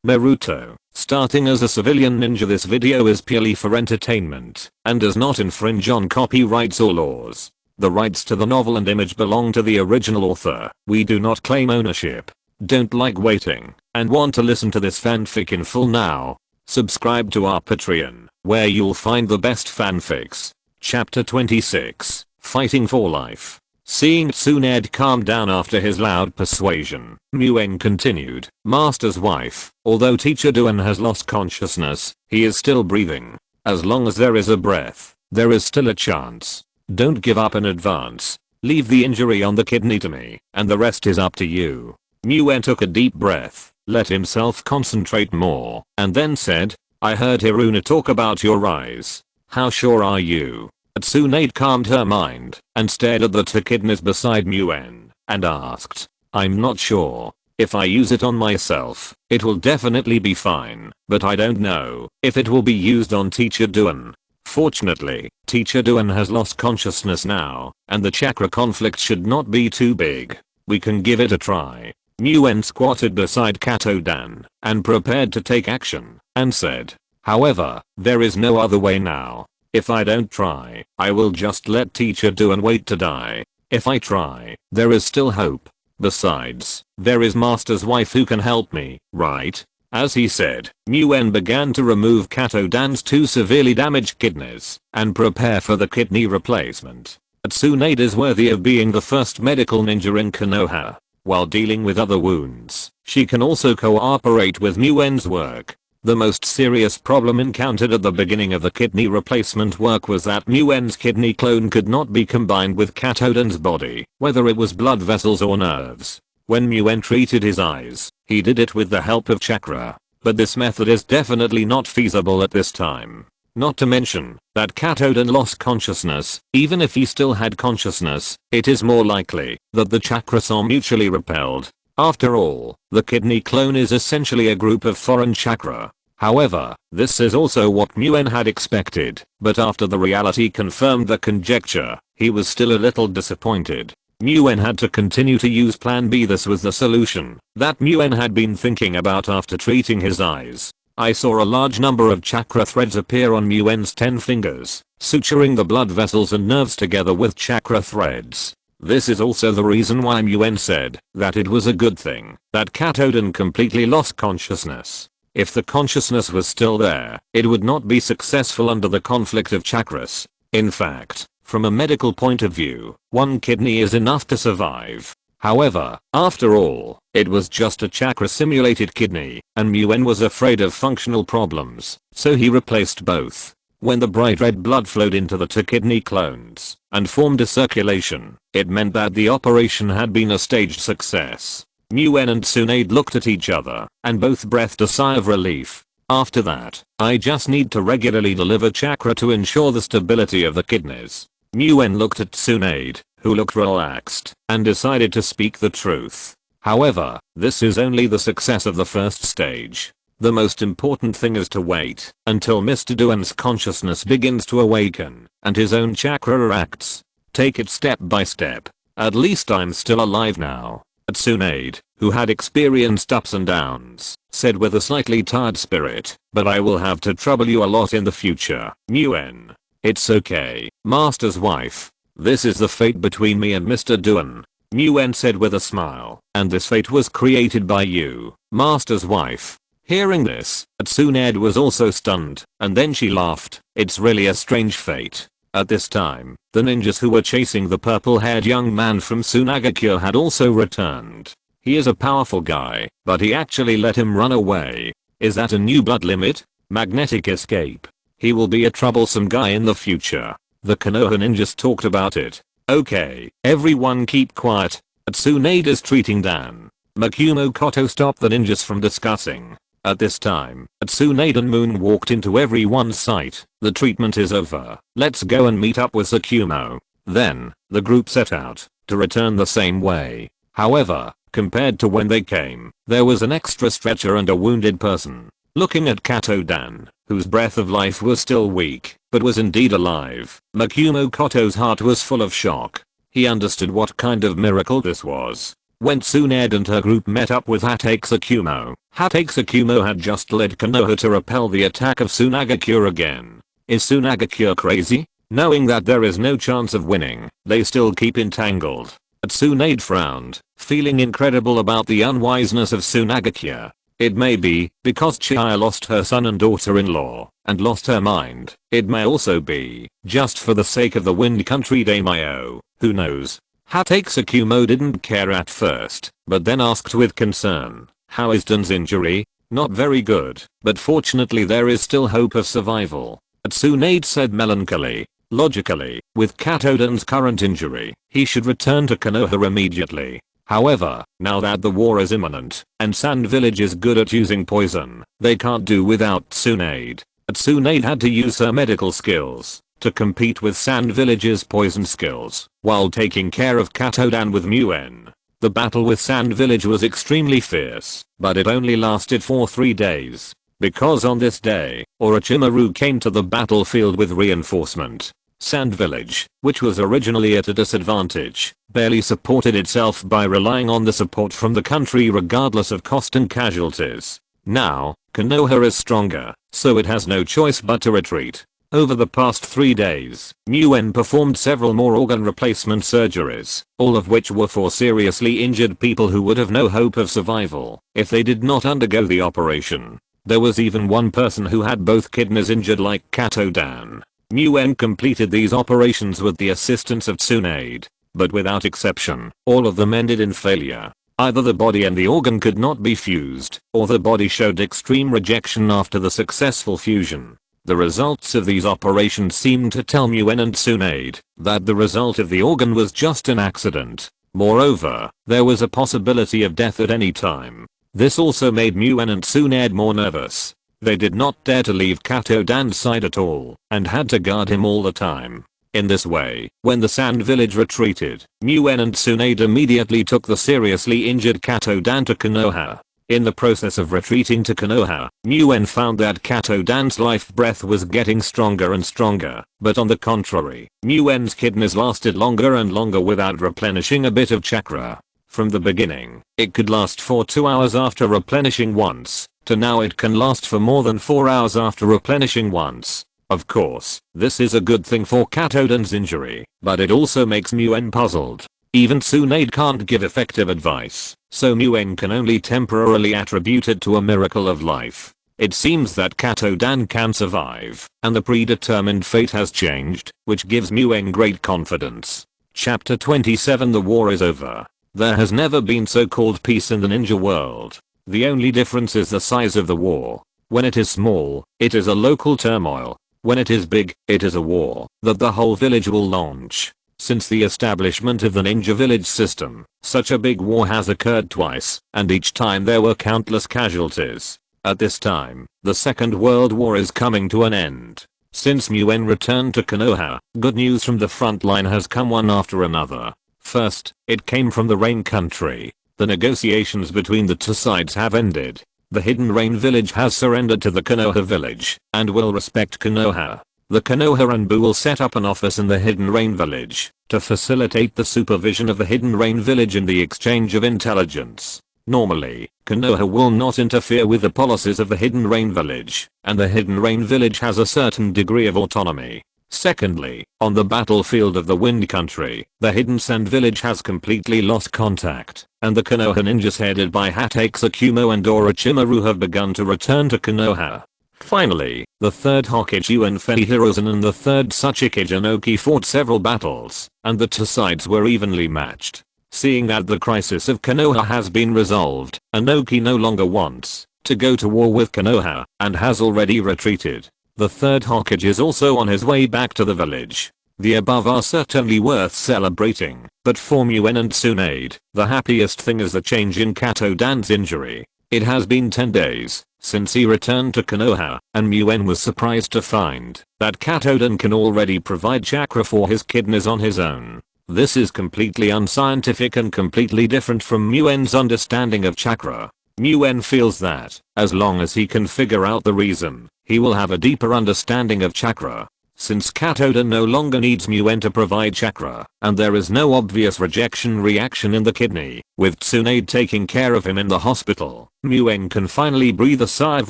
Naruto, starting as a civilian ninja. This video is purely for entertainment and does not infringe on copyrights or laws. The rights to the novel and image belong to the original author. We do not claim ownership. Don't like waiting and want to listen to this fanfic in full now? Subscribe to our Patreon, where you'll find the best fanfics. Chapter 26, Fighting for Life. Seeing Tsunade calm down after his loud persuasion, Muen continued, Master's wife, although Teacher Duan has lost consciousness, he is still breathing. As long as there is a breath, there is still a chance. Don't give up in advance. Leave the injury on the kidney to me, and the rest is up to you. Muen took a deep breath, let himself concentrate more, and then said, I heard Hiruna talk about your eyes. How sure are you? Tsunade calmed her mind and stared at the two kidneys beside Muen and asked, I'm not sure. If I use it on myself, it will definitely be fine, but I don't know if it will be used on Teacher Duan. Fortunately, Teacher Duan has lost consciousness now, and the chakra conflict should not be too big. We can give it a try. Muen squatted beside Katodan and prepared to take action and said, however, there is no other way now. If I don't try, I will just let Teacher Duan wait to die. If I try, there is still hope. Besides, there is Master's wife who can help me, right? As he said, Muen began to remove Katodan's two severely damaged kidneys and prepare for the kidney replacement. Tsunade is worthy of being the first medical ninja in Konoha. While dealing with other wounds, she can also cooperate with Muen's work. The most serious problem encountered at the beginning of the kidney replacement work was that Muen's kidney clone could not be combined with Katodan's body, whether it was blood vessels or nerves. When Muen treated his eyes, he did it with the help of chakra, but this method is definitely not feasible at this time. Not to mention that Katodan lost consciousness. Even if he still had consciousness, it is more likely that the chakras are mutually repelled. After all, the kidney clone is essentially a group of foreign chakra. However, this is also what Muen had expected, but after the reality confirmed the conjecture, he was still a little disappointed. Muen had to continue to use Plan B. This was the solution that Muen had been thinking about after treating his eyes. I saw a large number of chakra threads appear on Muen's 10 fingers, suturing the blood vessels and nerves together with chakra threads. This is also the reason why Muen said that it was a good thing that Katodan completely lost consciousness. If the consciousness was still there, it would not be successful under the conflict of chakras. In fact, from a medical point of view, one kidney is enough to survive. However, after all, it was just a chakra simulated kidney, and Muen was afraid of functional problems, so he replaced both. When the bright red blood flowed into the two kidney clones and formed a circulation, it meant that the operation had been a staged success. Muen and Tsunade looked at each other and both breathed a sigh of relief. After that, I just need to regularly deliver chakra to ensure the stability of the kidneys. Muen looked at Tsunade, who looked relaxed, and decided to speak the truth. However, this is only the success of the first stage. The most important thing is to wait until Mr. Duan's consciousness begins to awaken and his own chakra acts. Take it step by step. At least I'm still alive now. Tsunade, who had experienced ups and downs, said with a slightly tired spirit, but I will have to trouble you a lot in the future, Muen. It's okay, Master's wife. This is the fate between me and Mr. Duan. Muen said with a smile, and this fate was created by you, Master's wife. Hearing this, Tsunade was also stunned, and then she laughed. It's really a strange fate. At this time, the ninjas who were chasing the purple-haired young man from Sunagakure had also returned. He is a powerful guy, but he actually let him run away. Is that a new blood limit? Magnetic escape. He will be a troublesome guy in the future. The Konoha ninjas talked about it. Okay, everyone keep quiet. Tsunade is treating Dan. Makumo Koto stopped the ninjas from discussing. At this time, Tsunade and Moon walked into everyone's sight. The treatment is over. Let's go and meet up with Sakumo. Then, the group set out to return the same way. However, compared to when they came, there was an extra stretcher and a wounded person. Looking at Katodan, whose breath of life was still weak, but was indeed alive, Makumo Koto's heart was full of shock. He understood what kind of miracle this was. when Tsunade and her group met up with Hatake Tsukumo. Hatake Tsukumo had just led Konoha to repel the attack of Tsunagakure again. Is Tsunagakure crazy? Knowing that there is no chance of winning, they still keep entangled. But Tsunade frowned, feeling incredible about the unwiseness of Tsunagakure. It may be because Chihaya lost her son and daughter-in-law and lost her mind. It may also be just for the sake of the Wind Country Daimyo. Who knows? Hatake Tsukumo didn't care at first, but then asked with concern, "How is Dan's injury?" "Not very good, but fortunately there is still hope of survival." Tsunade said melancholy. Logically, with Katodan's current injury, he should return to Konoha immediately. However, now that the war is imminent, and Sand Village is good at using poison, they can't do without Tsunade. Tsunade had to use her medical skills to compete with Sand Village's poison skills, while taking care of Katodan with Muen. The battle with Sand Village was extremely fierce, but it only lasted for 3 days. Because on this day, Orochimaru came to the battlefield with reinforcement. Sand Village, which was originally at a disadvantage, barely supported itself by relying on the support from the country regardless of cost and casualties. Now, Konoha is stronger, so it has no choice but to retreat. Over the past 3 days, Muen performed several more organ replacement surgeries, all of which were for seriously injured people who would have no hope of survival if they did not undergo the operation. There was even one person who had both kidneys injured like Katodan. Muen completed these operations with the assistance of Tsunade, but without exception, all of them ended in failure. Either the body and the organ could not be fused, or the body showed extreme rejection after the successful fusion. The results of these operations seemed to tell Muen and Tsunade that the result of the organ was just an accident. Moreover, there was a possibility of death at any time. This also made Muen and Tsunade more nervous. They did not dare to leave Katodan's side at all, and had to guard him all the time. In this way, when the Sand Village retreated, Muen and Tsunade immediately took the seriously injured Katodan to Konoha. In the process of retreating to Konoha, Muen found that Katodan's life breath was getting stronger and stronger, but on the contrary, Muen's kidneys lasted longer and longer without replenishing a bit of chakra. From the beginning, it could last for 2 hours after replenishing once, to now it can last for more than 4 hours after replenishing once. Of course, this is a good thing for Katodan's injury, but it also makes Muen puzzled. Even Tsunade can't give effective advice, so Muen can only temporarily attribute it to a miracle of life. It seems that Katodan can survive, and the predetermined fate has changed, which gives Muen great confidence. Chapter 27 The war is over. There has never been so-called peace in the ninja world. The only difference is the size of the war. When it is small, it is a local turmoil. When it is big, it is a war that the whole village will launch. Since the establishment of the ninja village system, such a big war has occurred twice, and each time there were countless casualties. At this time, the Second World War is coming to an end. Since Muen returned to Konoha, good news from the front line has come one after another. First, it came from the Rain Country. The negotiations between the two sides have ended. The Hidden Rain Village has surrendered to the Konoha Village, and will respect Konoha. The Konoha Ranbu will set up an office in the Hidden Rain Village, to facilitate the supervision of the Hidden Rain Village and the exchange of intelligence. Normally, Konoha will not interfere with the policies of the Hidden Rain Village, and the Hidden Rain Village has a certain degree of autonomy. Secondly, on the battlefield of the Wind Country, the Hidden Sand Village has completely lost contact, and the Konoha ninjas headed by Hatake Tsukumo and Orochimaru have begun to return to Konoha. Finally, the third Hokage Uenfei Hiruzen and the third Tsuchikage Inoki fought several battles, and the two sides were evenly matched. Seeing that the crisis of Konoha has been resolved, Inoki no longer wants to go to war with Konoha, and has already retreated. The third Hokage is also on his way back to the village. The above are certainly worth celebrating, but for Muen and Tsunade, the happiest thing is the change in Katodan's injury. It has been 10 days since he returned to Konoha, and Muen was surprised to find that Katodan can already provide chakra for his kidneys on his own. This is completely unscientific and completely different from Muen's understanding of chakra. Muen feels that, as long as he can figure out the reason, he will have a deeper understanding of chakra. since Katodan no longer needs Muen to provide chakra, and there is no obvious rejection reaction in the kidney, with Tsunade taking care of him in the hospital, Muen can finally breathe a sigh of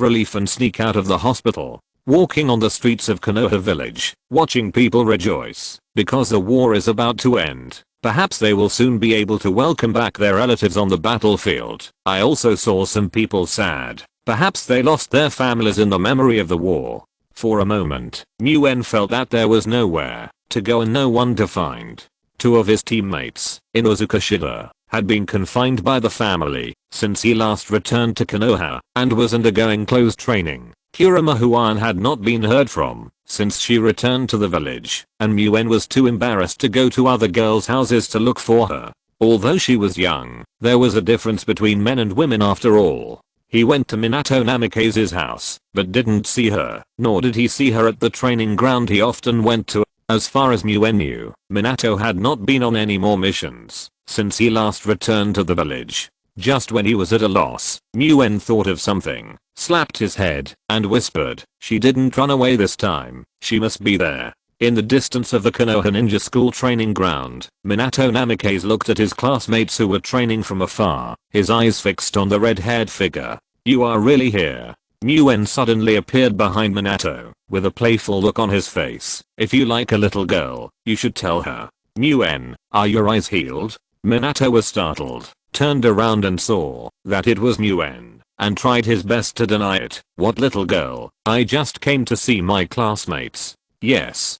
relief and sneak out of the hospital. Walking on the streets of Konoha village, watching people rejoice, because the war is about to end. Perhaps they will soon be able to welcome back their relatives on the battlefield. I also saw some people sad. Perhaps they lost their families in the memory of the war. For a moment, Muen felt that there was nowhere to go and no one to find. Two of his teammates, Inuzuka Shida, had been confined by the family since he last returned to Konoha and was undergoing close training. Kurama Huan had not been heard from since she returned to the village, and Muen was too embarrassed to go to other girls' houses to look for her. Although she was young, there was a difference between men and women after all. He went to Minato Namikaze's house, but didn't see her, nor did he see her at the training ground he often went to. As far as Muen knew, Minato had not been on any more missions since he last returned to the village. Just when he was at a loss, Muen thought of something, slapped his head, and whispered, "She didn't run away this time. She must be there." In the distance of the Konoha Ninja School training ground, Minato Namikaze looked at his classmates who were training from afar, his eyes fixed on the red-haired figure. "You are really here?" Muen suddenly appeared behind Minato, with a playful look on his face. "If you like a little girl, you should tell her." "Muen, are your eyes healed?" Minato was startled, turned around and saw that it was Muen, and tried his best to deny it. "What little girl? I just came to see my classmates." Yes,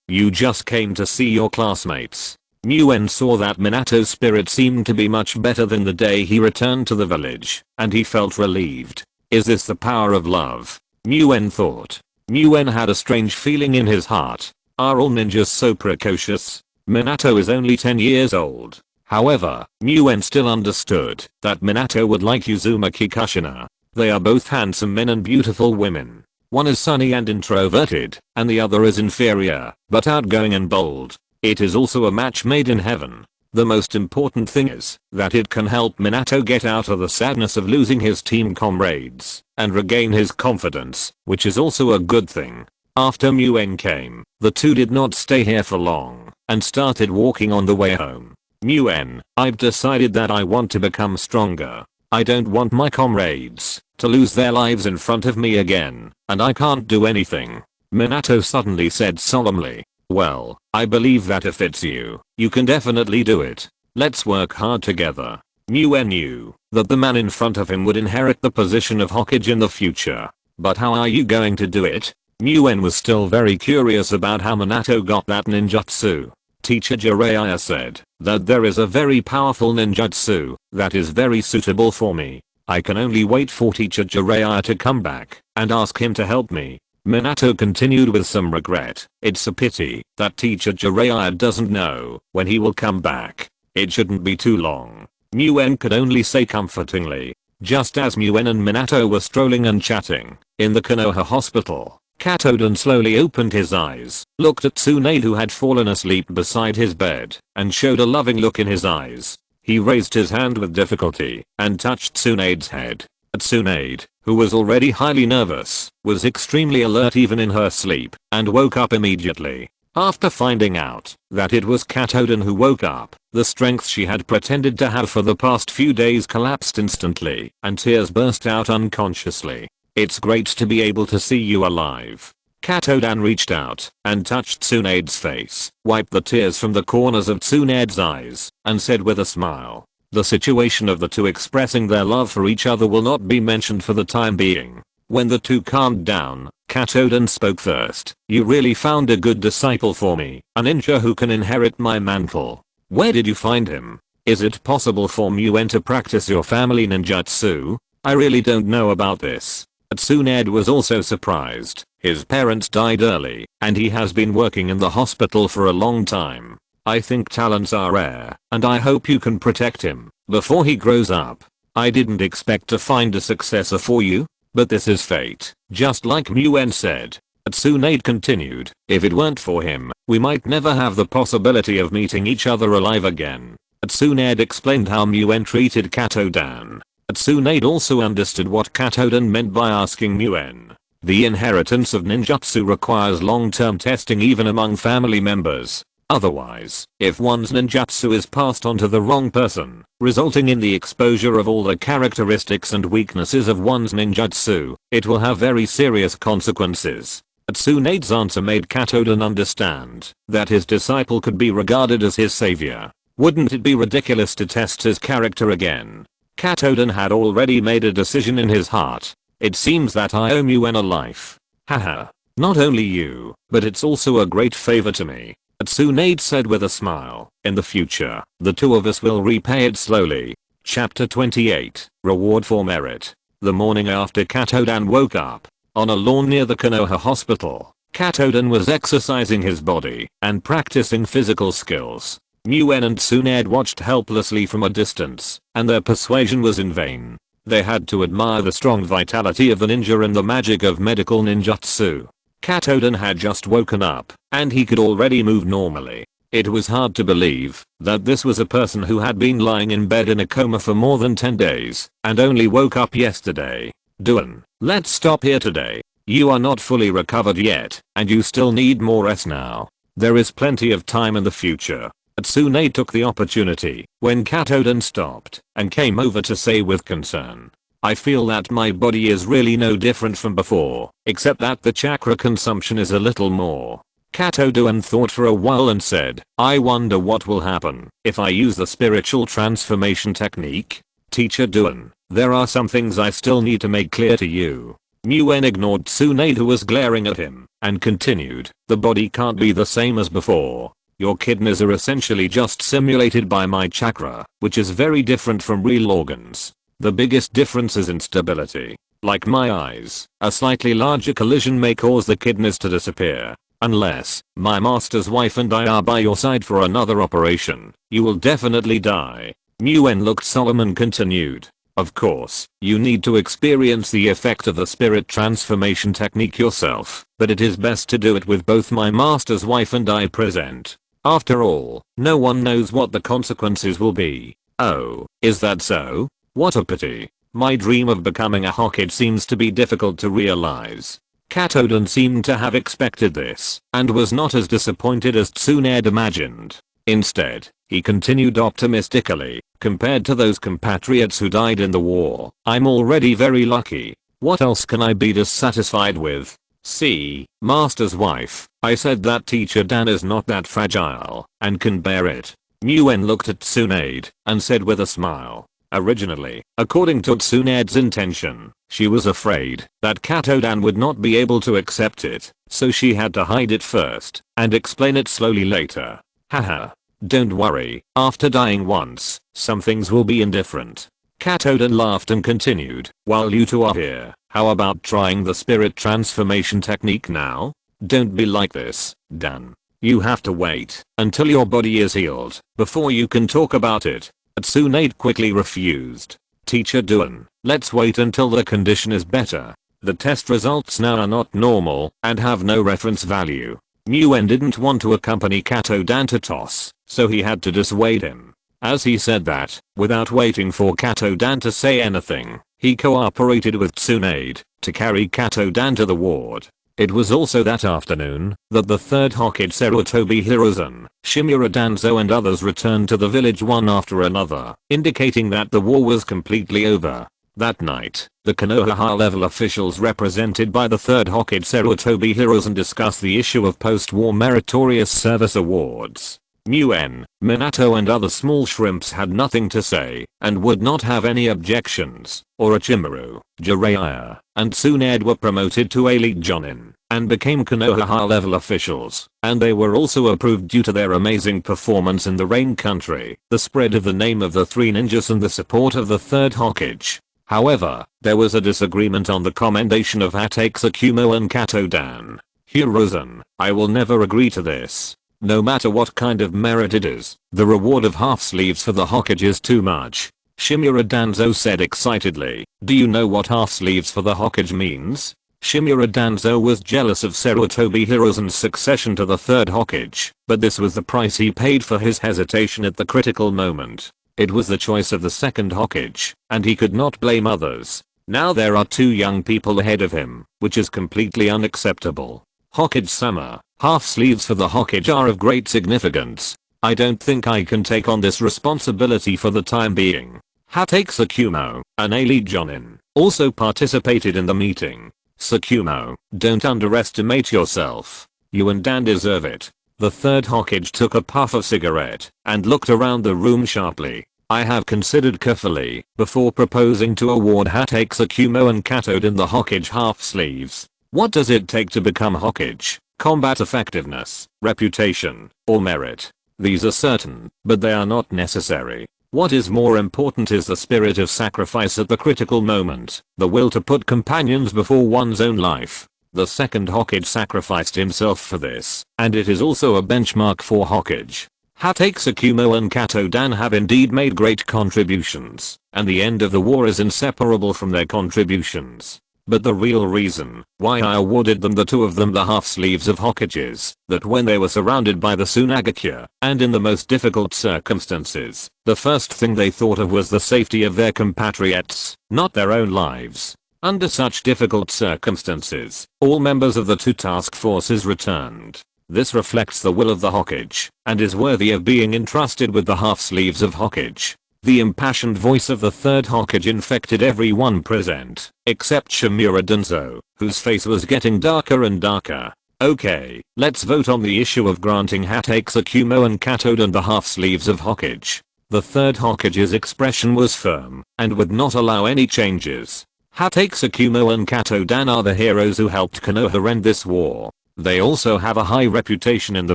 you just came to see your classmates." Muen saw that Minato's spirit seemed to be much better than the day he returned to the village, and he felt relieved. Is this the power of love? Muen thought. Muen had a strange feeling in his heart. Are all ninjas so precocious? Minato is only 10 years old. However, Muen still understood that Minato would like Uzumaki Kushina. They are both handsome men and beautiful women. One is sunny and introverted, and the other is inferior, but outgoing and bold. It is also a match made in heaven. The most important thing is that it can help Minato get out of the sadness of losing his team comrades and regain his confidence, which is also a good thing. After Muen came, the two did not stay here for long and started walking on the way home. Muen, I've decided that I want to become stronger. I don't want my comrades to lose their lives in front of me again, and I can't do anything. Minato suddenly said solemnly. Well, I believe that if it's you, you can definitely do it. Let's work hard together. Muen knew that the man in front of him would inherit the position of Hokage in the future. But how are you going to do it? Muen was still very curious about how Minato got that ninjutsu. Teacher Jiraiya said that there is a very powerful ninjutsu that is very suitable for me. I can only wait for Teacher Jiraiya to come back and ask him to help me. Minato continued with some regret. It's a pity that Teacher Jiraiya doesn't know when he will come back. It shouldn't be too long. Muen could only say comfortingly. Just as Muen and Minato were strolling and chatting in the Konoha hospital, Katodan slowly opened his eyes, looked at Tsunade who had fallen asleep beside his bed, and showed a loving look in his eyes. He raised his hand with difficulty and touched Tsunade's head. Tsunade, who was already highly nervous, was extremely alert even in her sleep, and woke up immediately. After finding out that it was Katodan who woke up, the strength she had pretended to have for the past few days collapsed instantly, and tears burst out unconsciously. It's great to be able to see you alive. Katodan reached out and touched Tsunade's face, wiped the tears from the corners of Tsunade's eyes, and said with a smile. The situation of the two expressing their love for each other will not be mentioned for the time being. When the two calmed down, Katodan spoke first. You really found a good disciple for me, a ninja who can inherit my mantle. Where did you find him? Is it possible for Muen to practice your family ninjutsu? I really don't know about this. Tsunade was also surprised. His parents died early, and he has been working in the hospital for a long time. I think talents are rare, and I hope you can protect him before he grows up. I didn't expect to find a successor for you, but this is fate, just like Muen said. Tsunade continued, if it weren't for him, we might never have the possibility of meeting each other alive again. Tsunade explained how Muen treated Katodan. Tsunade also understood what Katodan meant by asking Muen The inheritance of ninjutsu requires long-term testing even among family members. Otherwise, if one's ninjutsu is passed on to the wrong person, resulting in the exposure of all the characteristics and weaknesses of one's ninjutsu, it will have very serious consequences. Tsunade's answer made Katodan understand that his disciple could be regarded as his savior. Wouldn't it be ridiculous to test his character again? Katodan had already made a decision in his heart. It seems that I owe Muen a life. Haha. Not only you, but it's also a great favor to me. Tsunade said with a smile. In the future, the two of us will repay it slowly. Chapter 28. Reward for Merit. The morning after Katodan woke up, on a lawn near the Konoha hospital, Katodan was exercising his body and practicing physical skills. Muen and Tsunade watched helplessly from a distance, and their persuasion was in vain. They had to admire the strong vitality of the ninja and the magic of medical ninjutsu. Katodan had just woken up, and he could already move normally. It was hard to believe that this was a person who had been lying in bed in a coma for more than 10 days, and only woke up yesterday. Duan, let's stop here today. You are not fully recovered yet, and you still need more rest now. There is plenty of time in the future. Tsunade took the opportunity when Katodan stopped and came over to say with concern, I feel that my body is really no different from before, except that the chakra consumption is a little more. Katodan thought for a while and said, I wonder what will happen if I use the spiritual transformation technique. Teacher Duan, there are some things I still need to make clear to you. Muen ignored Tsunade who was glaring at him and continued, the body can't be the same as before. Your kidneys are essentially just simulated by my chakra, which is very different from real organs. The biggest difference is in stability. Like my eyes, a slightly larger collision may cause the kidneys to disappear. Unless my master's wife and I are by your side for another operation, you will definitely die. Muen looked solemn and continued. Of course, you need to experience the effect of the spirit transformation technique yourself, but it is best to do it with both my master's wife and I present. After all, no one knows what the consequences will be. Oh, is that so? What a pity. My dream of becoming a Hokage seems to be difficult to realize. Katodan seemed to have expected this, and was not as disappointed as Tsunade imagined. Instead, he continued optimistically, compared to those compatriots who died in the war, I'm already very lucky. What else can I be dissatisfied with? See, master's wife, I said that teacher Dan is not that fragile, and can bear it. Muen looked at Tsunade, and said with a smile. Originally, according to Tsunade's intention, she was afraid that Katodan would not be able to accept it, so she had to hide it first, and explain it slowly later. Haha. Don't worry, after dying once, some things will be indifferent. Katodan laughed and continued, while you two are here, how about trying the spirit transformation technique now? Don't be like this, Dan. You have to wait until your body is healed before you can talk about it. Tsunade quickly refused. Teacher Duan, let's wait until the condition is better. The test results now are not normal and have no reference value. Muen didn't want to accompany Katodan to toss, so he had to dissuade him. As he said that, without waiting for Katodan to say anything, he cooperated with Tsunade to carry Katodan to the ward. It was also that afternoon that the third Hokage Sarutobi Hiruzen, Shimura Danzo and others returned to the village one after another, indicating that the war was completely over. That night, the Konoha high-level officials represented by the third Hokage Sarutobi Hiruzen discussed the issue of post-war meritorious service awards. Muen, Minato and other small shrimps had nothing to say, and would not have any objections. Orochimaru, Jiraiya, and Tsunade were promoted to Elite Jonin, and became Konoha high-level officials, and they were also approved due to their amazing performance in the Rain Country, the spread of the name of the three ninjas and the support of the third Hokage. However, there was a disagreement on the commendation of Hatakes Akumo and Katodan. Hiruzen, I will never agree to this. No matter what kind of merit it is, the reward of half sleeves for the Hokage is too much. Shimura Danzo said excitedly, do you know what half sleeves for the Hokage means? Shimura Danzo was jealous of Sarutobi Hiruzen's succession to the third Hokage, but this was the price he paid for his hesitation at the critical moment. It was the choice of the second Hokage, and he could not blame others. Now there are 2 young people ahead of him, which is completely unacceptable. Hokage-sama, half sleeves for the Hokage are of great significance. I don't think I can take on this responsibility for the time being. Hatake Tsukumo, an elite jonin, also participated in the meeting. Tsukumo, don't underestimate yourself. You and Dan deserve it. The third Hokage took a puff of cigarette and looked around the room sharply. I have considered carefully before proposing to award Hatake Tsukumo and Katode in the Hokage half sleeves. What does it take to become Hokage? Combat effectiveness, reputation, or merit? These are certain, but they are not necessary. What is more important is the spirit of sacrifice at the critical moment, the will to put companions before one's own life. The second Hokage sacrificed himself for this, and it is also a benchmark for Hokage. Hatake Tsukumo and Katode have indeed made great contributions, and the end of the war is inseparable from their contributions. But the real reason why I awarded them, the 2 of them, the half sleeves of Hokages, that when they were surrounded by the Tsunagakure and in the most difficult circumstances, the first thing they thought of was the safety of their compatriots, not their own lives. Under such difficult circumstances, all members of the 2 task forces returned. This reflects the will of the Hokage, and is worthy of being entrusted with the half sleeves of Hokage. The impassioned voice of the third Hokage infected everyone present, except Shimura Dunzo, whose face was getting darker and darker. Okay, let's vote on the issue of granting Hatake Tsukumo and Katode and the half sleeves of Hokage. The third Hokage's expression was firm, and would not allow any changes. Hatake Tsukumo and Katode are the heroes who helped Konoha end this war. They also have a high reputation in the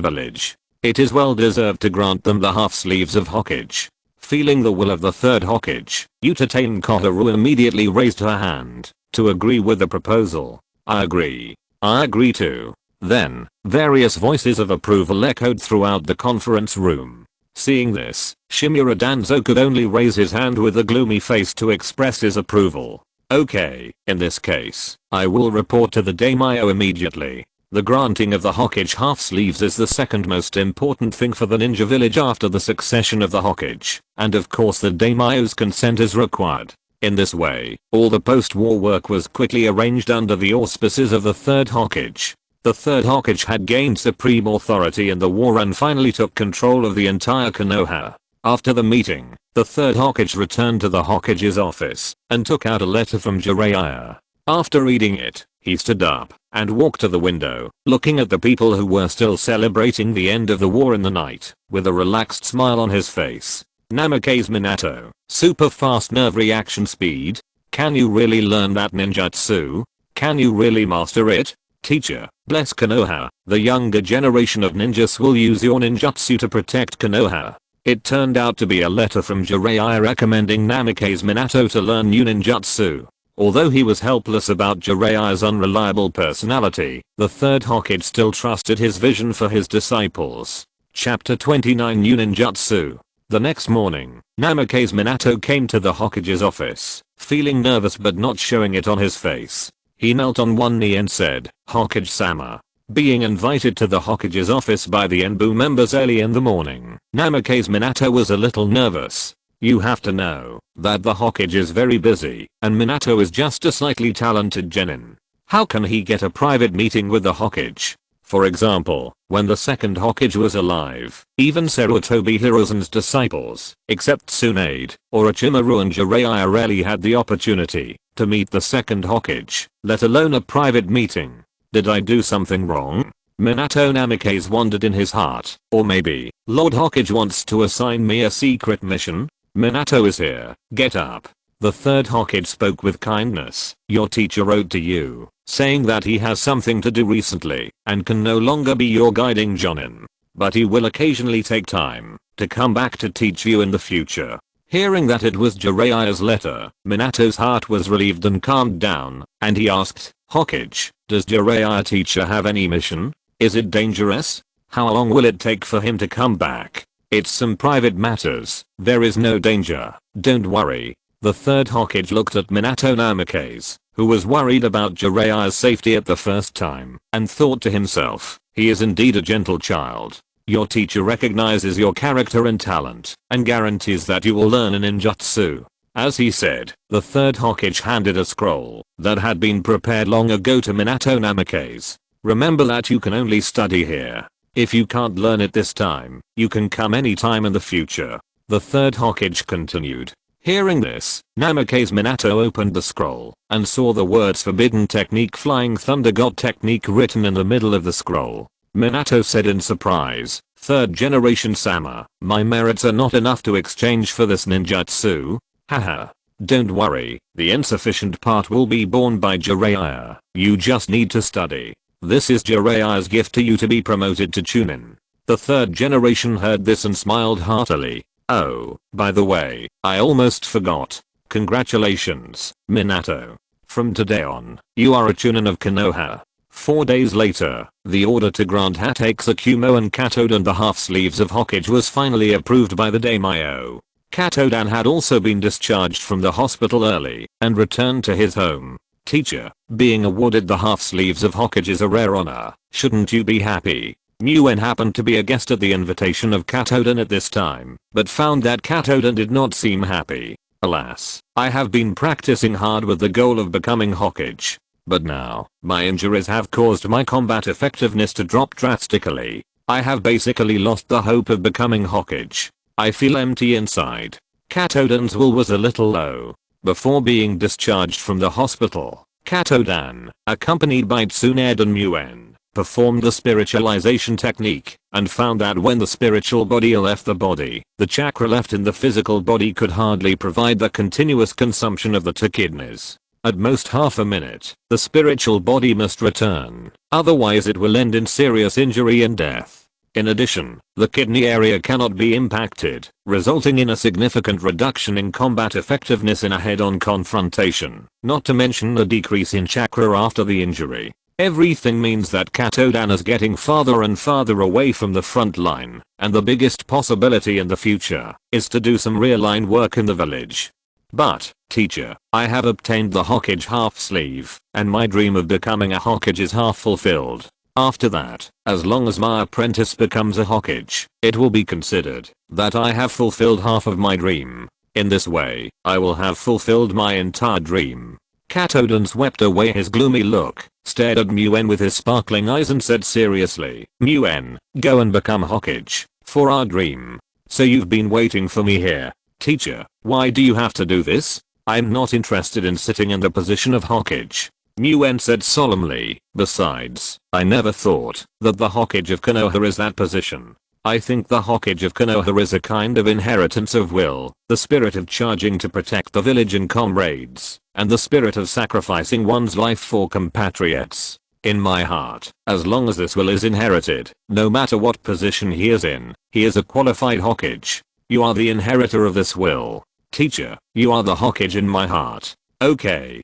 village. It is well deserved to grant them the half sleeves of Hokage. Feeling the will of the third Hokage, Utatane Koharu immediately raised her hand to agree with the proposal. I agree. I agree too. Then, various voices of approval echoed throughout the conference room. Seeing this, Shimura Danzo could only raise his hand with a gloomy face to express his approval. Okay, in this case, I will report to the daimyo immediately. The granting of the Hokage half sleeves is the second most important thing for the ninja village after the succession of the Hokage, and of course the daimyo's consent is required. In this way, all the post-war work was quickly arranged under the auspices of the third Hokage. The third Hokage had gained supreme authority in the war and finally took control of the entire Konoha. After the meeting, the third Hokage returned to the Hokage's office and took out a letter from Jiraiya. After reading it, he stood up and walked to the window, looking at the people who were still celebrating the end of the war in the night, with a relaxed smile on his face. Namake's Minato, super fast nerve reaction speed. Can you really learn that ninjutsu? Can you really master it? Teacher, bless Konoha, the younger generation of ninjas will use your ninjutsu to protect Konoha. It turned out to be a letter from Jiraiya recommending Namake's Minato to learn new ninjutsu. Although he was helpless about Jiraiya's unreliable personality, the third Hokage still trusted his vision for his disciples. Chapter 29 New Ninjutsu. The next morning, Namake's Minato came to the Hokage's office, feeling nervous but not showing it on his face. He knelt on one knee and said, Hokage-sama. Being invited to the Hokage's office by the Enbu members early in the morning, Namake's Minato was a little nervous. You have to know that the Hokage is very busy, and Minato is just a slightly talented genin. How can he get a private meeting with the Hokage? For example, when the second Hokage was alive, even Sarutobi Hiruzen's disciples, except Tsunade, Orochimaru and Jiraiya rarely had the opportunity to meet the second Hokage, let alone a private meeting. Did I do something wrong? Minato Namake's wondered in his heart. Or maybe, Lord Hokage wants to assign me a secret mission? Minato is here, get up. The third Hokage spoke with kindness. Your teacher wrote to you, saying that he has something to do recently, and can no longer be your guiding jonin. But he will occasionally take time to come back to teach you in the future. Hearing that it was Jiraiya's letter, Minato's heart was relieved and calmed down, and he asked, Hokage, does Jiraiya teacher have any mission? Is it dangerous? How long will it take for him to come back? It's some private matters, there is no danger, don't worry. The third Hokage looked at Minato Namake's, who was worried about Jiraiya's safety at the first time, and thought to himself, he is indeed a gentle child. Your teacher recognizes your character and talent, and guarantees that you will learn a ninjutsu. As he said, the third Hokage handed a scroll that had been prepared long ago to Minato Namikaze. Remember that you can only study here. If you can't learn it this time, you can come anytime in the future. The third Hokage continued. Hearing this, Namikaze Minato opened the scroll and saw the words Forbidden Technique Flying Thunder God Technique written in the middle of the scroll. Minato said in surprise, "Third generation Sama, my merits are not enough to exchange for this ninjutsu? Haha. Don't worry, the insufficient part will be borne by Jiraiya. You just need to study. This is Jiraiya's gift to you to be promoted to Chunin." The third generation heard this and smiled heartily. "Oh, by the way, I almost forgot. Congratulations, Minato. From today on, you are a Chunin of Konoha." 4 days later, the order to grant Hatakes Akumo and Katodan the half-sleeves of Hokage was finally approved by the daimyo. Katodan had also been discharged from the hospital early and returned to his home. "Teacher, being awarded the half-sleeves of Hokage is a rare honor. Shouldn't you be happy?" Muen happened to be a guest at the invitation of Katodan at this time, but found that Katodan did not seem happy. "Alas, I have been practicing hard with the goal of becoming Hokage. But now, my injuries have caused my combat effectiveness to drop drastically. I have basically lost the hope of becoming Hokage. I feel empty inside." Katodan's will was a little low. Before being discharged from the hospital, Katodan, accompanied by Tsunade and Muen, performed the spiritualization technique and found that when the spiritual body left the body, the chakra left in the physical body could hardly provide the continuous consumption of the two kidneys. At most half a minute, the spiritual body must return, otherwise it will end in serious injury and death. In addition, the kidney area cannot be impacted, resulting in a significant reduction in combat effectiveness in a head-on confrontation, not to mention the decrease in chakra after the injury. Everything means that Katodan is getting farther and farther away from the front line, and the biggest possibility in the future is to do some real-line work in the village. "But, teacher, I have obtained the Hokage half-sleeve, and my dream of becoming a Hokage is half fulfilled. After that, as long as my apprentice becomes a Hokage, it will be considered that I have fulfilled half of my dream. In this way, I will have fulfilled my entire dream." Katodan swept away his gloomy look, stared at Muen with his sparkling eyes and said seriously, "Muen, go and become Hokage, for our dream. So you've been waiting for me here. Teacher, why do you have to do this? I'm not interested in sitting in the position of Hokage." Muen said solemnly, "Besides, I never thought that the Hokage of Konoha is that position. I think the Hokage of Konoha is a kind of inheritance of will, the spirit of charging to protect the village and comrades, and the spirit of sacrificing one's life for compatriots. In my heart, as long as this will is inherited, no matter what position he is in, he is a qualified Hokage. You are the inheritor of this will. Teacher, you are the Hokage in my heart." Okay,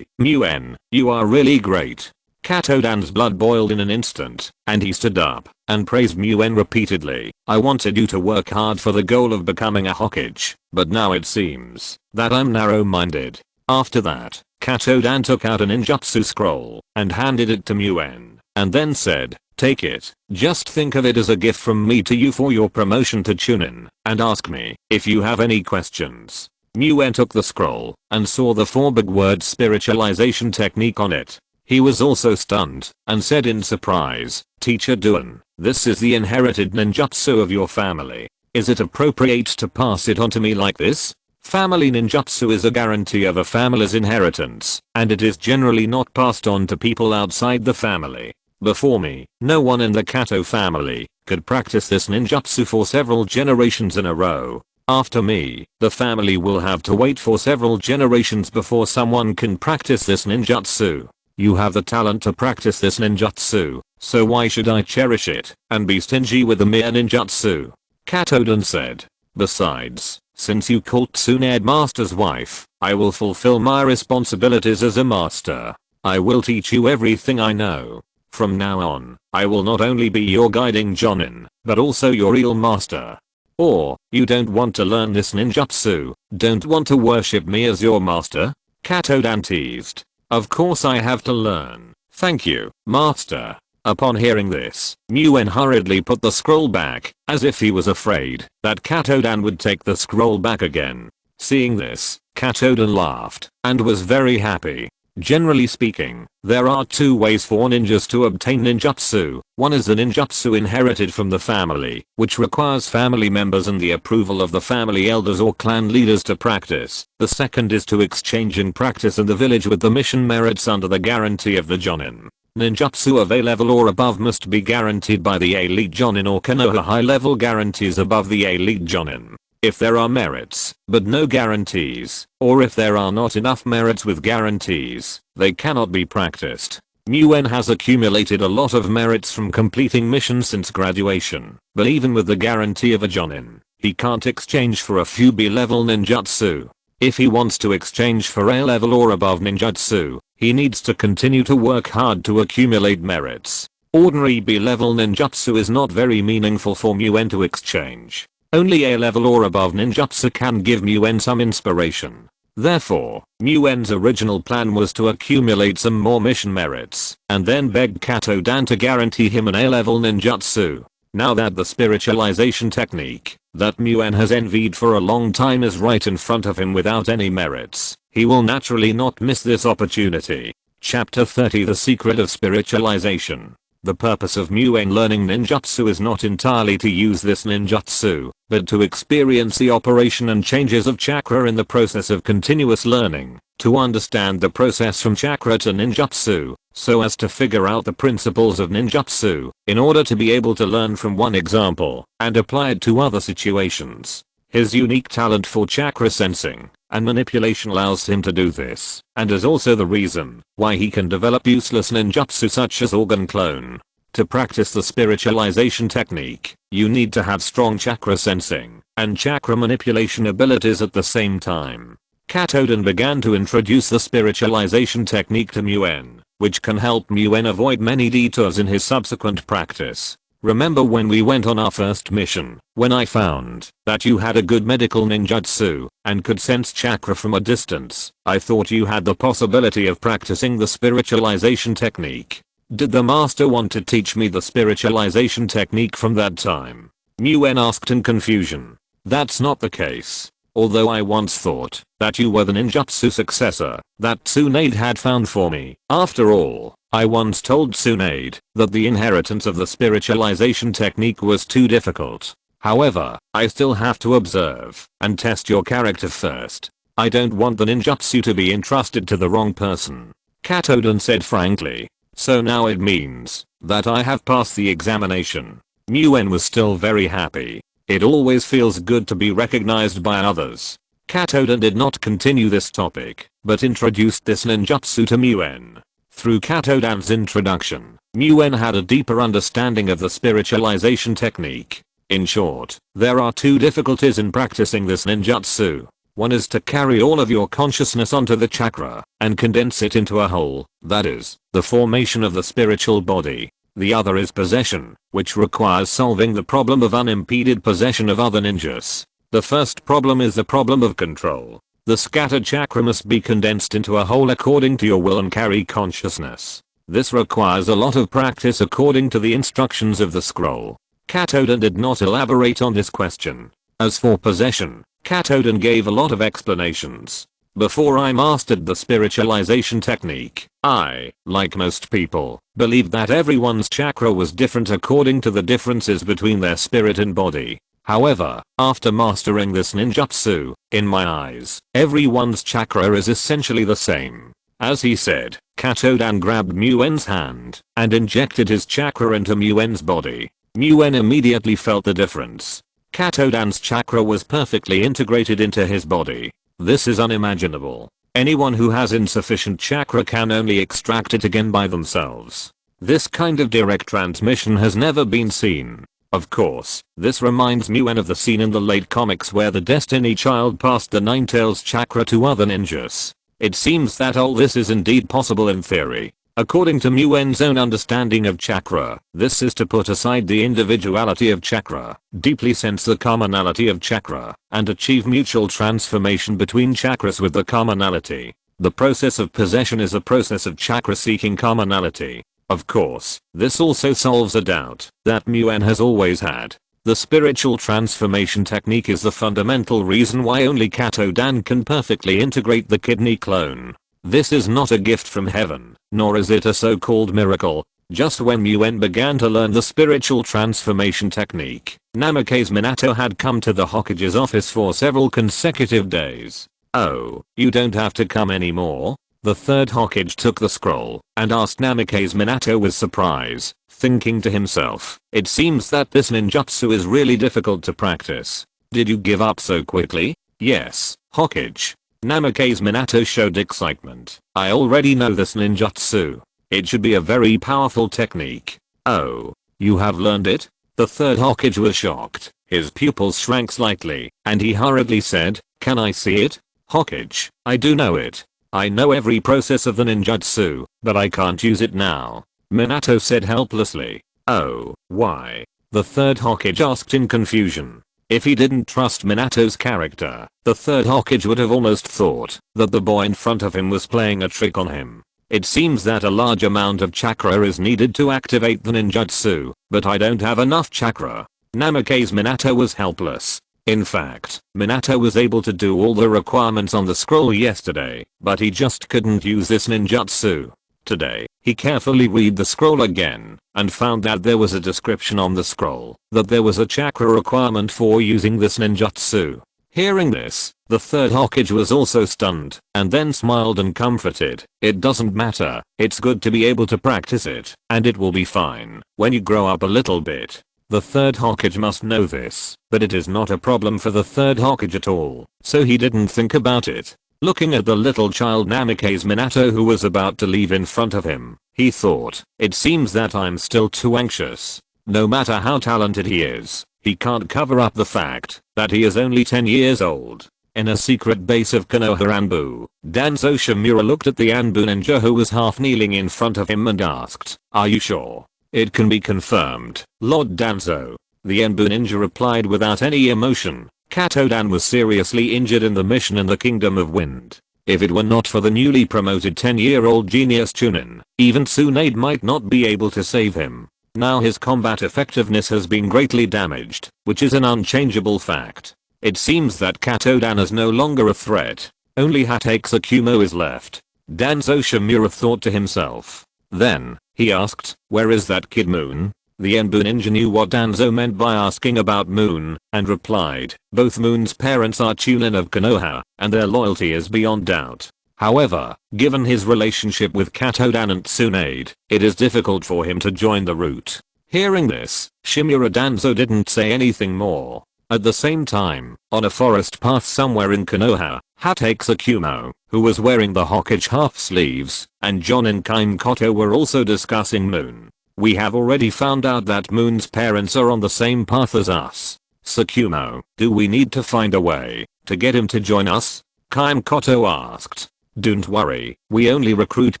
Muen, you are really great." Katodan's blood boiled in an instant, and he stood up and praised Muen repeatedly. "I wanted you to work hard for the goal of becoming a Hokage, but now it seems that I'm narrow-minded." After that, Katodan took out a ninjutsu scroll and handed it to Muen, and then said, "Take it. Just think of it as a gift from me to you for your promotion to Chunin, and ask me if you have any questions." Muen took the scroll and saw the 4 big words spiritualization technique on it. He was also stunned and said in surprise, "Teacher Duan, this is the inherited ninjutsu of your family. Is it appropriate to pass it on to me like this?" Family ninjutsu is a guarantee of a family's inheritance, and it is generally not passed on to people outside the family. Before me, no one in the Kato family could practice this ninjutsu for several generations in a row. After me, the family will have to wait for several generations before someone can practice this ninjutsu. You have the talent to practice this ninjutsu, so why should I cherish it and be stingy with the mere ninjutsu?" Katodan said. "Besides, since you called Tsunade Master's wife, I will fulfill my responsibilities as a master. I will teach you everything I know. From now on, I will not only be your guiding Jonin, but also your real master. Or, you don't want to learn this ninjutsu, don't want to worship me as your master?" Katodan teased. "Of course I have to learn. Thank you, master." Upon hearing this, Muen hurriedly put the scroll back, as if he was afraid that Katodan would take the scroll back again. Seeing this, Katoden laughed and was very happy. Generally speaking, there are two ways for ninjas to obtain ninjutsu. One is the ninjutsu inherited from the family, which requires family members and the approval of the family elders or clan leaders to practice. The second is to exchange and practice in the village with the mission merits under the guarantee of the jonin. Ninjutsu of A level or above must be guaranteed by the elite jonin or Konoha high level guarantees above the elite jonin. If there are merits, but no guarantees, or if there are not enough merits with guarantees, they cannot be practiced. Muen has accumulated a lot of merits from completing missions since graduation, but even with the guarantee of a jonin, he can't exchange for a few B-level ninjutsu. If he wants to exchange for A-level or above ninjutsu, he needs to continue to work hard to accumulate merits. Ordinary B-level ninjutsu is not very meaningful for Muen to exchange. Only A-level or above ninjutsu can give Muen some inspiration. Therefore, Muen's original plan was to accumulate some more mission merits, and then beg Katoden to guarantee him an A-level ninjutsu. Now that the spiritualization technique that Muen has envied for a long time is right in front of him without any merits, he will naturally not miss this opportunity. Chapter 30 The Secret of Spiritualization. The purpose of Muen learning ninjutsu is not entirely to use this ninjutsu, but to experience the operation and changes of chakra in the process of continuous learning, to understand the process from chakra to ninjutsu, so as to figure out the principles of ninjutsu, in order to be able to learn from one example, and apply it to other situations. His unique talent for chakra sensing and manipulation allows him to do this, and is also the reason why he can develop useless ninjutsu such as organ clone. To practice the spiritualization technique, you need to have strong chakra sensing and chakra manipulation abilities at the same time. Katoden began to introduce the spiritualization technique to Muen, which can help Muen avoid many detours in his subsequent practice. Remember when we went on our first mission, when I found that you had a good medical ninjutsu and could sense chakra from a distance, I thought you had the possibility of practicing the spiritualization technique. Did the master want to teach me the spiritualization technique from that time? Muen asked in confusion. That's not the case. Although I once thought that you were the ninjutsu successor that Tsunade had found for me. After all, I once told Tsunade that the inheritance of the spiritualization technique was too difficult. However, I still have to observe and test your character first. I don't want the ninjutsu to be entrusted to the wrong person. Katoden said frankly. So now it means that I have passed the examination. Muen was still very happy. It always feels good to be recognized by others. Katoden did not continue this topic, but introduced this ninjutsu to Muen. Through Katoden's introduction, Muen had a deeper understanding of the spiritualization technique. In short, there are two difficulties in practicing this ninjutsu. One is to carry all of your consciousness onto the chakra and condense it into a whole, that is, the formation of the spiritual body. The other is possession, which requires solving the problem of unimpeded possession of other ninjas. The first problem is the problem of control. The scattered chakra must be condensed into a whole according to your will and carry consciousness. This requires a lot of practice according to the instructions of the scroll. Katoden did not elaborate on this question. As for possession, Katoden gave a lot of explanations. Before I mastered the spiritualization technique, I, like most people, believed that everyone's chakra was different according to the differences between their spirit and body. However, after mastering this ninjutsu, in my eyes, everyone's chakra is essentially the same. As he said, Katoden grabbed Muen's hand and injected his chakra into Muen's body. Muen immediately felt the difference. Katoden's chakra was perfectly integrated into his body. This is unimaginable. Anyone who has insufficient chakra can only extract it again by themselves. This kind of direct transmission has never been seen. Of course, this reminds Muen of the scene in the late comics where the Destiny Child passed the Ninetales chakra to other ninjas. It seems that all this is indeed possible in theory. According to Muen's own understanding of chakra, this is to put aside the individuality of chakra, deeply sense the commonality of chakra, and achieve mutual transformation between chakras with the commonality. The process of possession is a process of chakra seeking commonality. Of course, this also solves a doubt that Muen has always had. The spiritual transformation technique is the fundamental reason why only Katodan can perfectly integrate the kidney clone. This is not a gift from heaven, nor is it a so-called miracle. Just when Muen began to learn the spiritual transformation technique, Namake's Minato had come to the Hokage's office for several consecutive days. "Oh, you don't have to come anymore?" The third Hokage took the scroll and asked Namake's Minato with surprise, thinking to himself, it seems that this ninjutsu is really difficult to practice. "Did you give up so quickly?" "Yes, Hokage." Namake's Minato showed excitement. "I already know this ninjutsu. It should be a very powerful technique." "Oh, you have learned it?" The third Hokage was shocked. His pupils shrank slightly, and he hurriedly said, "Can I see it?" "Hokage, I do know it. I know every process of the ninjutsu, but I can't use it now," Minato said helplessly. "Oh, why?" the third Hokage asked in confusion. If he didn't trust Minato's character, the third Hokage would have almost thought that the boy in front of him was playing a trick on him. "It seems that a large amount of chakra is needed to activate the ninjutsu, but I don't have enough chakra." Namake's Minato was helpless. In fact, Minato was able to do all the requirements on the scroll yesterday, but he just couldn't use this ninjutsu. Today, he carefully read the scroll again, and found that there was a description on the scroll that there was a chakra requirement for using this ninjutsu. Hearing this, the third Hokage was also stunned, and then smiled and comforted. "It doesn't matter, it's good to be able to practice it, and it will be fine when you grow up a little bit." The third Hokage must know this, but it is not a problem for the third Hokage at all, so he didn't think about it. Looking at the little child Namake's Minato who was about to leave in front of him, he thought, it seems that I'm still too anxious. No matter how talented he is, he can't cover up the fact that he is only 10 years old. In a secret base of Konoha Anbu, Danzo Shimura looked at the Anbu ninja who was half kneeling in front of him and asked, "Are you sure?" "It can be confirmed, Lord Danzo." The Anbu ninja replied without any emotion. Katodan was seriously injured in the mission in the Kingdom of Wind. If it were not for the newly promoted 10-year-old genius Chunin, even Tsunade might not be able to save him. Now his combat effectiveness has been greatly damaged, which is an unchangeable fact. It seems that Katodan is no longer a threat. Only Hatake Tsukumo is left. Danzo Shimura thought to himself. Then, he asked, "Where is that kid Moon?" The Anbu ninja knew what Danzo meant by asking about Moon, and replied, "Both Moon's parents are Chunin of Konoha, and their loyalty is beyond doubt. However, given his relationship with Katodan and Tsunade, it is difficult for him to join the route." Hearing this, Shimura Danzo didn't say anything more. At the same time, on a forest path somewhere in Konoha, Hatake Tsukumo, who was wearing the Hokage half sleeves, and Jon and Kaimkoto were also discussing Moon. "We have already found out that Moon's parents are on the same path as us. Tsukumo, do we need to find a way to get him to join us?" Kaimkoto asked. "Don't worry, we only recruit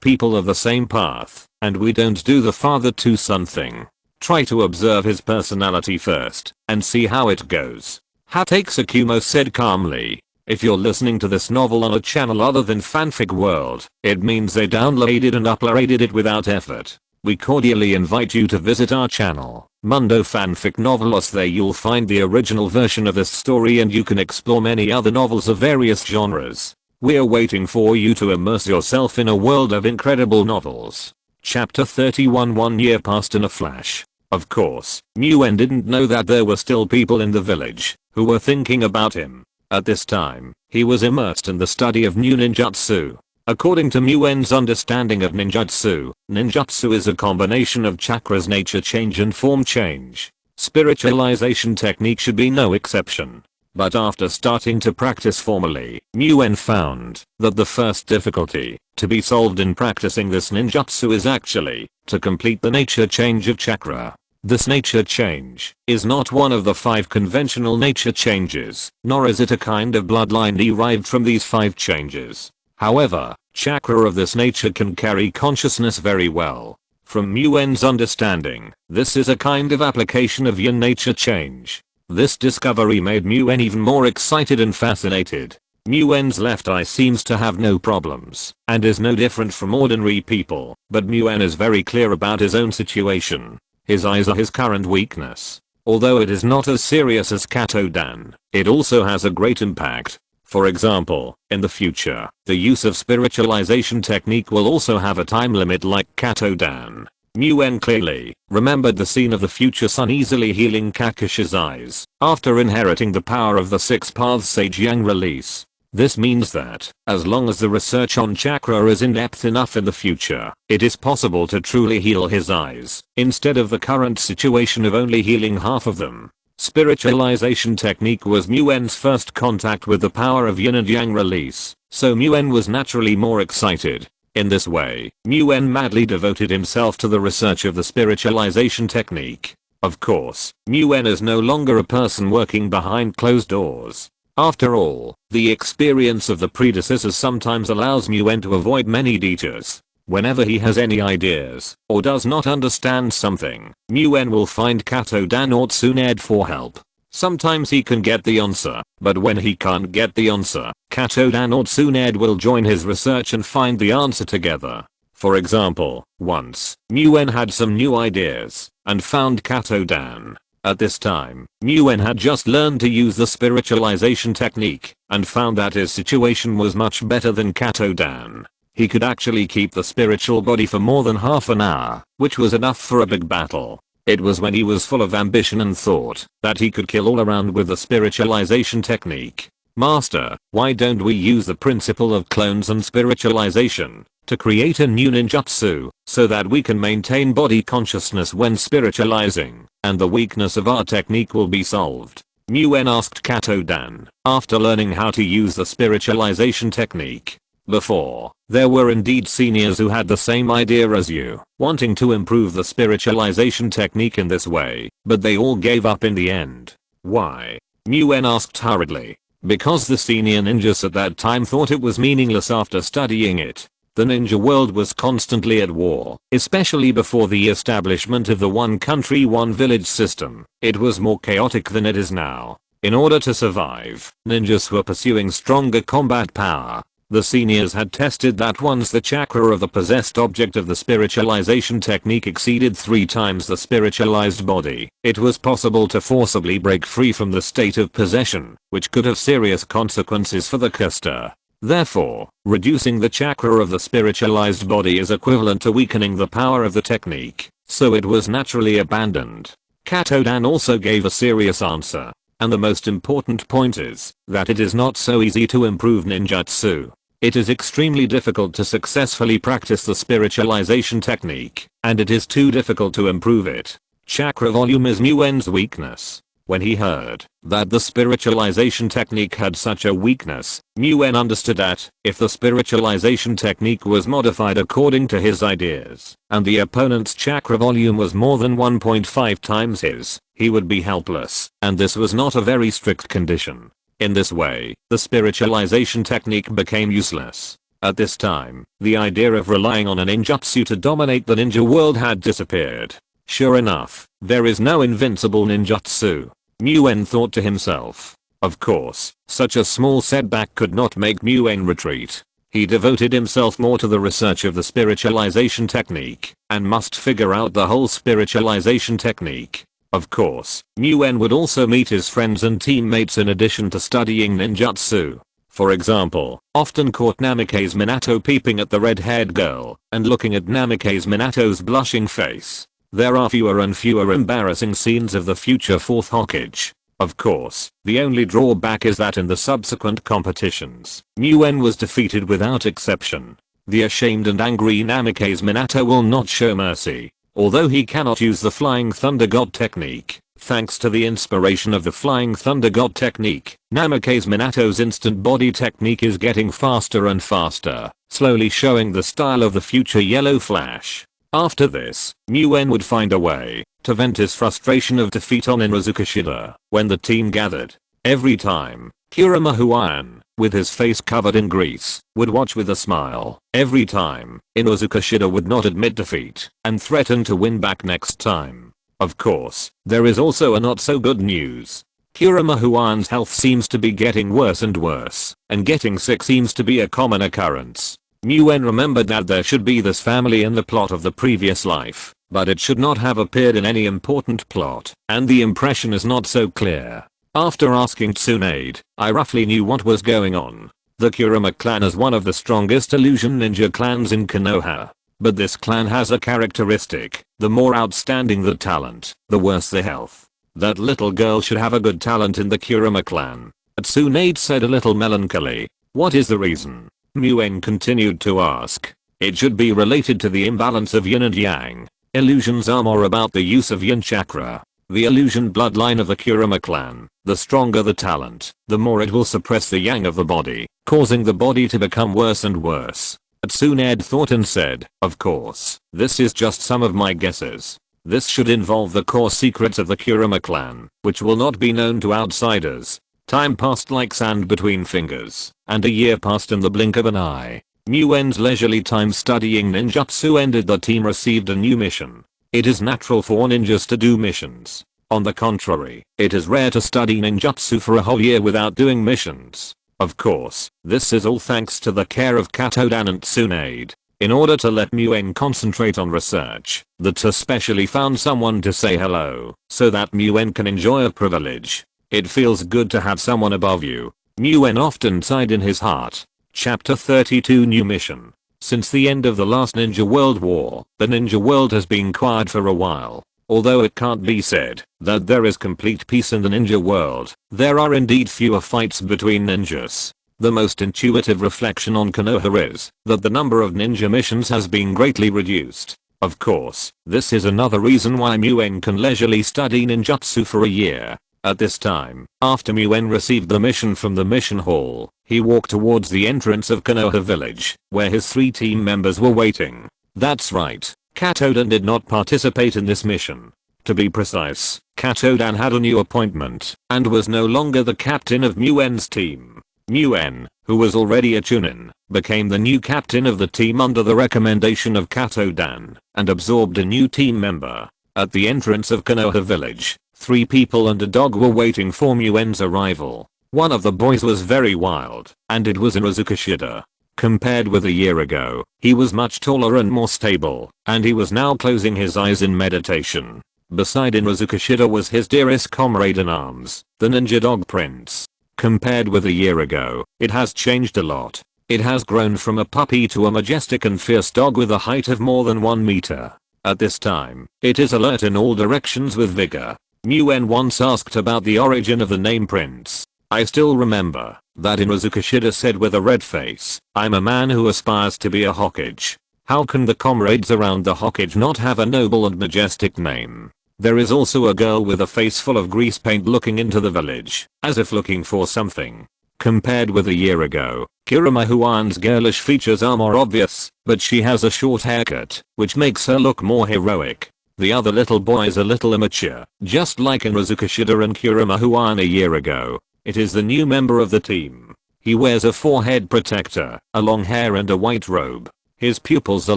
people of the same path, and we don't do the father-to-son thing. Try to observe his personality first, and see how it goes." Hatake Tsukumo said calmly. If you're listening to this novel on a channel other than Fanfic World, it means they downloaded and uploaded it without effort. We cordially invite you to visit our channel, Mundo Fanfic Novelos. There you'll find the original version of this story and you can explore many other novels of various genres. We're waiting for you to immerse yourself in a world of incredible novels. Chapter 31. 1 year passed in a flash. Of course, Muen didn't know that there were still people in the village who were thinking about him. At this time, he was immersed in the study of new ninjutsu. According to Muen's understanding of ninjutsu, ninjutsu is a combination of chakras, nature change and form change. Spiritualization technique should be no exception. But after starting to practice formally, Muen found that the first difficulty to be solved in practicing this ninjutsu is actually to complete the nature change of chakra. This nature change is not one of the 5 conventional nature changes, nor is it a kind of bloodline derived from these 5 changes. However, chakra of this nature can carry consciousness very well. From Muen's understanding, this is a kind of application of yin nature change. This discovery made Muen even more excited and fascinated. Muen's left eye seems to have no problems, and is no different from ordinary people, but Muen is very clear about his own situation. His eyes are his current weakness. Although it is not as serious as Katodan, it also has a great impact. For example, in the future, the use of spiritualization technique will also have a time limit like Katodan. Muen clearly remembered the scene of the future son easily healing Kakashi's eyes after inheriting the power of the Six Paths Sage Yang release. This means that, as long as the research on chakra is in-depth enough in the future, it is possible to truly heal his eyes, instead of the current situation of only healing half of them. Spiritualization technique was Muen's first contact with the power of yin and yang release, so Muen was naturally more excited. In this way, Muen madly devoted himself to the research of the spiritualization technique. Of course, Muen is no longer a person working behind closed doors. After all, the experience of the predecessors sometimes allows Muen to avoid many detours. Whenever he has any ideas, or does not understand something, Muen will find Katodan or Tsunade for help. Sometimes he can get the answer, but when he can't get the answer, Katodan or Tsunade will join his research and find the answer together. For example, once, Muen had some new ideas, and found Katodan. At this time, Muen had just learned to use the spiritualization technique, and found that his situation was much better than Katodan. He could actually keep the spiritual body for more than half an hour, which was enough for a big battle. It was when he was full of ambition and thought that he could kill all around with the spiritualization technique. Master, why don't we use the principle of clones and spiritualization to create a new ninjutsu so that we can maintain body consciousness when spiritualizing, and the weakness of our technique will be solved? Muen asked Katodan after learning how to use the spiritualization technique. Before, there were indeed seniors who had the same idea as you, wanting to improve the spiritualization technique in this way, but they all gave up in the end. Why? Muen asked hurriedly. Because the senior ninjas at that time thought it was meaningless after studying it. The ninja world was constantly at war, especially before the establishment of the one country one village system. It was more chaotic than it is now. In order to survive, ninjas were pursuing stronger combat power. The seniors had tested that once the chakra of the possessed object of the spiritualization technique exceeded 3 times the spiritualized body, it was possible to forcibly break free from the state of possession, which could have serious consequences for the caster. Therefore, reducing the chakra of the spiritualized body is equivalent to weakening the power of the technique, so it was naturally abandoned. Katodan also gave a serious answer, and the most important point is that it is not so easy to improve ninjutsu. It is extremely difficult to successfully practice the spiritualization technique, and it is too difficult to improve it. Chakra volume is Muen's weakness. When he heard that the spiritualization technique had such a weakness, Muen understood that if the spiritualization technique was modified according to his ideas, and the opponent's chakra volume was more than 1.5 times his, he would be helpless, and this was not a very strict condition. In this way, the spiritualization technique became useless. At this time, the idea of relying on a ninjutsu to dominate the ninja world had disappeared. Sure enough, there is no invincible ninjutsu. Muen thought to himself. Of course, such a small setback could not make Muen retreat. He devoted himself more to the research of the spiritualization technique, and must figure out the whole spiritualization technique. Of course, Muen would also meet his friends and teammates in addition to studying ninjutsu. For example, often caught Namikaze Minato peeping at the red-haired girl, and looking at Namikaze Minato's blushing face. There are fewer and fewer embarrassing scenes of the future 4th Hokage. Of course, the only drawback is that in the subsequent competitions, Muen was defeated without exception. The ashamed and angry Namikaze Minato will not show mercy. Although he cannot use the Flying Thunder God technique, thanks to the inspiration of the Flying Thunder God technique, Namikaze Minato's instant body technique is getting faster and faster, slowly showing the style of the future Yellow Flash. After this, Muen would find a way to vent his frustration of defeat on Inosuke Shida when the team gathered. Every time, Kurama Huan, with his face covered in grease, would watch with a smile. Every time, Inosuke Shida would not admit defeat and threaten to win back next time. Of course, there is also a not so good news. Kurama Huan's health seems to be getting worse and worse, and getting sick seems to be a common occurrence. Muen remembered that there should be this family in the plot of the previous life, but it should not have appeared in any important plot, and the impression is not so clear. After asking Tsunade, I roughly knew what was going on. The Kurama clan is one of the strongest illusion ninja clans in Konoha. But this clan has a characteristic: the more outstanding the talent, the worse the health. That little girl should have a good talent in the Kurama clan. Tsunade said a little melancholy. What is the reason? Muen continued to ask. It should be related to the imbalance of yin and yang. Illusions are more about the use of yin chakra. The illusion bloodline of the Kurama clan, the stronger the talent, the more it will suppress the yang of the body, causing the body to become worse and worse. Tsunade thought and said, of course, this is just some of my guesses. This should involve the core secrets of the Kurama clan, which will not be known to outsiders. Time passed like sand between fingers, and a year passed in the blink of an eye. Muen's leisurely time studying ninjutsu ended. The team received a new mission. It is natural for ninjas to do missions. On the contrary, it is rare to study ninjutsu for a whole year without doing missions. Of course, this is all thanks to the care of Katodan and Tsunade. In order to let Muen concentrate on research, the two specially found someone to say hello, so that Muen can enjoy a privilege. It feels good to have someone above you. Muen often sighed in his heart. Chapter 32 New Mission. Since the end of the last Ninja World War, the Ninja World has been quiet for a while. Although it can't be said that there is complete peace in the ninja world, there are indeed fewer fights between ninjas. The most intuitive reflection on Konoha is that the number of ninja missions has been greatly reduced. Of course, this is another reason why Muen can leisurely study ninjutsu for a year. At this time, after Muen received the mission from the mission hall, he walked towards the entrance of Konoha village, where his 3 team members were waiting. That's right, Katodan did not participate in this mission. To be precise, Katodan had a new appointment, and was no longer the captain of Muen's team. Muen, who was already a chunin, became the new captain of the team under the recommendation of Katodan, and absorbed a new team member. At the entrance of Konoha village, 3 people and a dog were waiting for Muen's arrival. One of the boys was very wild, and it was Inuzuka Shida. Compared with a year ago, he was much taller and more stable, and he was now closing his eyes in meditation. Beside Inuzuka Shida was his dearest comrade in arms, the ninja dog prince. Compared with a year ago, it has changed a lot. It has grown from a puppy to a majestic and fierce dog with a height of more than 1 meter. At this time, it is alert in all directions with vigor. Muen once asked about the origin of the name Prince. I still remember that Inuzuka Shida said with a red face, I'm a man who aspires to be a Hokage. How can the comrades around the Hokage not have a noble and majestic name? There is also a girl with a face full of grease paint looking into the village, as if looking for something. Compared with a year ago, Kurama Huan's girlish features are more obvious, but she has a short haircut, which makes her look more heroic. The other little boy is a little immature, just like Inuzuka Shida and Kurama Huan a year ago. It is the new member of the team. He wears a forehead protector, a long hair and a white robe. His pupils are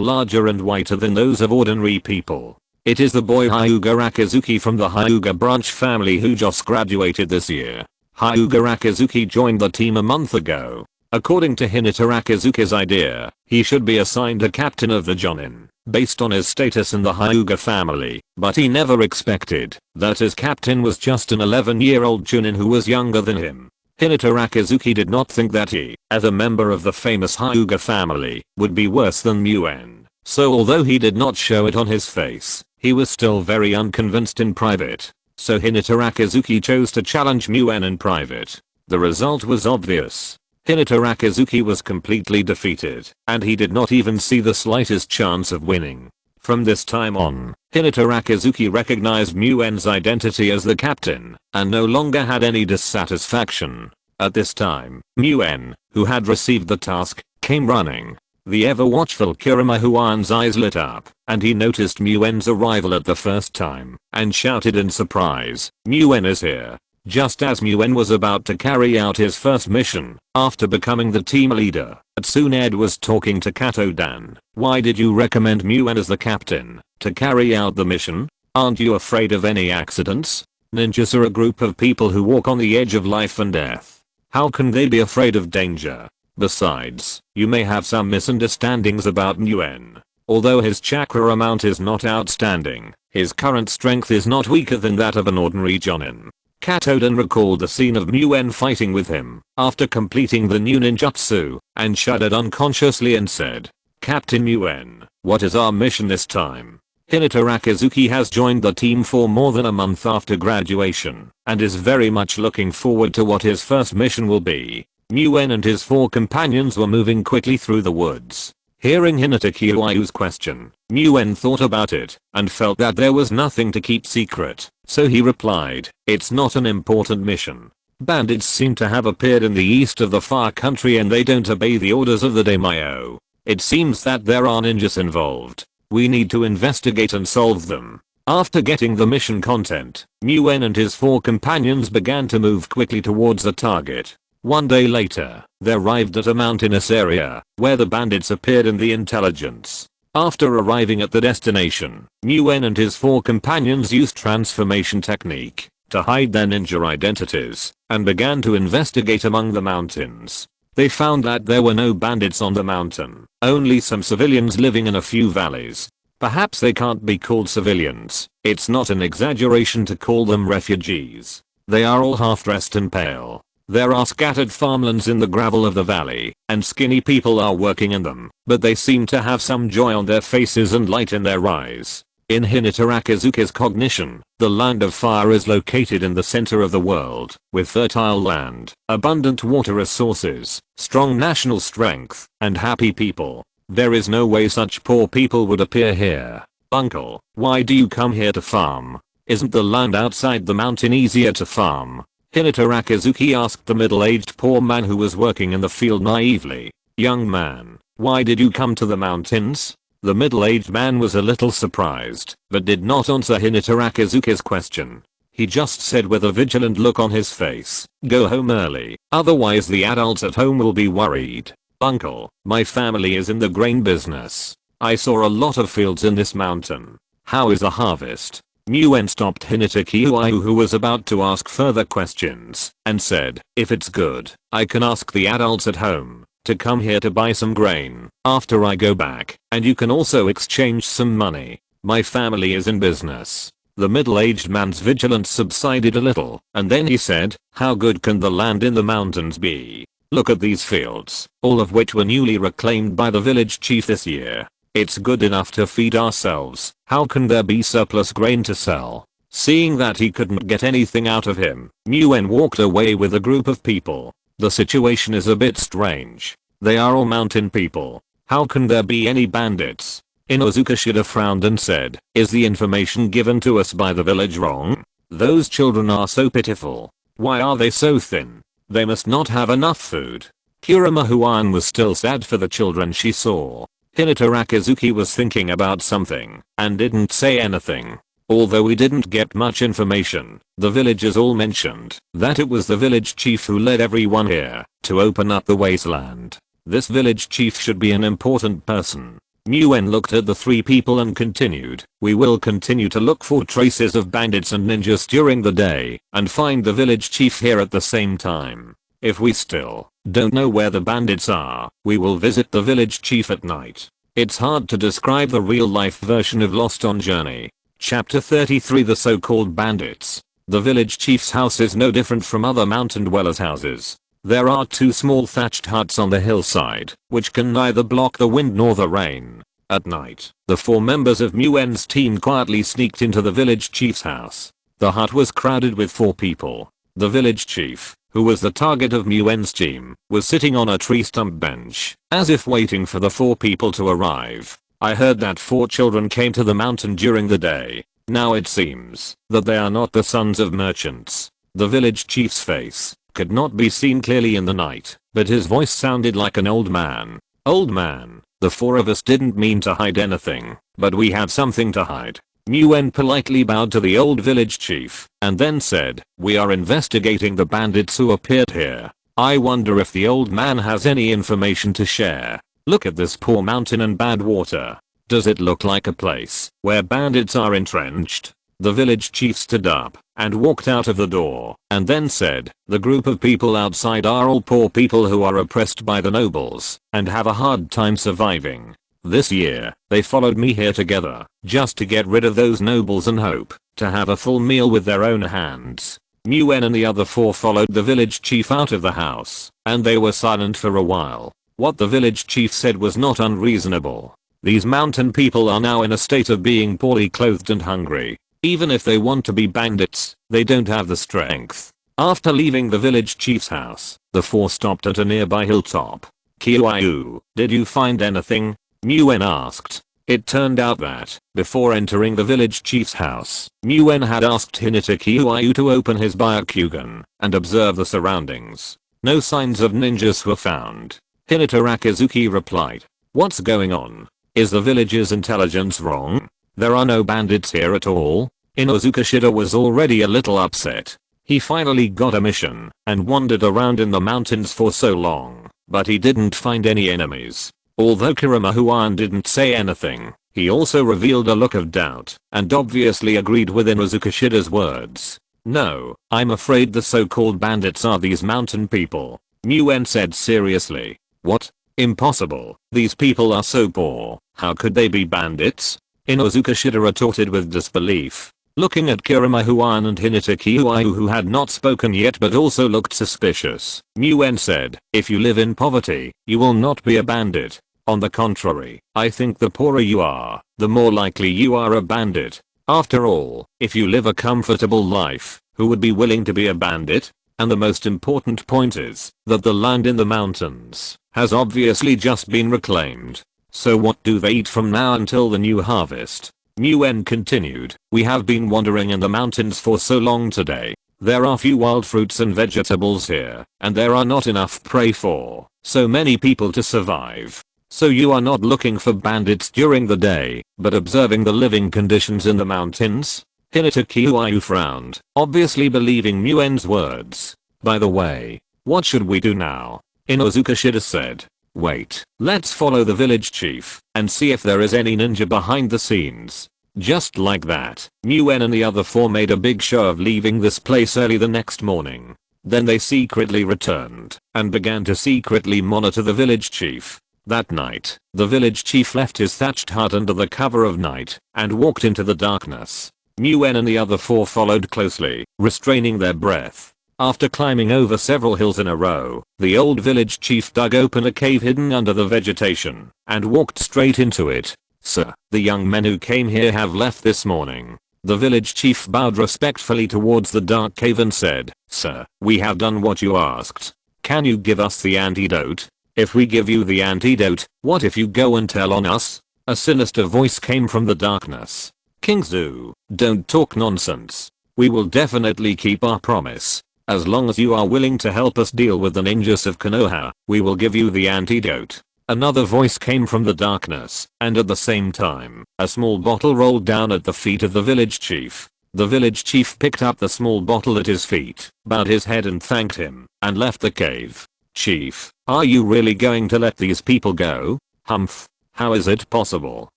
larger and whiter than those of ordinary people. It is the boy Hyuga Rakizuki from the Hyuga branch family who just graduated this year. Hyuga Rakizuki joined the team a month ago. According to Hinata Rakizuki's idea, he should be assigned a captain of the Jonin, based on his status in the Hyuga family, but he never expected that his captain was just an 11-year-old chunin who was younger than him. Hinata Rakizuki did not think that he, as a member of the famous Hyuga family, would be worse than Muen. So although he did not show it on his face, he was still very unconvinced in private. So Hinata Rakizuki chose to challenge Muen in private. The result was obvious. Hinata Rakizuki was completely defeated, and he did not even see the slightest chance of winning. From this time on, Hinata Rakizuki recognized Muen's identity as the captain, and no longer had any dissatisfaction. At this time, Muen, who had received the task, came running. The ever-watchful Kurama Huan's eyes lit up, and he noticed Muen's arrival at the first time, and shouted in surprise, Muen is here. Just as Muen was about to carry out his first mission, after becoming the team leader, Tsunade was talking to Katodan. Why did you recommend Muen as the captain? To carry out the mission? Aren't you afraid of any accidents? Ninjas are a group of people who walk on the edge of life and death. How can they be afraid of danger? Besides, you may have some misunderstandings about Nguyen. Although his chakra amount is not outstanding, his current strength is not weaker than that of an ordinary Jonin. Katoden recalled the scene of Nguyen fighting with him after completing the new ninjutsu and shuddered unconsciously and said, "Captain Nguyen, what is our mission this time?" Hinata Rakizuki has joined the team for more than a month after graduation and is very much looking forward to what his first mission will be. Nguyen and his 4 companions were moving quickly through the woods. Hearing Hinata Kiyoayu's question, Nguyen thought about it and felt that there was nothing to keep secret, so he replied, "It's not an important mission. Bandits seem to have appeared in the east of the far country and they don't obey the orders of the daimyo. It seems that there are ninjas involved. We need to investigate and solve them." After getting the mission content, Nguyen and his 4 companions began to move quickly towards the target. One day later, they arrived at a mountainous area where the bandits appeared in the intelligence. After arriving at the destination, Nguyen and his 4 companions used transformation technique to hide their ninja identities and began to investigate among the mountains. They found that there were no bandits on the mountain, only some civilians living in a few valleys. Perhaps they can't be called civilians. It's not an exaggeration to call them refugees. They are all half-dressed and pale. There are scattered farmlands in the gravel of the valley, and skinny people are working in them, but they seem to have some joy on their faces and light in their eyes. In Hinata Rakizuki's cognition, the land of fire is located in the center of the world, with fertile land, abundant water resources, strong national strength, and happy people. There is no way such poor people would appear here. Uncle, why do you come here to farm? Isn't the land outside the mountain easier to farm? Hinata Rakizuki asked the middle-aged poor man who was working in the field naively. Young man, why did you come to the mountains? The middle-aged man was a little surprised, but did not answer Hinata Rakizuki's question. He just said with a vigilant look on his face, "Go home early, otherwise the adults at home will be worried." Uncle, my family is in the grain business. I saw a lot of fields in this mountain. How is the harvest? Nguyen stopped Hinata Kiyoayu, who was about to ask further questions, and said, "If it's good, I can ask the adults at home to come here to buy some grain after I go back, and you can also exchange some money. My family is in business." The middle-aged man's vigilance subsided a little, and then he said, "How good can the land in the mountains be? Look at these fields, all of which were newly reclaimed by the village chief this year. It's good enough to feed ourselves. How can there be surplus grain to sell?" Seeing that he couldn't get anything out of him, Nguyen walked away with a group of people. The situation is a bit strange. They are all mountain people. How can there be any bandits? Inozuka should have frowned and said, "Is the information given to us by the village wrong? Those children are so pitiful. Why are they so thin? They must not have enough food." Kurama Huan was still sad for the children she saw. Hinata Rakizuki was thinking about something and didn't say anything. Although we didn't get much information, the villagers all mentioned that it was the village chief who led everyone here to open up the wasteland. This village chief should be an important person. Nguyen looked at the 3 people and continued, "We will continue to look for traces of bandits and ninjas during the day and find the village chief here at the same time. If we still don't know where the bandits are, we will visit the village chief at night." It's hard to describe the real-life version of Lost on Journey. Chapter 33, The So-Called Bandits. The village chief's house is no different from other mountain dwellers' houses. There are 2 small thatched huts on the hillside, which can neither block the wind nor the rain. At night, the 4 members of Nguyen's team quietly sneaked into the village chief's house. The hut was crowded with 4 people. The village chief, who was the target of Nguyen's team, was sitting on a tree stump bench, as if waiting for the 4 people to arrive. "I heard that 4 children came to the mountain during the day. Now it seems that they are not the sons of merchants." The village chief's face could not be seen clearly in the night, but his voice sounded like an old man. "Old man, the 4 of us didn't mean to hide anything, but we have something to hide." Nguyen politely bowed to the old village chief, and then said, "We are investigating the bandits who appeared here. I wonder if the old man has any information to share. Look at this poor mountain and bad water. Does it look like a place where bandits are entrenched?" The village chief stood up and walked out of the door and then said, "The group of people outside are all poor people who are oppressed by the nobles and have a hard time surviving. This year, they followed me here together just to get rid of those nobles and hope to have a full meal with their own hands." Nguyen and the other four followed the village chief out of the house, and they were silent for a while. What the village chief said was not unreasonable. These mountain people are now in a state of being poorly clothed and hungry. Even if they want to be bandits, they don't have the strength. After leaving the village chief's house, the four stopped at a nearby hilltop. "Kiwaiu, did you find anything?" Nguyen asked. It turned out that, before entering the village chief's house, Nguyen had asked Hinata Kiwaiu to open his Byakugan and observe the surroundings. No signs of ninjas were found. Hinata Rakizuki replied, "What's going on? Is the village's intelligence wrong? There are no bandits here at all?" Inozuka Shida was already a little upset. He finally got a mission and wandered around in the mountains for so long, but he didn't find any enemies. Although Kirima Huan didn't say anything, he also revealed a look of doubt and obviously agreed with Inozuka Shida's words. "No, I'm afraid the so-called bandits are these mountain people," Nguyen said seriously. "What? Impossible. These people are so poor. How could they be bandits?" Inozuka Shida retorted with disbelief. Looking at Kirima Huan and Hinata Kiwaiu, who had not spoken yet but also looked suspicious, Nguyen said, "If you live in poverty, you will not be a bandit. On the contrary, I think the poorer you are, the more likely you are a bandit. After all, if you live a comfortable life, who would be willing to be a bandit? And the most important point is that the land in the mountains has obviously just been reclaimed. So what do they eat from now until the new harvest?" Nguyen continued, "We have been wandering in the mountains for so long today. There are few wild fruits and vegetables here, and there are not enough prey for so many people to survive. So you are not looking for bandits during the day, but observing the living conditions in the mountains?" Hinata Kiwaiu frowned, obviously believing Nguyen's words. "By the way, what should we do now?" Inozuka Shida said. "Wait, let's follow the village chief and see if there is any ninja behind the scenes." Just like that, Nguyen and the other four made a big show of leaving this place early the next morning. Then they secretly returned and began to secretly monitor the village chief. That night, the village chief left his thatched hut under the cover of night and walked into the darkness. Nguyen and the other four followed closely, restraining their breath. After climbing over several hills in a row, the old village chief dug open a cave hidden under the vegetation and walked straight into it. "Sir, the young men who came here have left this morning." The village chief bowed respectfully towards the dark cave and said, "Sir, we have done what you asked. Can you give us the antidote? If we give you the antidote, what if you go and tell on us?" A sinister voice came from the darkness. "King Zu, don't talk nonsense. We will definitely keep our promise. As long as you are willing to help us deal with the ninjas of Konoha, we will give you the antidote." Another voice came from the darkness, and at the same time, a small bottle rolled down at the feet of the village chief. The village chief picked up the small bottle at his feet, bowed his head and thanked him, and left the cave. "Chief, are you really going to let these people go?" "Humph. How is it possible?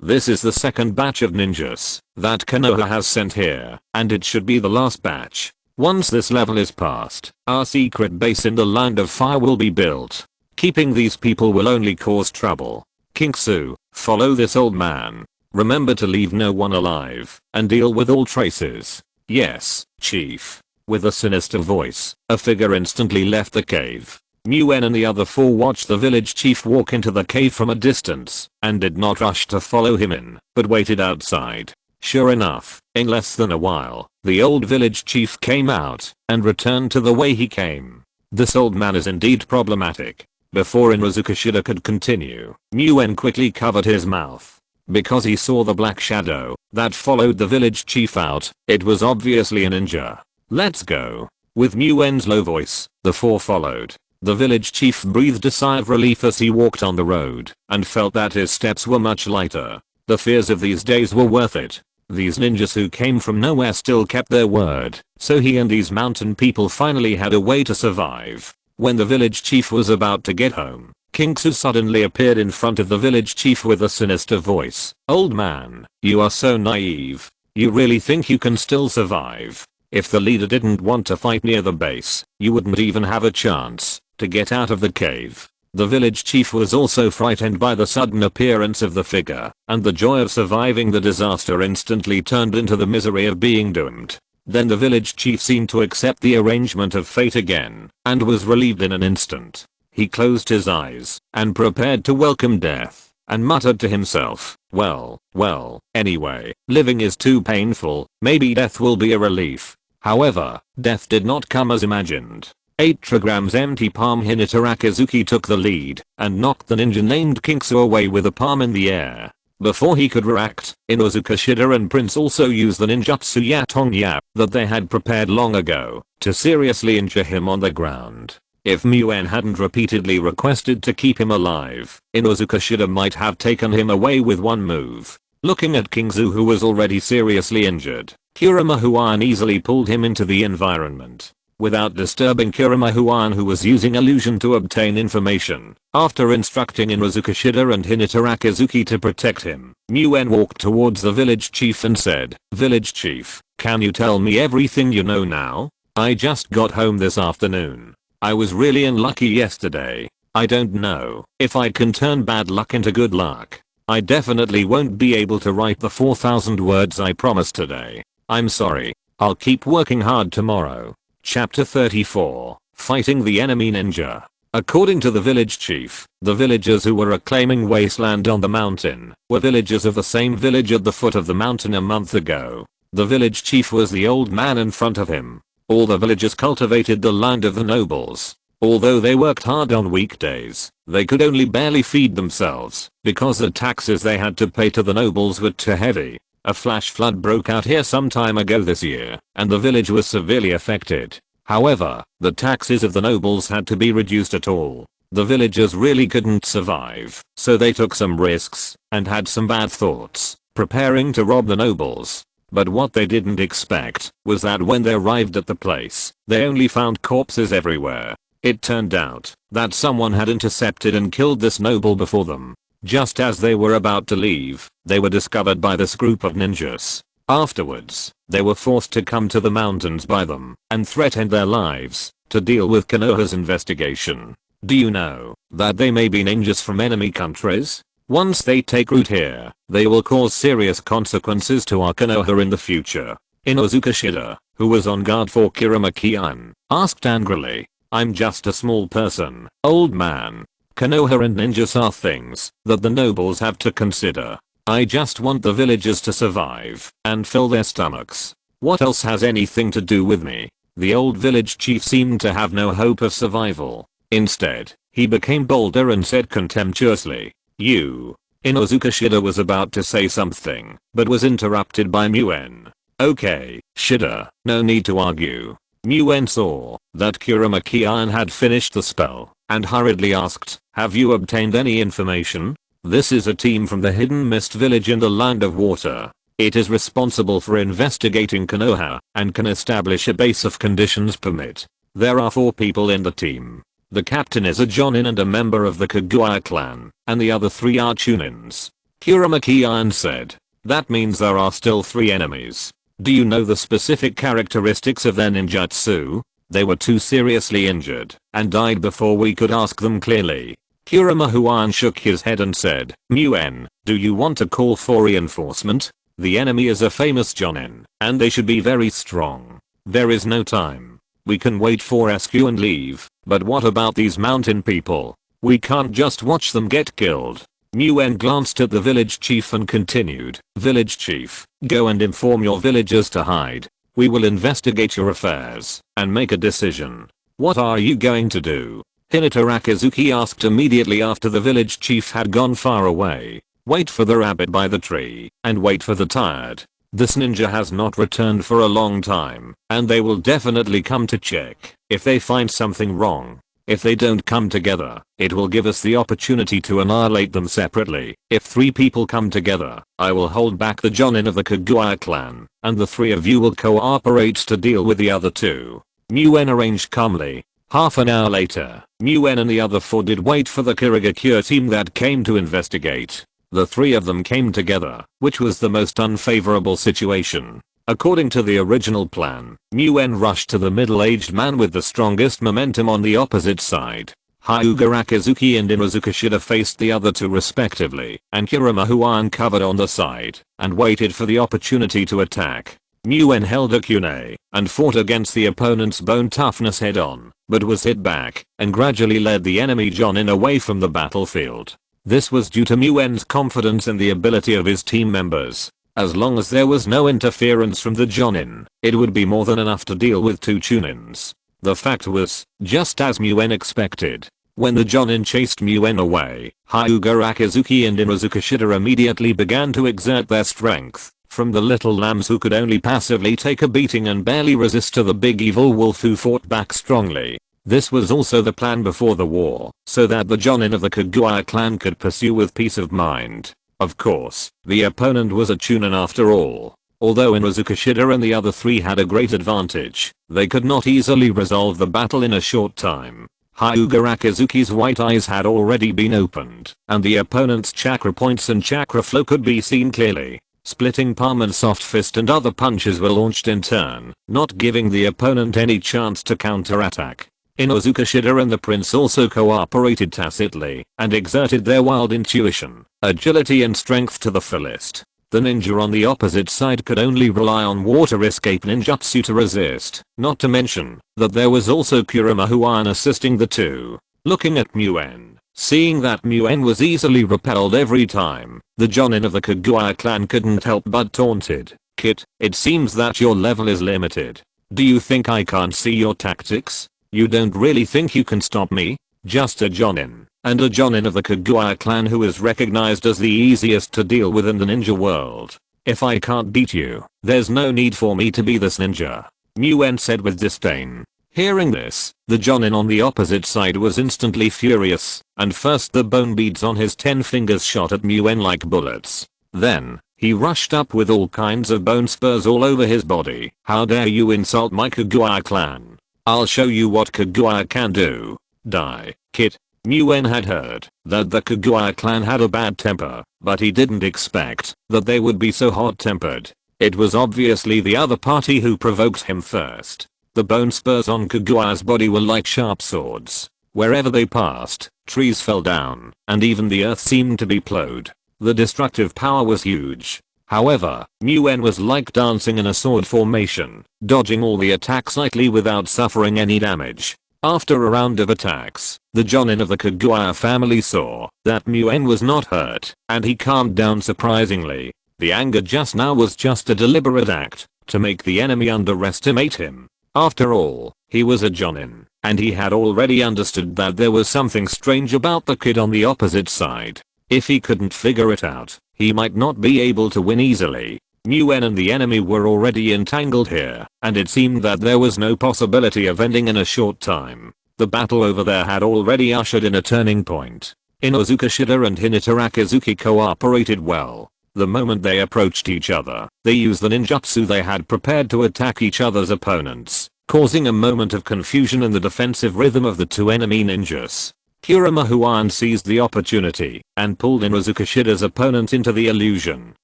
This is the second batch of ninjas that Konoha has sent here, and it should be the last batch. Once this level is passed, our secret base in the Land of Fire will be built. Keeping these people will only cause trouble. King Su, follow this old man. Remember to leave no one alive, and deal with all traces." "Yes, chief." With a sinister voice, a figure instantly left the cave. Nguyen and the other four watched the village chief walk into the cave from a distance, and did not rush to follow him in, but waited outside. Sure enough, in less than a while, the old village chief came out and returned to the way he came. This old man is indeed problematic. Before Inozuka Shida could continue, Nguyen quickly covered his mouth. Because he saw the black shadow that followed the village chief out, it was obviously a ninja. "Let's go." With Nguyen's low voice, the four followed. The village chief breathed a sigh of relief as he walked on the road, and felt that his steps were much lighter. The fears of these days were worth it. These ninjas who came from nowhere still kept their word, so he and these mountain people finally had a way to survive. When the village chief was about to get home, King Su suddenly appeared in front of the village chief with a sinister voice. "Old man, you are so naive. You really think you can still survive? If the leader didn't want to fight near the base, you wouldn't even have a chance to get out of the cave. The village chief was also frightened by the sudden appearance of the figure, and the joy of surviving the disaster instantly turned into the misery of being doomed. Then the village chief seemed to accept the arrangement of fate again, and was relieved in an instant. He closed his eyes, and prepared to welcome death, and muttered to himself, well, anyway, living is too painful, maybe death will be a relief. However, death did not come as imagined. 8 trigrams empty palm Hinata Rakizuki took the lead, and knocked the ninja named Kinksu away with a palm in the air. Before he could react, Inuzuka Shida and Prince also used the ninjutsu Yatong that they had prepared long ago, to seriously injure him on the ground. If Muen hadn't repeatedly requested to keep him alive, Inuzuka Shida might have taken him away with one move. Looking at Kingzu, who was already seriously injured, Kurama Huan easily pulled him into the environment, without disturbing Kurama Huan, who was using illusion to obtain information. After instructing Inuzuka Shida and Hinata Rakizuki to protect him, Muen walked towards the village chief and said, "Village chief, can you tell me everything you know now? I just got home this afternoon. I was really unlucky yesterday. I don't know if I can turn bad luck into good luck. I definitely won't be able to write the 4,000 words I promised today. I'm sorry. I'll keep working hard tomorrow." Chapter 34. Fighting the enemy ninja. According to the village chief, the villagers who were reclaiming wasteland on the mountain were villagers of the same village at the foot of the mountain a month ago. The village chief was the old man in front of him. All the villagers cultivated the land of the nobles. Although they worked hard on weekdays, they could only barely feed themselves because the taxes they had to pay to the nobles were too heavy. A flash flood broke out here some time ago this year, and the village was severely affected. However, the taxes of the nobles had to be reduced at all. The villagers really couldn't survive, so they took some risks and had some bad thoughts, preparing to rob the nobles. But what they didn't expect was that when they arrived at the place, they only found corpses everywhere. It turned out that someone had intercepted and killed this noble before them. Just as they were about to leave, they were discovered by this group of ninjas. Afterwards, they were forced to come to the mountains by them and threatened their lives to deal with Konoha's investigation. Do you know that they may be ninjas from enemy countries? Once they take root here, they will cause serious consequences to our Konoha in the future. Inuzuka Shida, who was on guard for Kurama-kian, asked angrily, "I'm just a small person, old man. Konoha and ninjas are things that the nobles have to consider. I just want the villagers to survive and fill their stomachs. What else has anything to do with me?" The old village chief seemed to have no hope of survival. Instead, he became bolder and said contemptuously, "You." Inuzuka Shida was about to say something, but was interrupted by Muen. "Okay, Shida, no need to argue." Muen saw that Kurama-kian had finished the spell, and hurriedly asked, "Have you obtained any information? This is a team from the Hidden Mist village in the Land of Water. It is responsible for investigating Konoha, and can establish a base if conditions permit. There are 4 people in the team. The captain is a Jonin and a member of the Kaguya clan, and the other 3 are Chunins." Kurama-kian said, "That means there are still 3 enemies. Do you know the specific characteristics of their ninjutsu? They were too seriously injured and died before we could ask them clearly." Kurama Huan shook his head and said, "Muen, do you want to call for reinforcement? The enemy is a famous Jonin, and they should be very strong. There is no time. We can wait for SQ and leave, but what about these mountain people? We can't just watch them get killed." Muen glanced at the village chief and continued, "Village chief, go and inform your villagers to hide. We will investigate your affairs and make a decision." "What are you going to do?" Hinata Rakizuki asked immediately after the village chief had gone far away. "Wait for the rabbit by the tree, and wait for the tired. This ninja has not returned for a long time, and they will definitely come to check if they find something wrong. If they don't come together, it will give us the opportunity to annihilate them separately. If 3 people come together, I will hold back the Jonin of the Kaguya clan, and the 3 of you will cooperate to deal with the other 2. Muen arranged calmly. Half an hour later, Muen and the other 4 did wait for the Kirigakure team that came to investigate. The three of them came together, which was the most unfavorable situation. According to the original plan, Muen rushed to the middle-aged man with the strongest momentum on the opposite side. Hyuga Rakizuki and Inuzuka Shida faced the other two respectively, and Kurama Huan covered on the side and waited for the opportunity to attack. Muen held a Kune and fought against the opponent's bone toughness head-on, but was hit back and gradually led the enemy Jonin away from the battlefield. This was due to Muen's confidence in the ability of his team members. As long as there was no interference from the Jonin, it would be more than enough to deal with two Chunins. The fact was, just as Muen expected. When the Jonin chased Muen away, Hyuga Rakizuki and Inuzuka Shida immediately began to exert their strength. From the little lambs who could only passively take a beating and barely resist to the big evil wolf who fought back strongly. This was also the plan before the war, so that the Jonin of the Kaguya clan could pursue with peace of mind. Of course, the opponent was a Chunin after all. Although Inuzuka Shida and the other three had a great advantage, they could not easily resolve the battle in a short time. Hyuga Rakizuki's white eyes had already been opened, and the opponent's chakra points and chakra flow could be seen clearly. Splitting palm and soft fist and other punches were launched in turn, not giving the opponent any chance to counterattack. Inuzuka Shida and the prince also cooperated tacitly and exerted their wild intuition, agility and strength to the fullest. The ninja on the opposite side could only rely on water escape ninjutsu to resist, not to mention that there was also Kurama Huan assisting the two. Looking at Muen, seeing that Muen was easily repelled every time, the Jonin of the Kaguya clan couldn't help but taunted. "Kit, it seems that your level is limited. Do you think I can't see your tactics? You don't really think you can stop me? Just a Jonin, and a Jonin of the Kaguya clan who is recognized as the easiest to deal with in the ninja world. If I can't beat you, there's no need for me to be this ninja," Muen said with disdain. Hearing this, the Jonin on the opposite side was instantly furious, and first the bone beads on his 10 fingers shot at Muen like bullets. Then, he rushed up with all kinds of bone spurs all over his body. "How dare you insult my Kaguya clan? I'll show you what Kaguya can do. Die, kid." Muen had heard that the Kaguya clan had a bad temper, but he didn't expect that they would be so hot-tempered. It was obviously the other party who provoked him first. The bone spurs on Kaguya's body were like sharp swords. Wherever they passed, trees fell down, and even the earth seemed to be plowed. The destructive power was huge. However, Muen was like dancing in a sword formation, dodging all the attacks lightly without suffering any damage. After a round of attacks, the Jonin of the Kaguya family saw that Muen was not hurt, and he calmed down surprisingly. The anger just now was just a deliberate act to make the enemy underestimate him. After all, he was a Jonin, and he had already understood that there was something strange about the kid on the opposite side. If he couldn't figure it out, he might not be able to win easily. Muen and the enemy were already entangled here, and it seemed that there was no possibility of ending in a short time. The battle over there had already ushered in a turning point. Inuzuka Shida and Hinata Rakizuki cooperated well. The moment they approached each other, they used the ninjutsu they had prepared to attack each other's opponents, causing a moment of confusion in the defensive rhythm of the two enemy ninjas. Kurama Huan seized the opportunity and pulled Inuzuka Shida's opponent into the illusion.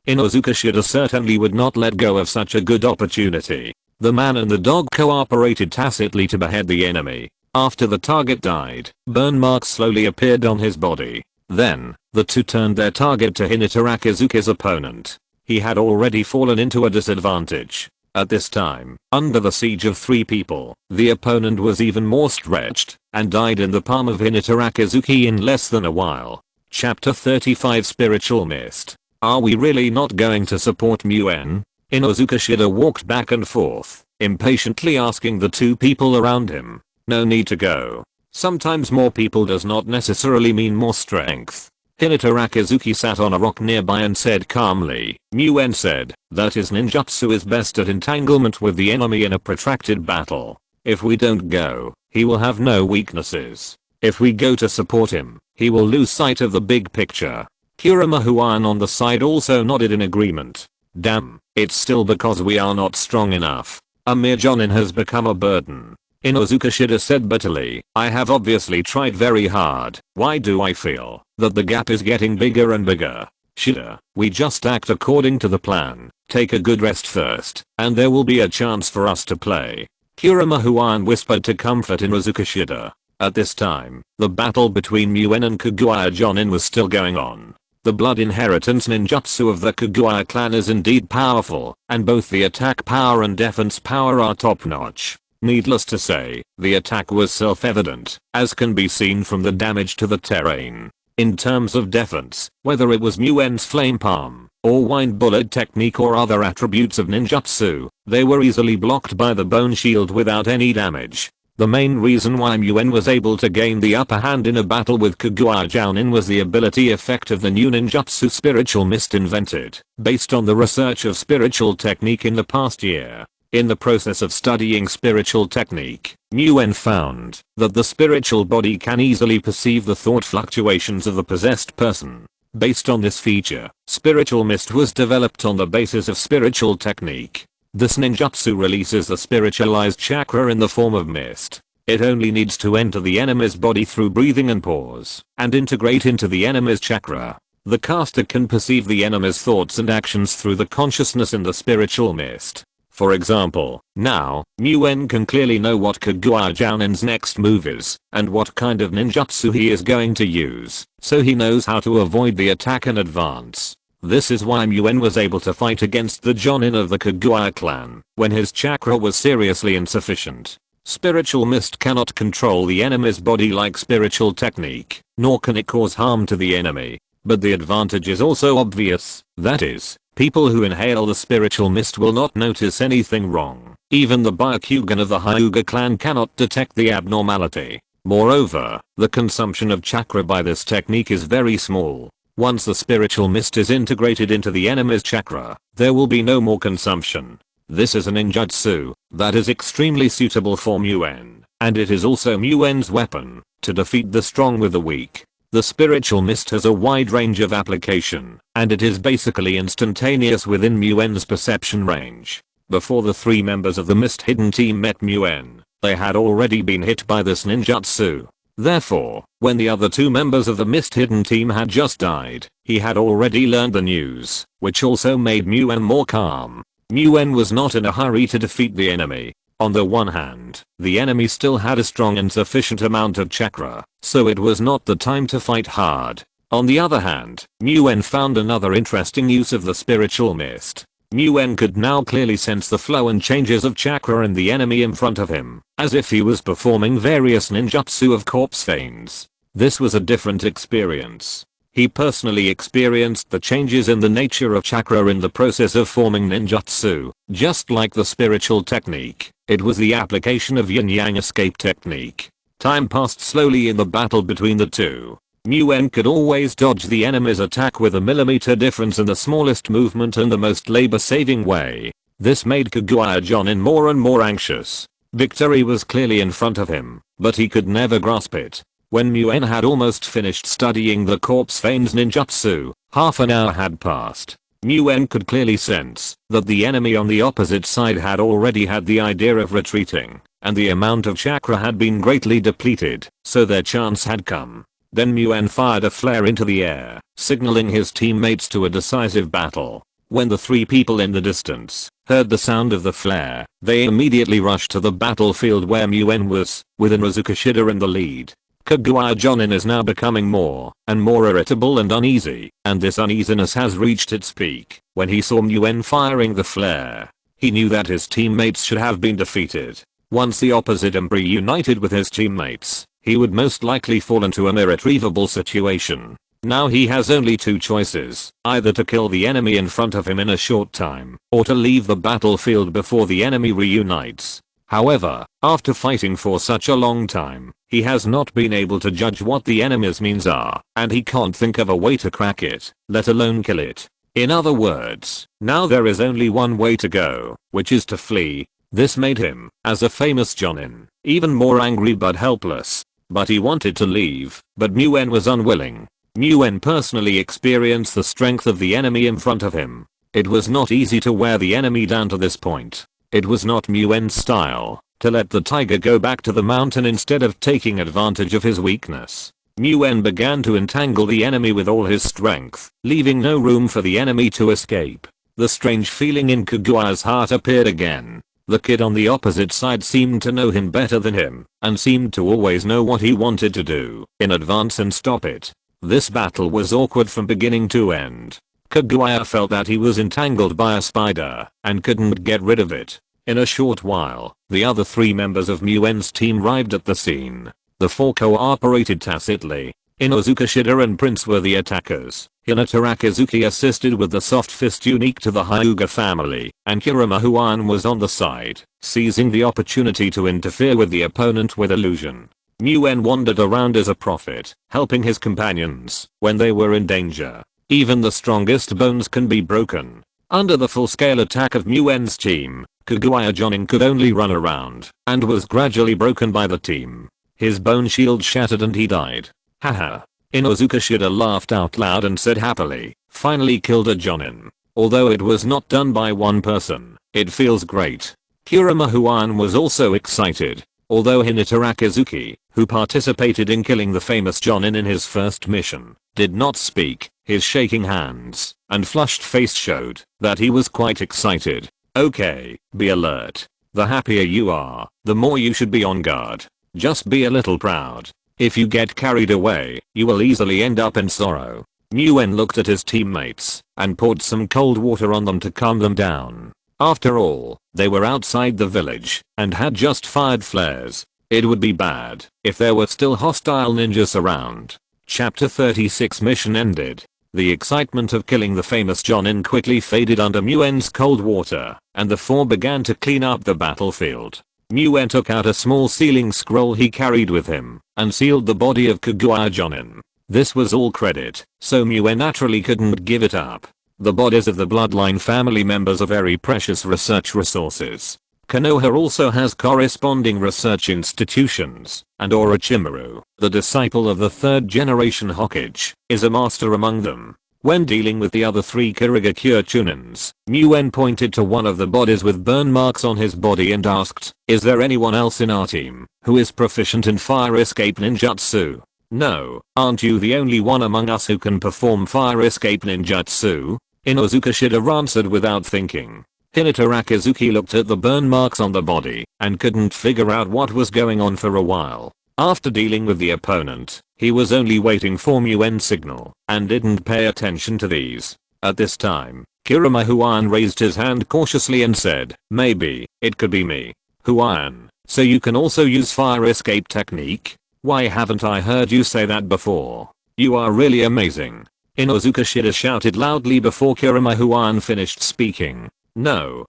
Inuzuka Shida certainly would not let go of such a good opportunity. The man and the dog cooperated tacitly to behead the enemy. After the target died, burn marks slowly appeared on his body. Then, the two turned their target to Hinata Rakizuki's opponent. He had already fallen into a disadvantage. At this time, under the siege of 3 people, the opponent was even more stretched and died in the palm of Hinata Rakizuki in less than a while. Chapter 35 Spiritual Mist. Are we really not going to support Muen? Inuzuka Shida walked back and forth, impatiently asking the 2 people around him. No need to go. Sometimes more people does not necessarily mean more strength. Hinata Rakizuki sat on a rock nearby and said calmly. Muen said that his ninjutsu is best at entanglement with the enemy in a protracted battle. If we don't go, he will have no weaknesses. If we go to support him, he will lose sight of the big picture. Kurama Huan on the side also nodded in agreement. Damn, it's still because we are not strong enough. A mere Jonin has become a burden. Inuzuka Shida said bitterly, I have obviously tried very hard. Why do I feel that the gap is getting bigger and bigger? Shida, we just act according to the plan, take a good rest first, and there will be a chance for us to play. Kurama Huan whispered to comfort Inuzuka Shida. At this time, the battle between Muen and Kaguya Jonin was still going on. The blood inheritance ninjutsu of the Kaguya clan is indeed powerful, and both the attack power and defense power are top notch. Needless to say, the attack was self-evident, as can be seen from the damage to the terrain. In terms of defense, whether it was Muen's flame palm, or wind bullet technique or other attributes of ninjutsu, they were easily blocked by the bone shield without any damage. The main reason why Muen was able to gain the upper hand in a battle with Kaguya Jonin was the ability effect of the new ninjutsu spiritual mist invented, based on the research of spiritual technique in the past year. In the process of studying spiritual technique, Muen found that the spiritual body can easily perceive the thought fluctuations of the possessed person. Based on this feature, spiritual mist was developed on the basis of spiritual technique. This ninjutsu releases the spiritualized chakra in the form of mist. It only needs to enter the enemy's body through breathing and pause, and integrate into the enemy's chakra. The caster can perceive the enemy's thoughts and actions through the consciousness in the spiritual mist. For example, now, Muen can clearly know what Kaguya Jonin's next move is, and what kind of ninjutsu he is going to use, so he knows how to avoid the attack in advance. This is why Muen was able to fight against the Jonin of the Kaguya clan, when his chakra was seriously insufficient. Spiritual mist cannot control the enemy's body like spiritual technique, nor can it cause harm to the enemy. But the advantage is also obvious, that is, people who inhale the spiritual mist will not notice anything wrong. Even the Byakugan of the Hyuga clan cannot detect the abnormality. Moreover, the consumption of chakra by this technique is very small. Once the spiritual mist is integrated into the enemy's chakra, there will be no more consumption. This is a ninjutsu that is extremely suitable for Muen, and it is also Muen's weapon to defeat the strong with the weak. The spiritual mist has a wide range of application, and it is basically instantaneous within Muen's perception range. Before the 3 members of the Mist Hidden team met Muen, they had already been hit by this ninjutsu. Therefore, when the other 2 members of the Mist Hidden team had just died, he had already learned the news, which also made Muen more calm. Muen was not in a hurry to defeat the enemy. On the one hand, the enemy still had a strong and sufficient amount of chakra, so it was not the time to fight hard. On the other hand, Muen found another interesting use of the spiritual mist. Muen could now clearly sense the flow and changes of chakra in the enemy in front of him, as if he was performing various ninjutsu of corpse veins. This was a different experience. He personally experienced the changes in the nature of chakra in the process of forming ninjutsu. Just like the spiritual technique, it was the application of yin-yang escape technique. Time passed slowly in the battle between the two. Muen could always dodge the enemy's attack with a millimeter difference in the smallest movement and the most labor-saving way. This made Kaguya Jonin more and more anxious. Victory was clearly in front of him, but he could never grasp it. When Muen had almost finished studying the corpse veins ninjutsu, half an hour had passed. Muen could clearly sense that the enemy on the opposite side had already had the idea of retreating, and the amount of chakra had been greatly depleted, so their chance had come. Then Muen fired a flare into the air, signaling his teammates to a decisive battle. When the 3 people in the distance heard the sound of the flare, they immediately rushed to the battlefield where Muen was, with Inuzuka Shida in the lead. Kaguya Jonin is now becoming more and more irritable and uneasy, and this uneasiness has reached its peak when he saw Muen firing the flare. He knew that his teammates should have been defeated. Once the opposite emperor united with his teammates, he would most likely fall into an irretrievable situation. Now he has only 2 choices, either to kill the enemy in front of him in a short time, or to leave the battlefield before the enemy reunites. However, after fighting for such a long time, he has not been able to judge what the enemy's means are, and he can't think of a way to crack it, let alone kill it. In other words, now there is only one way to go, which is to flee. This made him, as a famous Jonin, even more angry but helpless. But he wanted to leave, but Muen was unwilling. Muen personally experienced the strength of the enemy in front of him. It was not easy to wear the enemy down to this point. It was not Muen's style to let the tiger go back to the mountain instead of taking advantage of his weakness. Muen began to entangle the enemy with all his strength, leaving no room for the enemy to escape. The strange feeling in Kaguya's heart appeared again. The kid on the opposite side seemed to know him better than him, and seemed to always know what he wanted to do in advance and stop it. This battle was awkward from beginning to end. Kaguya felt that he was entangled by a spider, and couldn't get rid of it. In a short while, the other 3 members of Muen's team arrived at the scene. The 4 cooperated tacitly. Inozuka, Shida and Prince were the attackers. Hinata Rakizuki assisted with the soft fist unique to the Hyuga family, and Kurama Huan was on the side, seizing the opportunity to interfere with the opponent with illusion. Muen wandered around as a prophet, helping his companions when they were in danger. Even the strongest bones can be broken. Under the full-scale attack of Muen's team, Kaguya Jonin could only run around, and was gradually broken by the team. His bone shield shattered and he died. Haha. Inozuka Shida laughed out loud and said happily, finally killed a Jonin. Although it was not done by one person, it feels great. Kurama Huan was also excited. Although Hinata Rakizuki, who participated in killing the famous Jonin in his first mission, did not speak, his shaking hands and flushed face showed that he was quite excited. Okay, be alert. The happier you are, the more you should be on guard. Just be a little proud. If you get carried away, you will easily end up in sorrow. Muen looked at his teammates and poured some cold water on them to calm them down. After all, they were outside the village and had just fired flares. It would be bad if there were still hostile ninjas around. Chapter 36 mission ended. The excitement of killing the famous Jonin quickly faded under Muen's cold water, and the 4 began to clean up the battlefield. Muen took out a small sealing scroll he carried with him, and sealed the body of Kaguya Jonin. This was all credit, so Muen naturally couldn't give it up. The bodies of the bloodline family members are very precious research resources. Konoha also has corresponding research institutions, and Orochimaru, the disciple of the 3rd generation Hokage, is a master among them. When dealing with the other 3 Kurigakure Chunins, Muen pointed to one of the bodies with burn marks on his body and asked, is there anyone else in our team who is proficient in fire escape ninjutsu? No, aren't you the only one among us who can perform fire escape ninjutsu? Inozuka Shida answered without thinking. Hinata Rakizuki looked at the burn marks on the body and couldn't figure out what was going on for a while. After dealing with the opponent, he was only waiting for Muen's signal and didn't pay attention to these. At this time, Kurama Huan raised his hand cautiously and said, maybe, it could be me. Huan, so you can also use fire escape technique? Why haven't I heard you say that before? You are really amazing. Inozuka Shida shouted loudly before Kurama Huan finished speaking. No.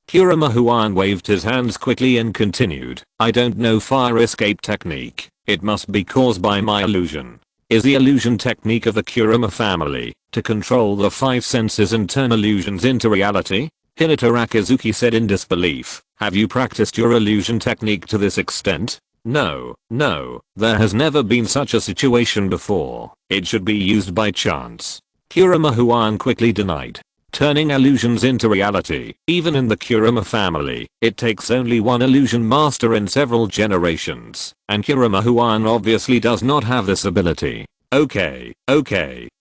Kurama Huan waved his hands quickly and continued, I don't know fire escape technique. It must be caused by my illusion. Is the illusion technique of the Kurama family to control the 5 senses and turn illusions into reality? Hinata Rakizuki said in disbelief. Have you practiced your illusion technique to this extent? No, there has never been such a situation before. It should be used by chance. Kurama Huan quickly denied. Turning illusions into reality, even in the Kurama family, it takes only one illusion master in several generations, and Kurama Huan obviously does not have this ability. Okay,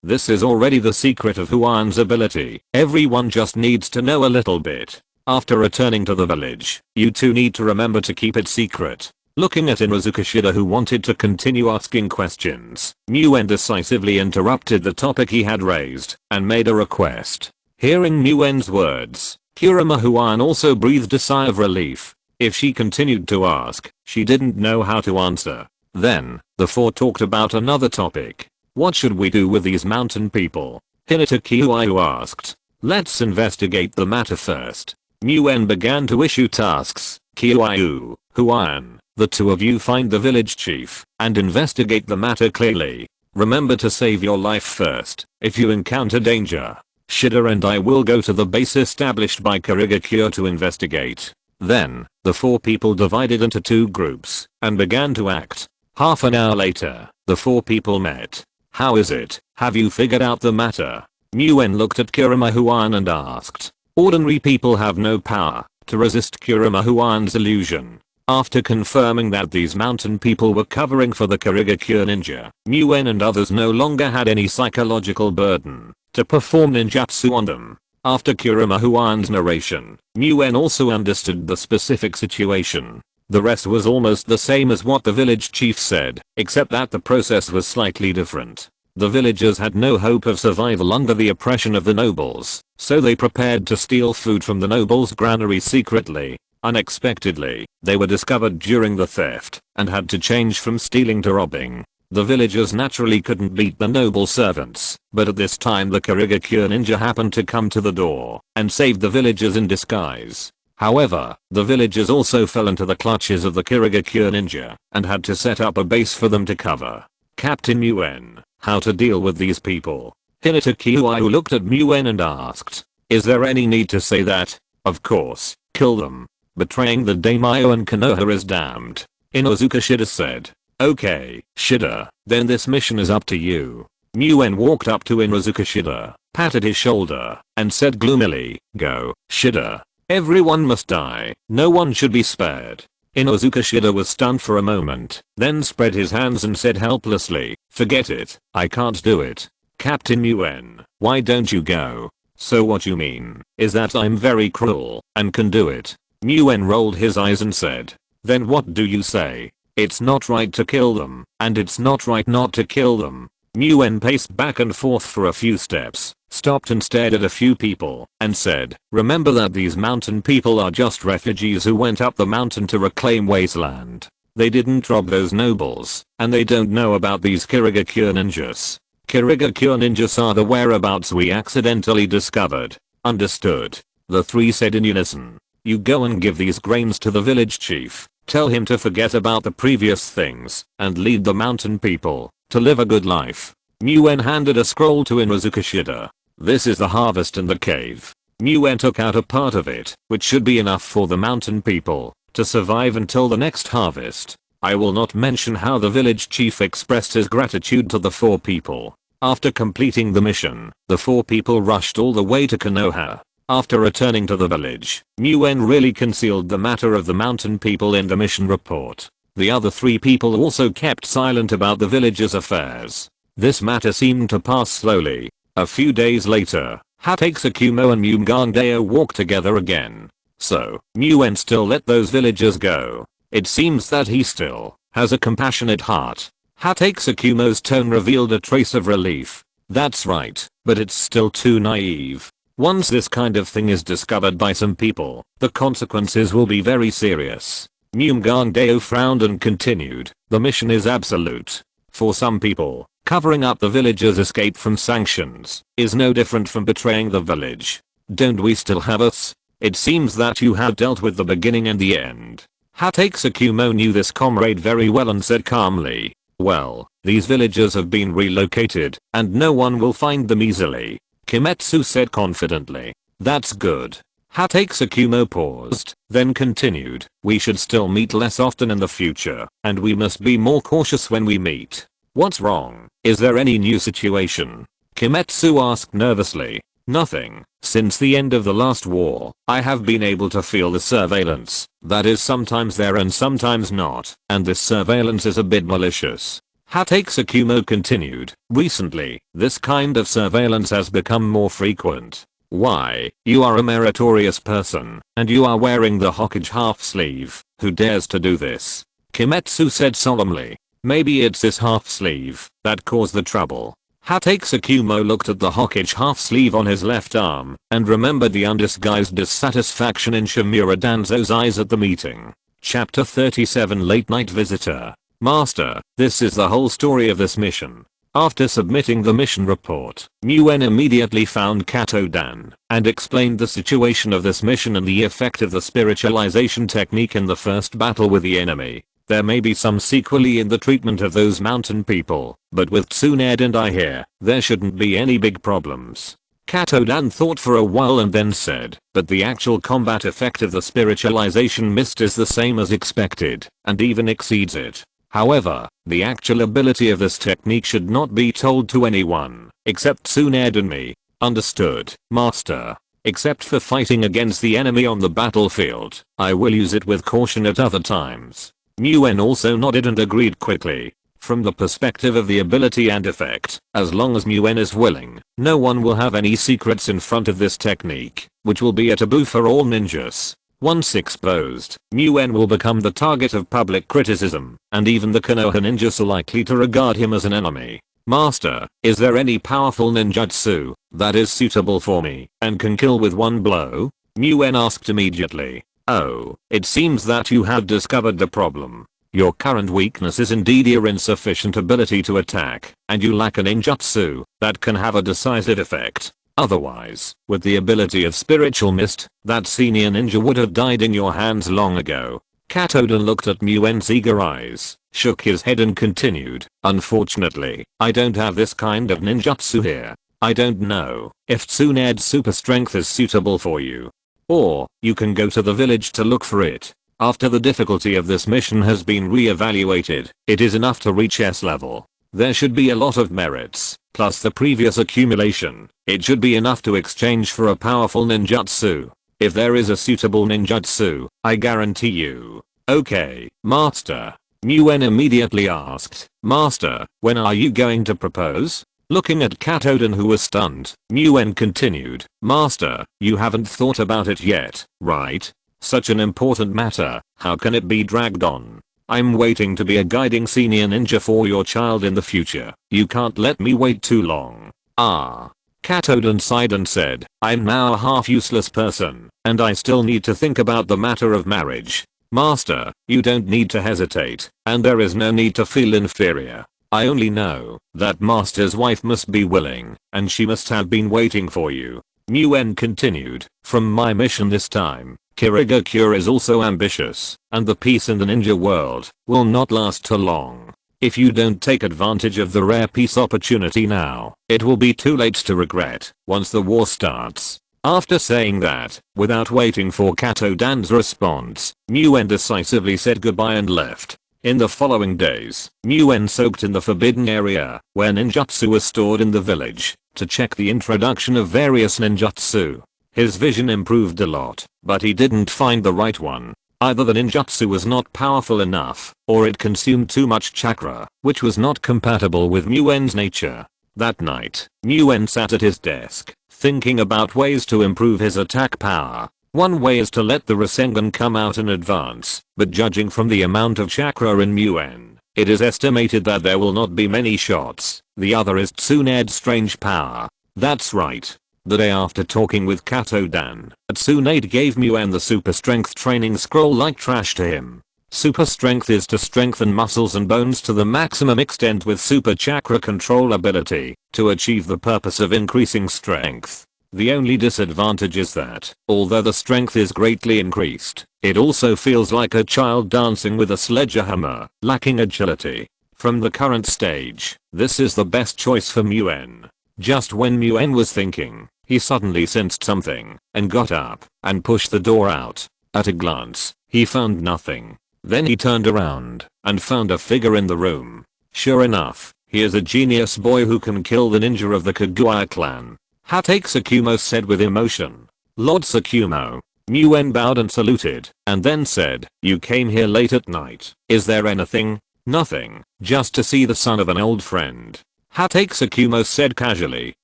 this is already the secret of Huan's ability. Everyone just needs to know a little bit. After returning to the village, you 2 need to remember to keep it secret. Looking at Inozuka Shida who wanted to continue asking questions, Muen decisively interrupted the topic he had raised, and made a request. Hearing Muen's words, Kurama Huan also breathed a sigh of relief. If she continued to ask, she didn't know how to answer. Then, the 4 talked about another topic. What should we do with these mountain people? Hinata Kyoyu asked. Let's investigate the matter first. Muen began to issue tasks. Kyoyu, Huan, the 2 of you find the village chief, and investigate the matter clearly. Remember to save your life first, if you encounter danger. Shida and I will go to the base established by Kurigakure to investigate. Then, the 4 people divided into 2 groups, and began to act. Half an hour later, the 4 people met. How is it? Have you figured out the matter? Muen looked at Kurama Huan and asked. Ordinary people have no power to resist Kurama Huan's illusion. After confirming that these mountain people were covering for the Kurigakure ninja, Muen and others no longer had any psychological burden to perform ninjutsu on them. After Kurama Huan's narration, Muen also understood the specific situation. The rest was almost the same as what the village chief said, except that the process was slightly different. The villagers had no hope of survival under the oppression of the nobles, so they prepared to steal food from the nobles' granary secretly. Unexpectedly, they were discovered during the theft, and had to change from stealing to robbing. The villagers naturally couldn't beat the noble servants, but at this time the Kurigakure ninja happened to come to the door, and saved the villagers in disguise. However, the villagers also fell into the clutches of the Kurigakure ninja, and had to set up a base for them to cover. Captain Muen, how to deal with these people? Hinata Kiuai looked at Muen and asked, is there any need to say that? Of course, kill them. Betraying the daimyo and Konoha is damned. Inozuka Shida said. Okay, Shida, then this mission is up to you. Muen walked up to Inozuka Shida, patted his shoulder, and said gloomily, go, Shida. Everyone must die, no one should be spared. Inozuka Shida was stunned for a moment, then spread his hands and said helplessly, forget it, I can't do it. Captain Muen, why don't you go? So what you mean, is that I'm very cruel, and can do it? Muen rolled his eyes and said, then what do you say? It's not right to kill them, and it's not right not to kill them. Muen paced back and forth for a few steps, stopped and stared at a few people, and said, remember that these mountain people are just refugees who went up the mountain to reclaim wasteland. They didn't rob those nobles, and they don't know about these Kurigakure ninjas. Kurigakure ninjas are the whereabouts we accidentally discovered. Understood? The three said in unison. You go and give these grains to the village chief. Tell him to forget about the previous things, and lead the mountain people to live a good life. Muen handed a scroll to Inozuka Shida. This is the harvest in the cave. Muen took out a part of it, which should be enough for the mountain people to survive until the next harvest. I will not mention how the village chief expressed his gratitude to the four people. After completing the mission, the four people rushed all the way to Konoha. After returning to the village, Muen really concealed the matter of the mountain people in the mission report. The other three people also kept silent about the village's affairs. This matter seemed to pass slowly. A few days later, Hatake Tsukumo and Mugandeo walked together again. So, Muen still let those villagers go. It seems that he still has a compassionate heart. Hatake Tsukumo's tone revealed a trace of relief. That's right, but it's still too naive. Once this kind of thing is discovered by some people, the consequences will be very serious. Mugandeo frowned and continued, the mission is absolute. For some people, covering up the villagers' escape from sanctions is no different from betraying the village. Don't we still have us? It seems that you have dealt with the beginning and the end. Hatake Tsukumo knew this comrade very well and said calmly, well, these villagers have been relocated, and no one will find them easily. Kimetsu said confidently. That's good. Hatake Tsukumo paused, then continued, we should still meet less often in the future, and we must be more cautious when we meet. What's wrong? Is there any new situation? Kimetsu asked nervously. Nothing. Since the end of the last war, I have been able to feel the surveillance. That is sometimes there and sometimes not, and this surveillance is a bit malicious. Hatake Tsukumo continued, recently, this kind of surveillance has become more frequent. Why, you are a meritorious person, and you are wearing the Hokage half sleeve. Who dares to do this? Kimetsu said solemnly. Maybe it's this half sleeve that caused the trouble. Hatake Tsukumo looked at the Hokage half sleeve on his left arm, and remembered the undisguised dissatisfaction in Shimura Danzo's eyes at the meeting. Chapter 37 Late Night Visitor. Master, this is the whole story of this mission. After submitting the mission report, Muen immediately found Kato-dan, and explained the situation of this mission and the effect of the spiritualization technique in the first battle with the enemy. There may be some sequelae in the treatment of those mountain people, but with Tsunade and I here, there shouldn't be any big problems. Kato-dan thought for a while and then said, but the actual combat effect of the spiritualization mist is the same as expected, and even exceeds it. However, the actual ability of this technique should not be told to anyone, except Tsunade and me. Understood, Master. except for fighting against the enemy on the battlefield. I will use it with caution at other times. Nguyen also nodded and agreed quickly. From the perspective of the ability and effect, as long as Nguyen is willing, no one will have any secrets in front of this technique, which will be a taboo for all ninjas. Once exposed, Nguyen will become the target of public criticism, and even the Konoha ninjas are likely to regard him as an enemy. Master, is there any powerful ninjutsu that is suitable for me and can kill with one blow? Nguyen asked immediately. Oh, it seems that you have discovered the problem. Your current weakness is indeed your insufficient ability to attack, and you lack a ninjutsu that can have a decisive effect. Otherwise, with the ability of spiritual mist, that senior ninja would have died in your hands long ago. Katodan looked at Nguyen's eager eyes, shook his head and continued, unfortunately, I don't have this kind of ninjutsu here. I don't know if Tsunade super strength is suitable for you. Or, you can go to the village to look for it. After the difficulty of this mission has been re-evaluated, it is enough to reach S level. There should be a lot of merits, plus the previous accumulation. It should be enough to exchange for a powerful ninjutsu. If there is a suitable ninjutsu, I guarantee you. Okay, Master. Nguyen immediately asked, Master, when are you going to propose? Looking at Katodan who was stunned, Nguyen continued, Master, you haven't thought about it yet, right? Such an important matter, how can it be dragged on? I'm waiting to be a guiding senior ninja for your child in the future. You can't let me wait too long. Ah. Katodan sighed and said, I'm now a half useless person, and I still need to think about the matter of marriage. Master, you don't need to hesitate, and there is no need to feel inferior. I only know that Master's wife must be willing, and she must have been waiting for you. Nguyen continued, from my mission this time, Kirigakure is also ambitious, and the peace in the ninja world will not last too long. If you don't take advantage of the rare peace opportunity now, it will be too late to regret once the war starts. After saying that, without waiting for Katodan's response, Nguyen decisively said goodbye and left. In the following days, Nguyen soaked in the forbidden area, where ninjutsu was stored in the village, to check the introduction of various ninjutsu. His vision improved a lot, but he didn't find the right one. Either the ninjutsu was not powerful enough, or it consumed too much chakra, which was not compatible with Nguyen's nature. That night, Nguyen sat at his desk, thinking about ways to improve his attack power. One way is to let the Rasengan come out in advance, but judging from the amount of chakra in Nguyen, it is estimated that there will not be many shots. The other is Tsunade's strange power. That's right. The day after talking with Katodan, Tsunade gave Nguyen the super strength training scroll like trash to him. Super strength is to strengthen muscles and bones to the maximum extent with super chakra control ability to achieve the purpose of increasing strength. The only disadvantage is that, although the strength is greatly increased, it also feels like a child dancing with a sledgehammer, lacking agility. From the current stage, this is the best choice for Nguyen. Just when Nguyen was thinking, he suddenly sensed something, and got up, and pushed the door out. At a glance, he found nothing. Then he turned around, and found a figure in the room. Sure enough, he is a genius boy who can kill the ninja of the Kaguya clan. Hatake Tsukumo said with emotion. Lord Tsukumo. Nguyen bowed and saluted, and then said, you came here late at night. Is there anything? Nothing, just to see the son of an old friend. Hatake Tsukumo said casually.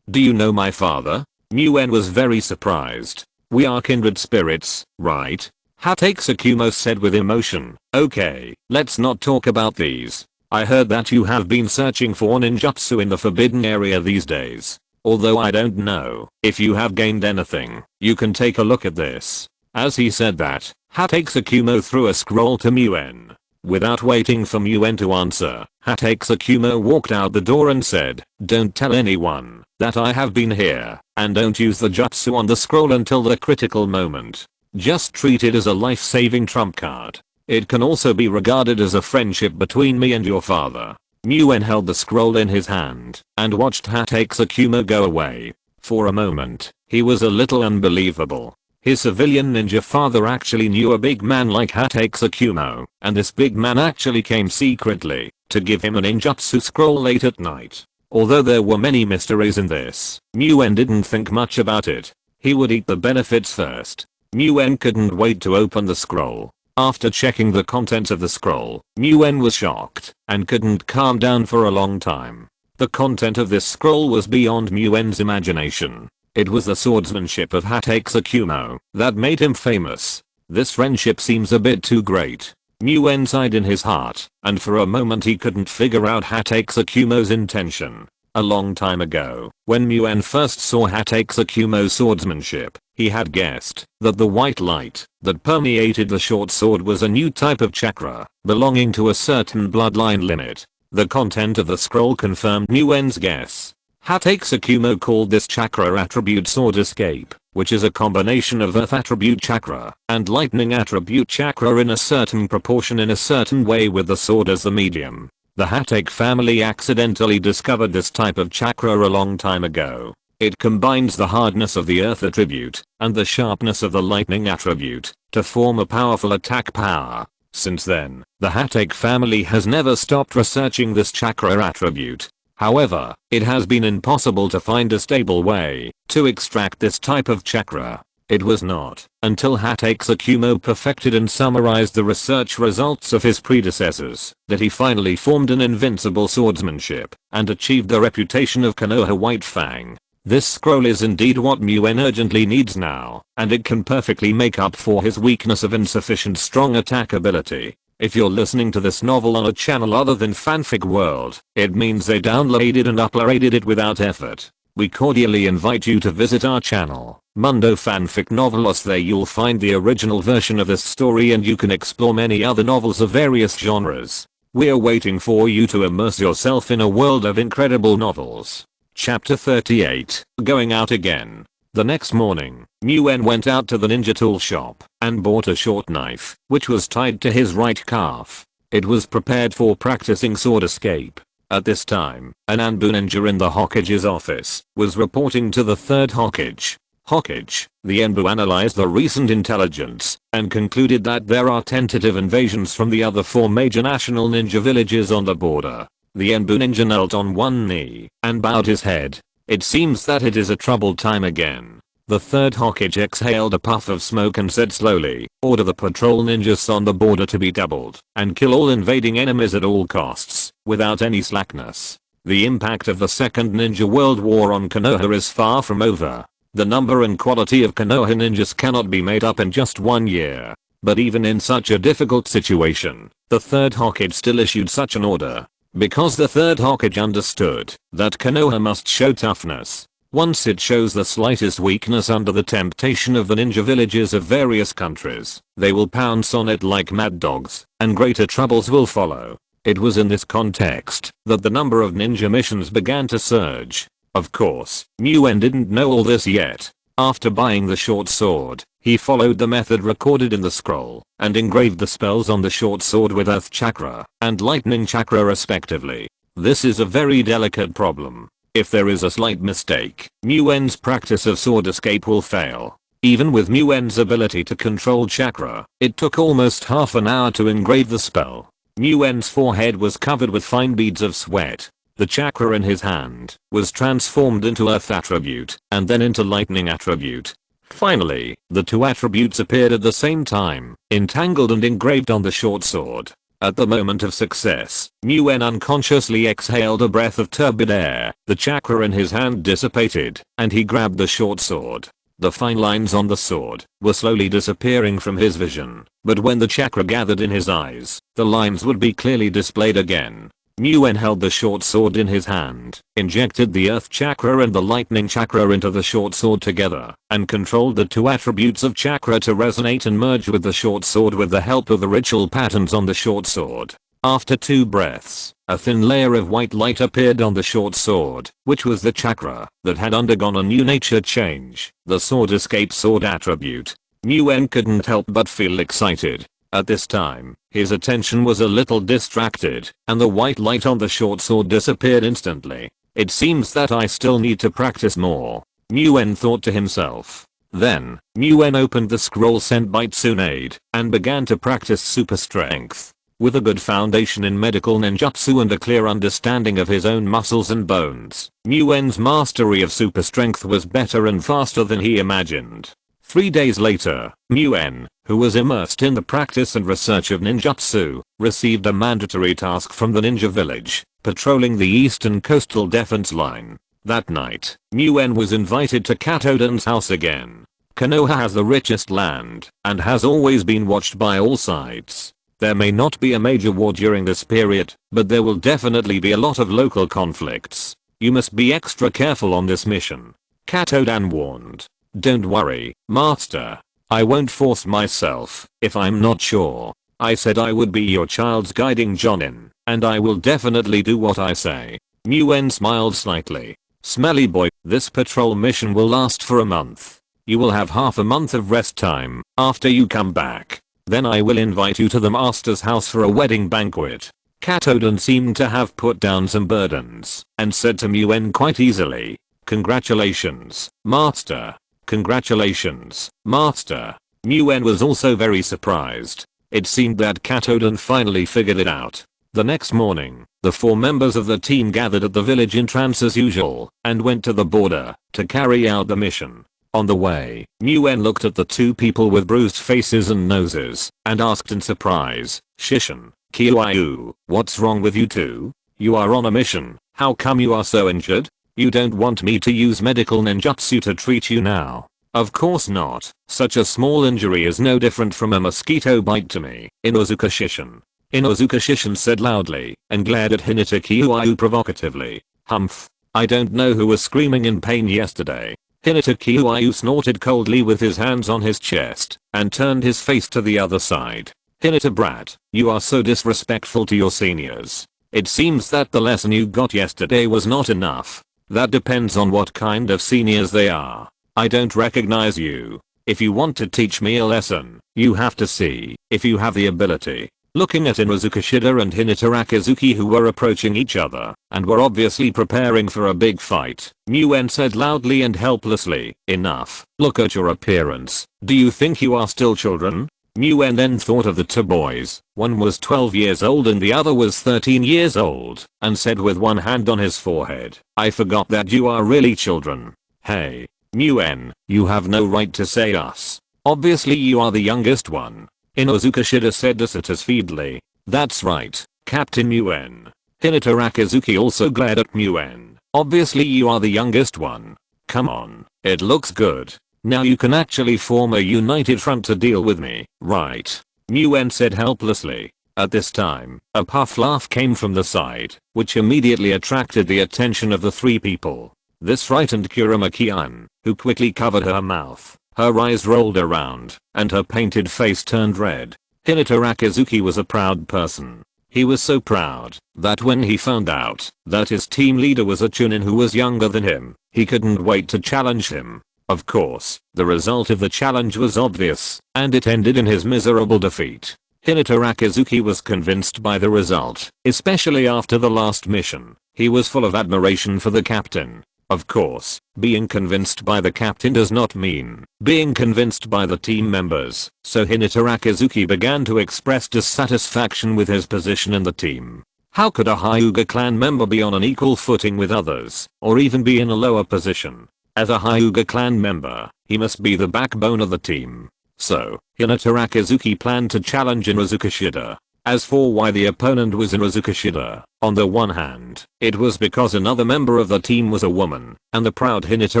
Do you know my father? Nguyen was very surprised. We are kindred spirits, right? Hatake Tsukumo said with emotion. Okay, let's not talk about these. I heard that you have been searching for ninjutsu in the forbidden area these days. Although I don't know if you have gained anything, you can take a look at this. As he said that, Hatake Tsukumo threw a scroll to Nguyen. Without waiting for Nguyen to answer, Hatake Tsukumo walked out the door and said, don't tell anyone that I have been here, and don't use the jutsu on the scroll until the critical moment. Just treat it as a life-saving trump card. It can also be regarded as a friendship between me and your father. Nguyen held the scroll in his hand and watched Hatake Tsukumo go away. For a moment, he was a little unbelievable. His civilian ninja father actually knew a big man like Hatake Tsukumo, and this big man actually came secretly to give him a ninjutsu scroll late at night. Although there were many mysteries in this, Nguyen didn't think much about it. he would eat the benefits first. Nguyen couldn't wait to open the scroll. After checking the contents of the scroll, Nguyen was shocked and couldn't calm down for a long time. The content of this scroll was beyond Nguyen's imagination. It was the swordsmanship of Hokage Tsukumo that made him famous. This friendship seems a bit too great. Nguyen sighed in his heart, and for a moment he couldn't figure out Hokage Tsukumo's intention. A long time ago, when Nguyen first saw Hokage Tsukumo's swordsmanship, he had guessed that the white light that permeated the short sword was a new type of chakra belonging to a certain bloodline limit. The content of the scroll confirmed Nguyen's guess. Hokage Tsukumo called this chakra attribute sword escape, which is a combination of earth attribute chakra and lightning attribute chakra in a certain proportion in a certain way with the sword as the medium. The Hokage family accidentally discovered this type of chakra a long time ago. It combines the hardness of the earth attribute and the sharpness of the lightning attribute to form a powerful attack power. Since then, the Hokage family has never stopped researching this chakra attribute. However, it has been impossible to find a stable way to extract this type of chakra. It was not until Hokage Tsukumo perfected and summarized the research results of his predecessors that he finally formed an invincible swordsmanship and achieved the reputation of Konoha White Fang. This scroll is indeed what Nguyen urgently needs now, and it can perfectly make up for his weakness of insufficient strong attack ability. If you're listening to this novel on a channel other than Fanfic World, it means they downloaded and uploaded it without effort. We cordially invite you to visit our channel, Mundo Fanfic Novelos. There you'll find the original version of this story and you can explore many other novels of various genres. We're waiting for you to immerse yourself in a world of incredible novels. Chapter 38, Going Out Again. The next morning, Nguyen went out to the ninja tool shop and bought a short knife, which was tied to his right calf. It was prepared for practicing sword escape. At this time, an Anbu ninja in the Hokage's office was reporting to the third Hokage. Hokage, the Anbu analyzed the recent intelligence and concluded that there are tentative invasions from the other 4 major national ninja villages on the border. The Anbu ninja knelt on one knee and bowed his head. It seems that it is a troubled time again. The third Hokage exhaled a puff of smoke and said slowly, order the patrol ninjas on the border to be doubled and kill all invading enemies at all costs, without any slackness. The impact of the Second Ninja World War on Konoha is far from over. The number and quality of Konoha ninjas cannot be made up in just 1 year. But even in such a difficult situation, the third Hokage still issued such an order. Because the third Hokage understood that Konoha must show toughness. Once it shows the slightest weakness under the temptation of the ninja villages of various countries, they will pounce on it like mad dogs, and greater troubles will follow. It was in this context that the number of ninja missions began to surge. Of course, Nguyen didn't know all this yet. After buying the short sword, he followed the method recorded in the scroll and engraved the spells on the short sword with earth chakra and lightning chakra respectively. This is a very delicate problem. If there is a slight mistake, Nguyen's practice of sword escape will fail. Even with Nguyen's ability to control chakra, it took almost half an hour to engrave the spell. Nguyen's forehead was covered with fine beads of sweat. The chakra in his hand was transformed into earth attribute and then into lightning attribute. Finally, the 2 attributes appeared at the same time, entangled and engraved on the short sword. At the moment of success, Nguyen unconsciously exhaled a breath of turbid air. The chakra in his hand dissipated, and he grabbed the short sword. The fine lines on the sword were slowly disappearing from his vision, but when the chakra gathered in his eyes, the lines would be clearly displayed again. Nguyen held the short sword in his hand, injected the earth chakra and the lightning chakra into the short sword together, and controlled the 2 attributes of chakra to resonate and merge with the short sword with the help of the ritual patterns on the short sword. After 2 breaths, a thin layer of white light appeared on the short sword, which was the chakra that had undergone a new nature change, the sword escape sword attribute. Nguyen couldn't help but feel excited. At this time, his attention was a little distracted, and the white light on the short sword disappeared instantly. It seems that I still need to practice more, Nguyen thought to himself. Then, Nguyen opened the scroll sent by Tsunade, and began to practice super strength. With a good foundation in medical ninjutsu and a clear understanding of his own muscles and bones, Nguyen's mastery of super strength was better and faster than he imagined. 3 days later, Nguyen, who was immersed in the practice and research of ninjutsu, received a mandatory task from the ninja village, patrolling the eastern coastal defense line. That night, Nguyen was invited to Katodan's house again. Konoha has the richest land, and has always been watched by all sides. There may not be a major war during this period, but there will definitely be a lot of local conflicts. You must be extra careful on this mission. Katodan warned. Don't worry, Master. I won't force myself if I'm not sure. I said I would be your child's guiding Jonin, and I will definitely do what I say. Nguyen smiled slightly. Smelly boy, this patrol mission will last for a month. You will have half a month of rest time after you come back. Then I will invite you to the master's house for a wedding banquet. Katodan seemed to have put down some burdens and said to Nguyen quite easily, "Congratulations, Master. Congratulations, Master." Nguyen was also very surprised. It seemed that Katodan finally figured it out. The next morning, the 4 members of the team gathered at the village entrance as usual and went to the border to carry out the mission. On the way, Nguyen looked at the 2 people with bruised faces and noses and asked in surprise, "Shishin, Kyoyu, what's wrong with you two? You are on a mission, how come you are so injured? You don't want me to use medical ninjutsu to treat you now?" "Of course not, such a small injury is no different from a mosquito bite to me," Inozuka Shishin. Inozuka Shishin said loudly and glared at Hinata Kyoyu provocatively. "Humph. I don't know who was screaming in pain yesterday." Hinata Kyoyu snorted coldly with his hands on his chest and turned his face to the other side. "Hinata brat, you are so disrespectful to your seniors. It seems that the lesson you got yesterday was not enough. That depends on what kind of seniors they are. I don't recognize you. If you want to teach me a lesson, you have to see if you have the ability." Looking at Inozuka Shida and Hinata Rakizuki, who were approaching each other and were obviously preparing for a big fight, Nguyen said loudly and helplessly, "Enough. Look at your appearance. Do you think you are still children?" Nguyen then thought of the 2 boys. One was 12 years old and the other was 13 years old, and said with one hand on his forehead, "I forgot that you are really children. Hey, Nguyen, you have no right to say us. Obviously you are the youngest one." Inozuka Shida said dissatisfiedly. "That's right, Captain Nguyen." Hinata Rakizuki also glared at Nguyen. "Obviously you are the youngest one. Come on, it looks good. Now you can actually form a united front to deal with me, right?" Nguyen said helplessly. At this time, a puff laugh came from the side, which immediately attracted the attention of the 3 people. This frightened Kurama-kian, who quickly covered her mouth. Her eyes rolled around, and her painted face turned red. Hinata Rakizuki was a proud person. He was so proud that when he found out that his team leader was a chunin who was younger than him, he couldn't wait to challenge him. Of course, the result of the challenge was obvious, and it ended in his miserable defeat. Hinata Rakizuki was convinced by the result, especially after the last mission. He was full of admiration for the captain. Of course, being convinced by the captain does not mean being convinced by the team members, so Hinata Rakizuki began to express dissatisfaction with his position in the team. How could a Hyuga clan member be on an equal footing with others, or even be in a lower position? As a Hyuga clan member, he must be the backbone of the team. So, Hinata Rakizuki planned to challenge Inozuka Shida. As for why the opponent was Inozuka Shida, on the one hand, it was because another member of the team was a woman, and the proud Hinata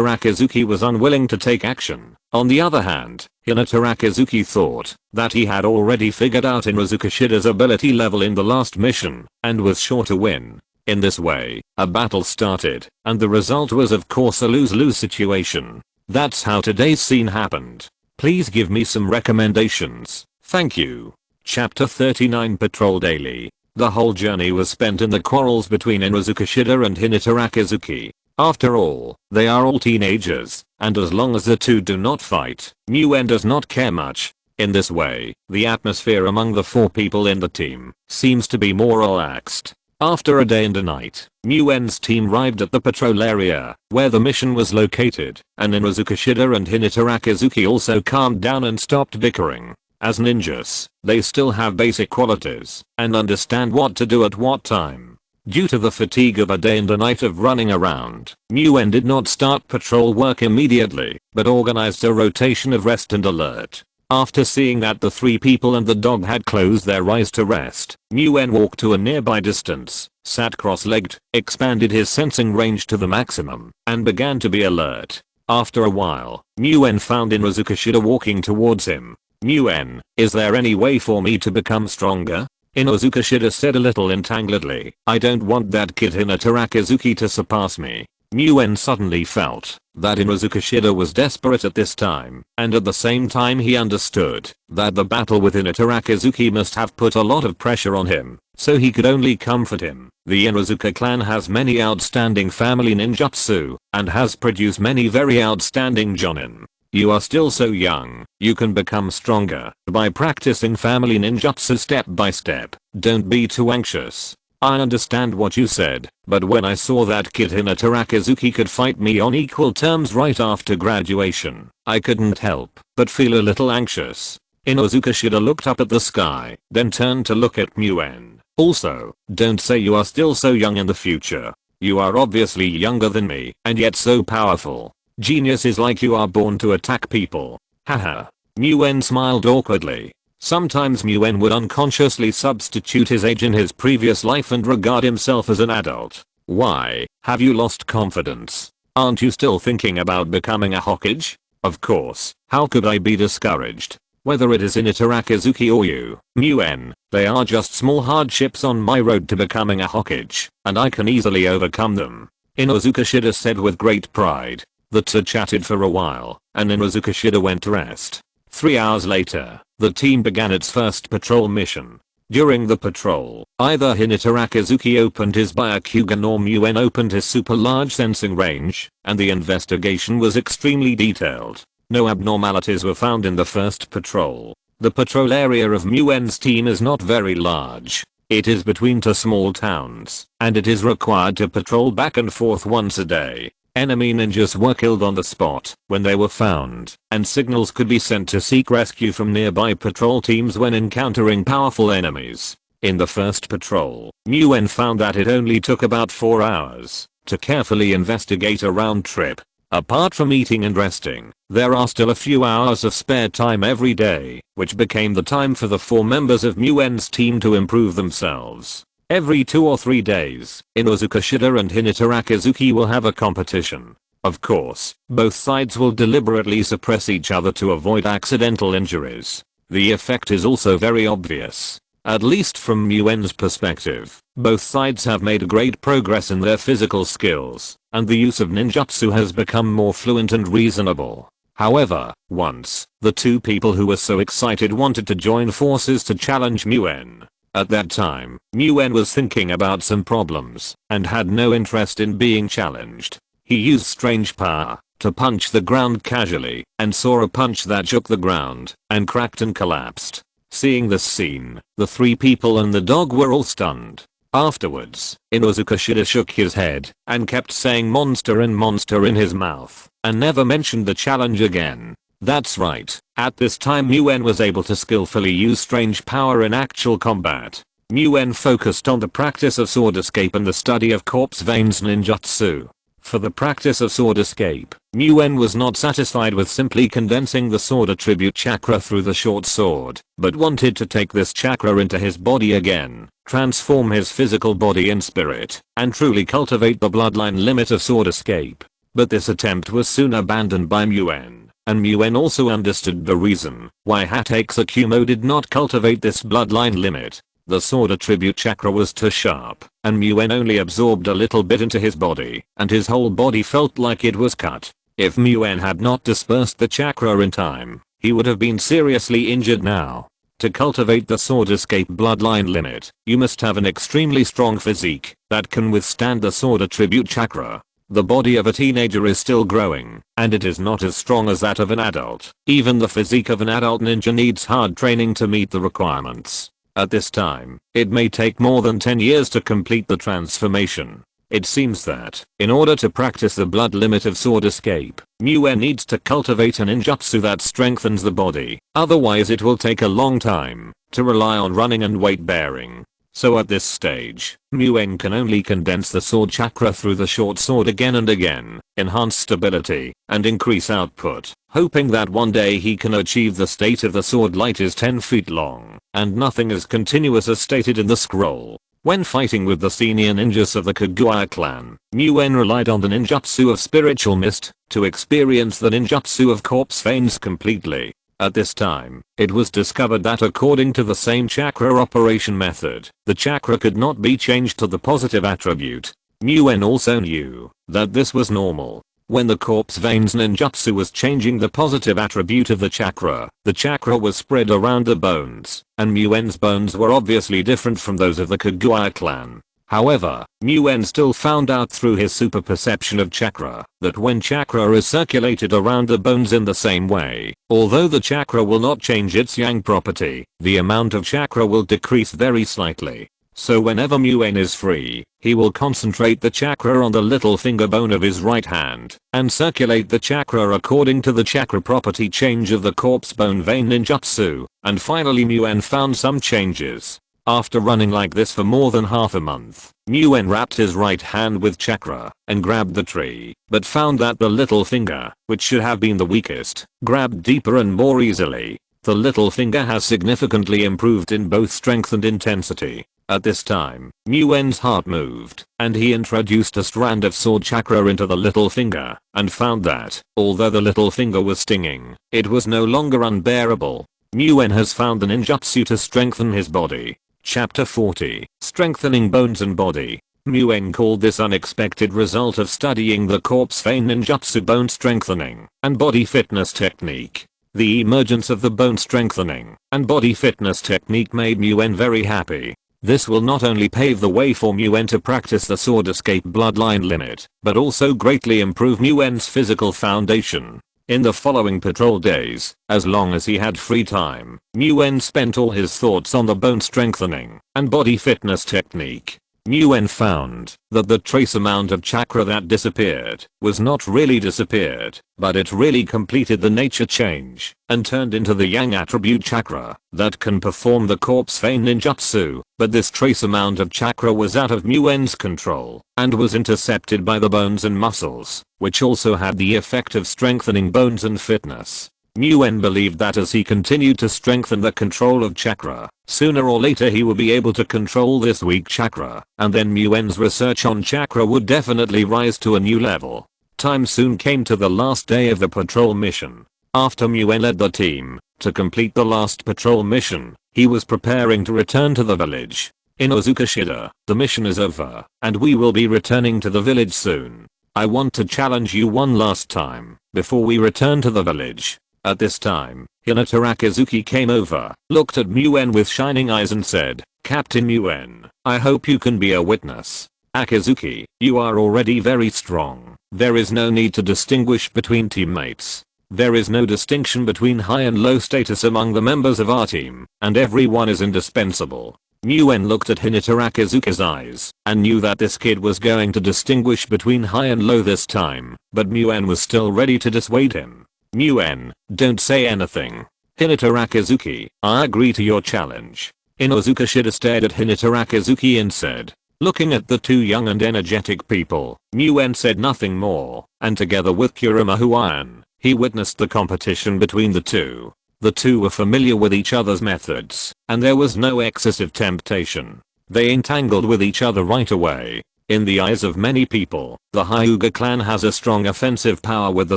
Rakizuki was unwilling to take action. On the other hand, Hinata Rakizuki thought that he had already figured out Inozuka Shida's ability level in the last mission, and was sure to win. In this way, a battle started, and the result was of course a lose-lose situation. That's how today's scene happened. Please give me some recommendations. Thank you. Chapter 39 Patrol Daily. The whole journey was spent in the quarrels between Inozuka Shida and Hinata Rakizuki. After all, they are all teenagers, and as long as the 2 do not fight, Nguyen does not care much. In this way, the atmosphere among the 4 people in the team seems to be more relaxed. After a day and a night, Nguyen's team arrived at the patrol area where the mission was located, and Inozuka Shida and Hinata Rakizuki also calmed down and stopped bickering. As ninjas, they still have basic qualities and understand what to do at what time. Due to the fatigue of a day and a night of running around, Nguyen did not start patrol work immediately, but organized a rotation of rest and alert. After seeing that the 3 people and the dog had closed their eyes to rest, Nguyen walked to a nearby distance, sat cross-legged, expanded his sensing range to the maximum, and began to be alert. After a while, Nguyen found Inuzuka Shida walking towards him. "Nguyen, is there any way for me to become stronger?" Inuzuka Shida said a little entangledly. "I don't want that kid Hinatarakizuki to surpass me." Nguyen suddenly felt that Inuzuka Shida was desperate at this time, and at the same time he understood that the battle with Hinatarakizuki must have put a lot of pressure on him, so he could only comfort him. The Inuzuka clan has many outstanding family ninjutsu, and has produced many very outstanding jonin. You are still so young, you can become stronger by practicing family ninjutsu step by step. Don't be too anxious. I understand what you said, but when I saw that kid Hinatarakizuki could fight me on equal terms right after graduation, I couldn't help but feel a little anxious. Inuzuka Shida looked up at the sky, then turned to look at Nguyen. Also, don't say you are still so young in the future. You are obviously younger than me, and yet so powerful. Genius is like you are born to attack people. Haha. Nguyen smiled awkwardly. Sometimes Nguyen would unconsciously substitute his age in his previous life and regard himself as an adult. Why, have you lost confidence? Aren't you still thinking about becoming a Hokage? Of course, how could I be discouraged? Whether it is Hinatarakizuki or you, Nguyen, they are just small hardships on my road to becoming a Hokage, and I can easily overcome them. Inuzuka Shida said with great pride. The two chatted for a while, and Inuzuka Shida went to rest. 3 hours later, the team began its first patrol mission. During the patrol, either Hinatarakizuki opened his Byakugan or Nguyen opened his super large sensing range, and the investigation was extremely detailed. No abnormalities were found in the first patrol. The patrol area of Nguyen's team is not very large. It is between 2 small towns, and it is required to patrol back and forth once a day. Enemy ninjas were killed on the spot when they were found, and signals could be sent to seek rescue from nearby patrol teams when encountering powerful enemies. In the first patrol, Nguyen found that it only took about 4 hours to carefully investigate a round trip. Apart from eating and resting, there are still a few hours of spare time every day, which became the time for the 4 members of Nguyen's team to improve themselves. Every 2 or 3 days, Inuzuka Shida and Hinatarakizuki will have a competition. Of course, both sides will deliberately suppress each other to avoid accidental injuries. The effect is also very obvious. At least from Nguyen's perspective, both sides have made great progress in their physical skills, and the use of ninjutsu has become more fluent and reasonable. However, once, the 2 people who were so excited wanted to join forces to challenge Nguyen. At that time, Nguyen was thinking about some problems and had no interest in being challenged. He used strange power to punch the ground casually and saw a punch that shook the ground and cracked and collapsed. Seeing this scene, the 3 people and the dog were all stunned. Afterwards, Inuzuka Shida shook his head and kept saying monster and monster in his mouth and never mentioned the challenge again. That's right, at this time Nguyen was able to skillfully use strange power in actual combat. Nguyen focused on the practice of sword escape and the study of corpse veins ninjutsu. For the practice of sword escape, Nguyen was not satisfied with simply condensing the sword attribute chakra through the short sword, but wanted to take this chakra into his body again, transform his physical body and spirit, and truly cultivate the bloodline limit of sword escape. But this attempt was soon abandoned by Nguyen. And Nguyen also understood the reason why Hokage did not cultivate this bloodline limit. The sword attribute chakra was too sharp, and Nguyen only absorbed a little bit into his body, and his whole body felt like it was cut. If Nguyen had not dispersed the chakra in time, he would have been seriously injured now. To cultivate the sword escape bloodline limit, you must have an extremely strong physique that can withstand the sword attribute chakra. The body of a teenager is still growing, and it is not as strong as that of an adult. Even the physique of an adult ninja needs hard training to meet the requirements. At this time, it may take more than 10 years to complete the transformation. It seems that, in order to practice the blood limit of sword escape, Muen needs to cultivate a ninjutsu that strengthens the body, otherwise it will take a long time to rely on running and weight bearing. So at this stage, Muen can only condense the sword chakra through the short sword again and again, enhance stability, and increase output, hoping that one day he can achieve the state of the sword light is 10 feet long, and nothing is continuous as stated in the scroll. When fighting with the senior ninjas of the Kaguya clan, Muen relied on the ninjutsu of spiritual mist to experience the ninjutsu of corpse veins completely. At this time, it was discovered that according to the same chakra operation method, the chakra could not be changed to the positive attribute. Muen also knew that this was normal. When the corpse veins ninjutsu was changing the positive attribute of the chakra was spread around the bones, and Muen's bones were obviously different from those of the Kaguya clan. However, Muen still found out through his super perception of chakra that when chakra is circulated around the bones in the same way, although the chakra will not change its yang property, the amount of chakra will decrease very slightly. So whenever Muen is free, he will concentrate the chakra on the little finger bone of his right hand and circulate the chakra according to the chakra property change of the corpse bone vein ninjutsu, and finally Muen found some changes. After running like this for more than half a month, Muen wrapped his right hand with chakra and grabbed the tree, but found that the little finger, which should have been the weakest, grabbed deeper and more easily. The little finger has significantly improved in both strength and intensity. At this time, Muen's heart moved, and he introduced a strand of sword chakra into the little finger, and found that, although the little finger was stinging, it was no longer unbearable. Muen has found the ninjutsu to strengthen his body. Chapter 40, Strengthening Bones and Body. Muen called this unexpected result of studying the corpse vein ninjutsu bone strengthening and body fitness technique. The emergence of the bone strengthening and body fitness technique made Muen very happy. This will not only pave the way for Muen to practice the sword escape bloodline limit, but also greatly improve Muen's physical foundation. In the following patrol days, as long as he had free time, Muen spent all his thoughts on the bone strengthening and body fitness technique. Muen found that the trace amount of chakra that disappeared was not really disappeared, but it really completed the nature change and turned into the yang attribute chakra that can perform the corpse vein ninjutsu, but this trace amount of chakra was out of Muen's control and was intercepted by the bones and muscles, which also had the effect of strengthening bones and fitness. Muen believed that as he continued to strengthen the control of chakra, sooner or later he would be able to control this weak chakra, and then Muen's research on chakra would definitely rise to a new level. Time soon came to the last day of the patrol mission. After Muen led the team to complete the last patrol mission, he was preparing to return to the village. In Ozukashida, the mission is over, and we will be returning to the village soon. I want to challenge you one last time before we return to the village. At this time, Hinata Akizuki came over, looked at Muen with shining eyes and said, "Captain Muen, I hope you can be a witness. Akizuki, you are already very strong. There is no need to distinguish between teammates. There is no distinction between high and low status among the members of our team, and everyone is indispensable." Muen looked at Hinata Akizuki's eyes and knew that this kid was going to distinguish between high and low this time, but Muen was still ready to dissuade him. "Muen, don't say anything." Hinata Akizuki, I agree to your challenge. Inazukashida stared at Hinata Akizuki and said. Looking at the two young and energetic people, Muen said nothing more, and together with Kurama Huan, he witnessed the competition between the two. The two were familiar with each other's methods, and there was no excessive temptation. They entangled with each other right away. In the eyes of many people, the Hyuga clan has a strong offensive power with the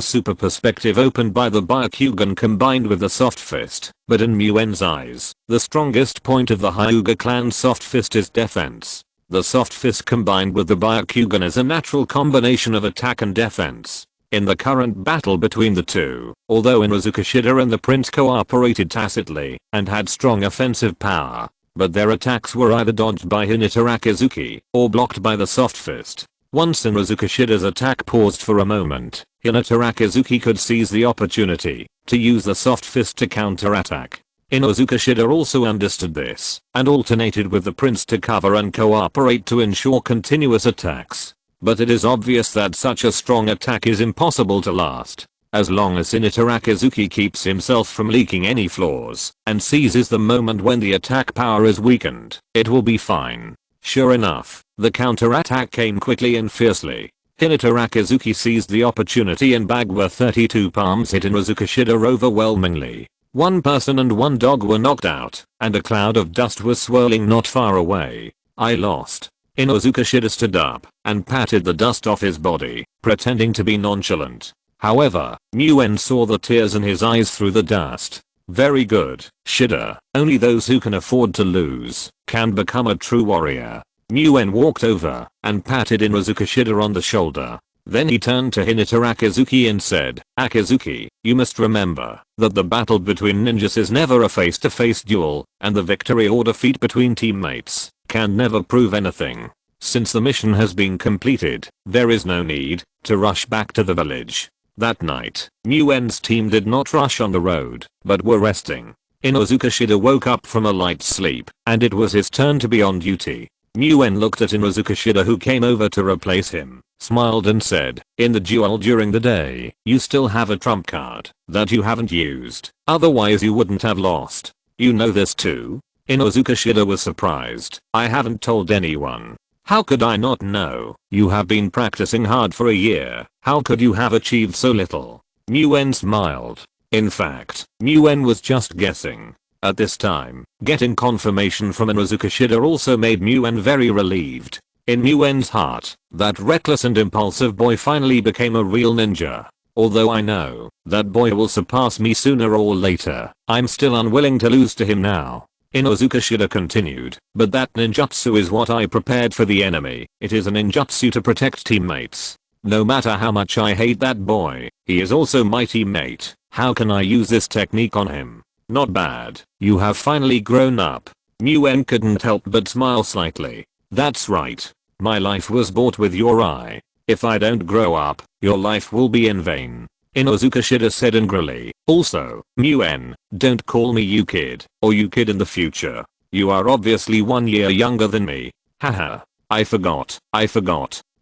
super perspective opened by the Byakugan combined with the soft fist, but in Muen's eyes, the strongest point of the Hyuga clan's soft fist is defense. The soft fist combined with the Byakugan is a natural combination of attack and defense. In the current battle between the two, although Inazukashida and the prince cooperated tacitly and had strong offensive power, but their attacks were either dodged by Hinata Akizuki or blocked by the soft fist. Once Inazukashida's attack paused for a moment, Hinata Akizuki could seize the opportunity to use the soft fist to counterattack. Inazukashida also understood this and alternated with the prince to cover and cooperate to ensure continuous attacks. but it is obvious that such a strong attack is impossible to last. As long as Hinata Akazuki keeps himself from leaking any flaws and seizes the moment when the attack power is weakened, it will be fine. Sure enough, the counterattack came quickly and fiercely. Hinata Akazuki seized the opportunity and Bagua 32 palms hit Inuzuka Shida overwhelmingly. One person and one dog were knocked out, and a cloud of dust was swirling not far away. I lost. Inuzuka Shida stood up and patted the dust off his body, pretending to be nonchalant. However, Muen saw the tears in his eyes through the dust. Very good, Shida. Only those who can afford to lose can become a true warrior. Muen walked over and patted Inuzuka Shida on the shoulder. Then he turned to Hinata Akazuki and said, Akazuki, you must remember that the battle between ninjas is never a face-to-face duel, and the victory or defeat between teammates can never prove anything. Since the mission has been completed, there is no need to rush back to the village. That night, Muen's team did not rush on the road, but were resting. Inuzuka Shida woke up from a light sleep, and it was his turn to be on duty. Muen looked at Inuzuka Shida, who came over to replace him, smiled and said, in the duel during the day, you still have a trump card that you haven't used, otherwise you wouldn't have lost. You know this too? Inuzuka Shida was surprised. I haven't told anyone. How could I not know? You have been practicing hard for a year. How could you have achieved so little? Muen smiled. In fact, Muen was just guessing. At this time, getting confirmation from Inuzuka Shida also made Muen very relieved. In Muen's heart, that reckless and impulsive boy finally became a real ninja. Although I know that boy will surpass me sooner or later, I'm still unwilling to lose to him now. Inuzuka Shida continued, but that ninjutsu is what I prepared for the enemy. It is a ninjutsu to protect teammates. No matter how much I hate that boy, he is also my teammate. How can I use this technique on him? Not bad. You have finally grown up. Muen couldn't help but smile slightly. That's right. My life was bought with your eye. If I don't grow up, your life will be in vain. Inuzuka Shida said angrily. Also, Muen, don't call me you kid, or you kid in the future. You are obviously 1 year younger than me. Haha. I forgot.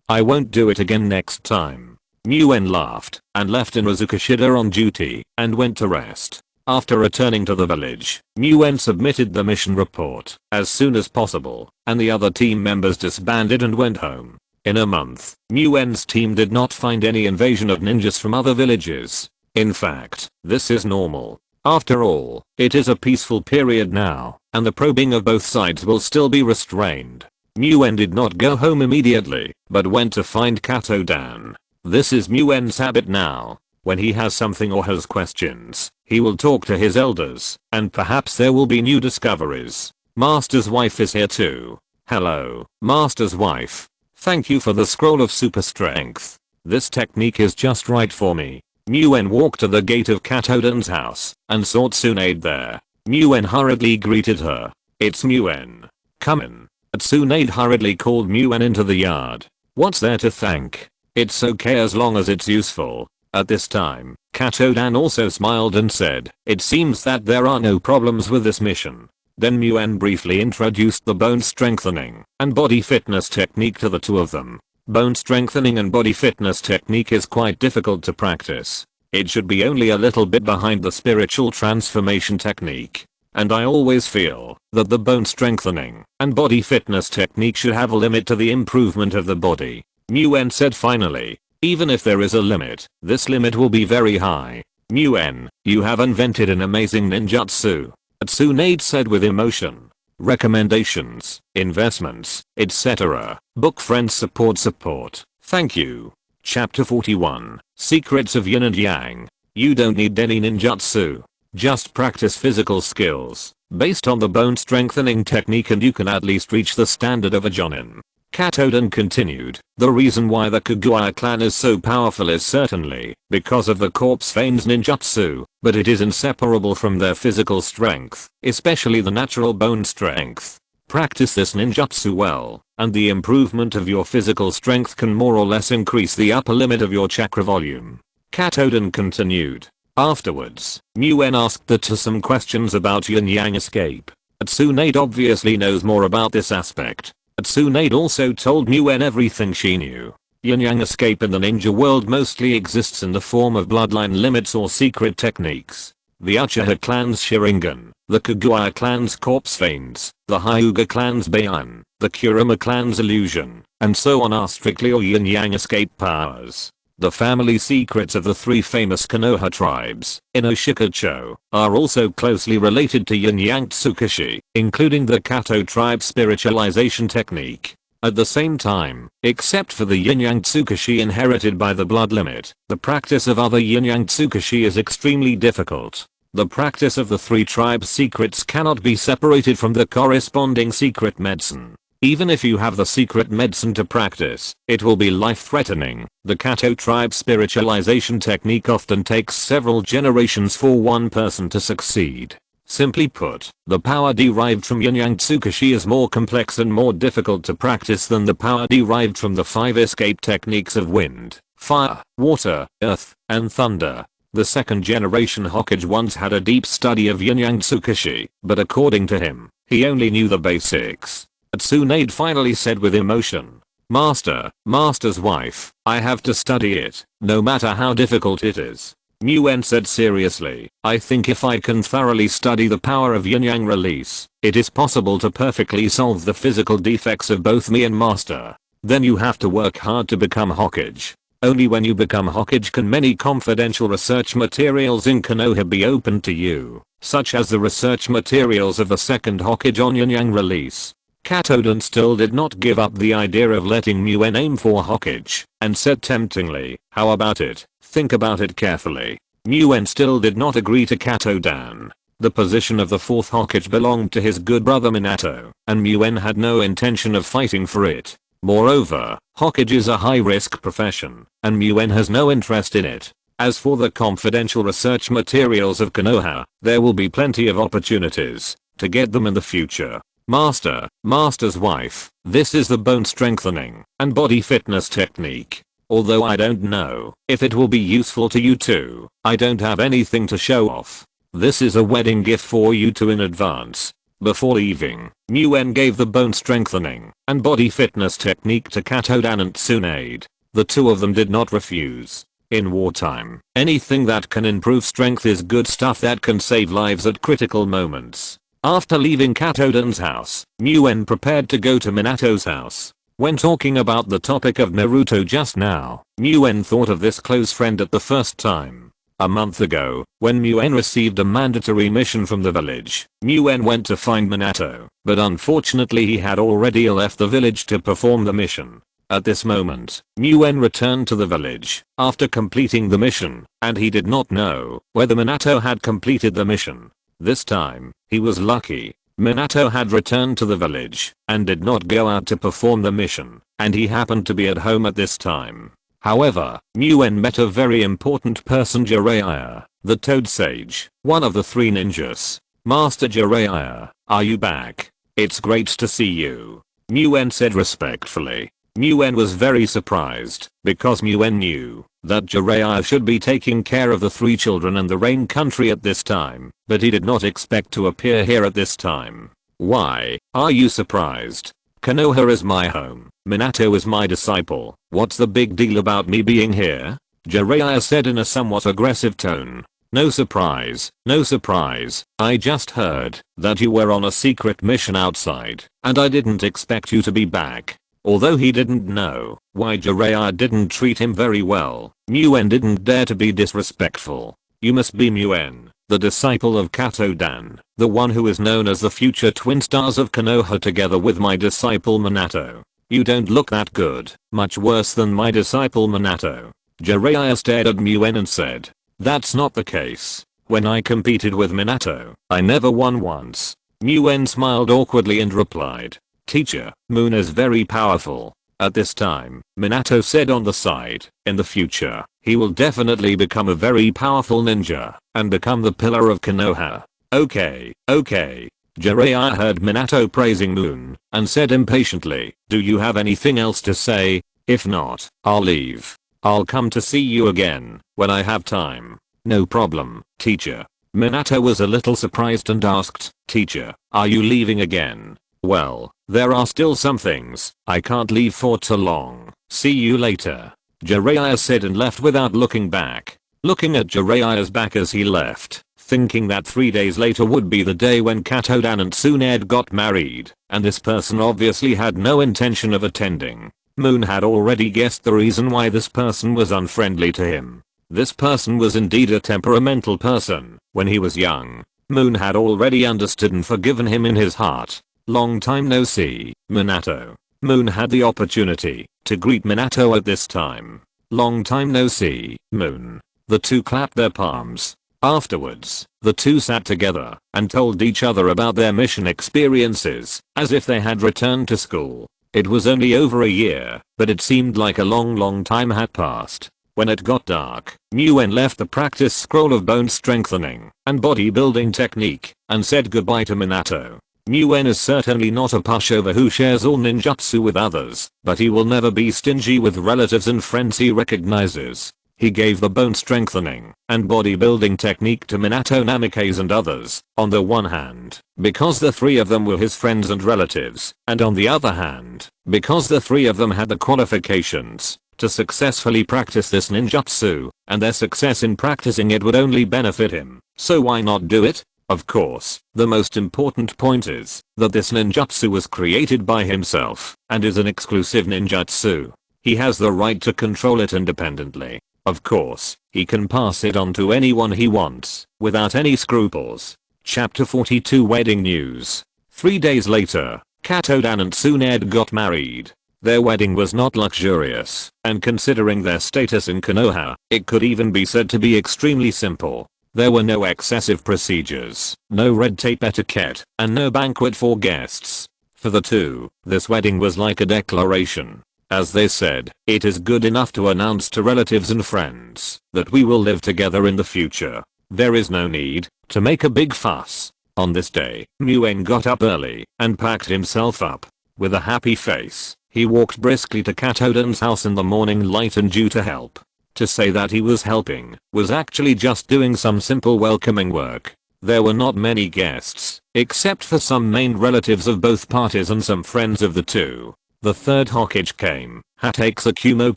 I won't do it again next time. Muen laughed and left Inuzuka Shida on duty and went to rest. After returning to the village, Muen submitted the mission report as soon as possible, and the other team members disbanded and went home. In a month, Muen's team did not find any invasion of ninjas from other villages. In fact, this is normal. After all, it is a peaceful period now, and the probing of both sides will still be restrained. Muen did not go home immediately, but went to find Kato-dan. This is Muen's habit now. When he has something or has questions, he will talk to his elders, and perhaps there will be new discoveries. Master's wife is here too. Hello, Master's wife. Thank you for the scroll of super strength. This technique is just right for me. Muen walked to the gate of Kato-dan's house and saw Tsunade there. Muen hurriedly greeted her. It's Muen. Come in. Tsunade hurriedly called Muen into the yard. What's there to thank? It's okay as long as it's useful. At this time, Kato-dan also smiled and said, it seems that there are no problems with this mission. Then Muen briefly introduced the bone strengthening and body fitness technique to the two of them. Bone strengthening and body fitness technique is quite difficult to practice. It should be only a little bit behind the spiritual transformation technique. And I always feel that the bone strengthening and body fitness technique should have a limit to the improvement of the body. Muen said finally. Even if there is a limit, this limit will be very high. Muen, you have invented an amazing ninjutsu. Tsunade said with emotion. Recommendations, investments, etc. Book friends support. Thank you. Chapter 41. Secrets of Yin and Yang. You don't need any ninjutsu. Just practice physical skills based on the bone strengthening technique and you can at least reach the standard of a jonin. Kato-dan continued, the reason why the Kaguya clan is so powerful is certainly because of the corpse vein's ninjutsu, but it is inseparable from their physical strength, especially the natural bone strength. Practice this ninjutsu well, and the improvement of your physical strength can more or less increase the upper limit of your chakra volume. Kato-dan continued. Afterwards, Muen asked the two some questions about yin-yang escape. Tsunade obviously knows more about this aspect. Tsunade also told Muen everything she knew. Yin-yang escape in the ninja world mostly exists in the form of bloodline limits or secret techniques. The Uchiha clan's Sharingan, the Kagura clan's corpse veins, the Hyuga clan's Beian, the Kurama clan's illusion, and so on are strictly all yin-yang escape powers. The family secrets of the three famous Konoha tribes, in Oshikocho, are also closely related to yin-yang tsukushi, including the Kato tribe spiritualization technique. At the same time, except for the yin-yang tsukushi inherited by the blood limit, the practice of other yin-yang tsukushi is extremely difficult. The practice of the three tribes' secrets cannot be separated from the corresponding secret medicine. Even if you have the secret medicine to practice, it will be life-threatening. The Kato tribe spiritualization technique often takes several generations for one person to succeed. Simply put, the power derived from yin-yang tsukushi is more complex and more difficult to practice than the power derived from the 5 escape techniques of wind, fire, water, earth, and thunder. The second generation Hokage once had a deep study of yin-yang tsukushi, but according to him, he only knew the basics. Tsunade finally said with emotion, Master's wife, I have to study it, no matter how difficult it is. Muen said seriously, I think if I can thoroughly study the power of yin-yang release, it is possible to perfectly solve the physical defects of both me and Master. Then you have to work hard to become Hokage. Only when you become Hokage can many confidential research materials in Konoha be opened to you, such as the research materials of the second Hokage on yin-yang release. Katodan still did not give up the idea of letting Muen aim for Hokage, and said temptingly, how about it, think about it carefully. Muen still did not agree to Katodan. The position of the fourth Hokage belonged to his good brother Minato, and Muen had no intention of fighting for it. Moreover, Hokage is a high-risk profession, and Muen has no interest in it. As for the confidential research materials of Konoha, there will be plenty of opportunities to get them in the future. Master's wife, this is the bone strengthening and body fitness technique. Although I don't know if it will be useful to you too, I don't have anything to show off. This is a wedding gift for you two in advance. Before leaving, Muen gave the bone strengthening and body fitness technique to Katodan and Tsunade. The two of them did not refuse. In wartime, anything that can improve strength is good stuff that can save lives at critical moments. After leaving Katodan's house, Muen prepared to go to Minato's house. When talking about the topic of Naruto just now, Muen thought of this close friend at the first time. A month ago, when Muen received a mandatory mission from the village, Muen went to find Minato, but unfortunately he had already left the village to perform the mission. At this moment, Muen returned to the village after completing the mission, and he did not know whether Minato had completed the mission. This time, he was lucky. Minato had returned to the village and did not go out to perform the mission, and he happened to be at home at this time. However, Muen met a very important person, Jiraiya, the Toad Sage, one of the three ninjas. Master Jiraiya, are you back? It's great to see you. Muen said respectfully. Muen was very surprised, because Muen knew that Jiraiya should be taking care of the three children in the rain country at this time, but he did not expect to appear here at this time. Why are you surprised? Konoha is my home. Minato is my disciple. What's the big deal about me being here? Jiraiya said in a somewhat aggressive tone. No surprise, no surprise. I just heard that you were on a secret mission outside, and I didn't expect you to be back. Although he didn't know why Jiraiya didn't treat him very well, Muen didn't dare to be disrespectful. You must be Muen, the disciple of Katodan, the one who is known as the future twin stars of Konoha together with my disciple Minato. You don't look that good, much worse than my disciple Minato. Jiraiya stared at Muen and said, that's not the case. When I competed with Minato, I never won once. Muen smiled awkwardly and replied, Teacher, Moon is very powerful. At this time, Minato said on the side, in the future, he will definitely become a very powerful ninja, and become the pillar of Konoha. Okay. Jiraiya heard Minato praising Moon, and said impatiently, do you have anything else to say? If not, I'll leave. I'll come to see you again, when I have time. No problem, teacher. Minato was a little surprised and asked, Teacher, are you leaving again? Well, there are still some things I can't leave for too long. See you later. Jiraiya said and left without looking back. Looking at Jiraiya's back as he left, thinking that 3 days later would be the day when Katodan and Tsunade got married, and this person obviously had no intention of attending. Moon had already guessed the reason why this person was unfriendly to him. This person was indeed a temperamental person. When he was young, Moon had already understood and forgiven him in his heart. Long time no see, Minato. Moon had the opportunity to greet Minato at this time. Long time no see, Moon. The two clapped their palms. Afterwards, the two sat together and told each other about their mission experiences, as if they had returned to school. It was only over a year, but it seemed like a long time had passed. When it got dark, Nguyen left the practice scroll of bone strengthening and bodybuilding technique and said goodbye to Minato. Nguyen is certainly not a pushover who shares all ninjutsu with others, but he will never be stingy with relatives and friends he recognizes. He gave the bone strengthening and bodybuilding technique to Minato, Namikaze and others, on the one hand, because the three of them were his friends and relatives, and on the other hand, because the three of them had the qualifications to successfully practice this ninjutsu, and their success in practicing it would only benefit him, so why not do it? Of course, the most important point is that this ninjutsu was created by himself and is an exclusive ninjutsu. He has the right to control it independently. Of course, he can pass it on to anyone he wants, without any scruples. Chapter 42 Wedding News. 3 days later, Katodan and Tsunade got married. Their wedding was not luxurious, and considering their status in Konoha, it could even be said to be extremely simple. There were no excessive procedures, no red tape etiquette, and no banquet for guests. For the two, this wedding was like a declaration. As they said, it is good enough to announce to relatives and friends that we will live together in the future. There is no need to make a big fuss. On this day, Nguyen got up early and packed himself up. With a happy face, he walked briskly to Katodan's house in the morning light and due to help. To say that he was helping was actually just doing some simple welcoming work. There were not many guests, except for some main relatives of both parties and some friends of the two. The third Hokage came, Hatake Tsukumo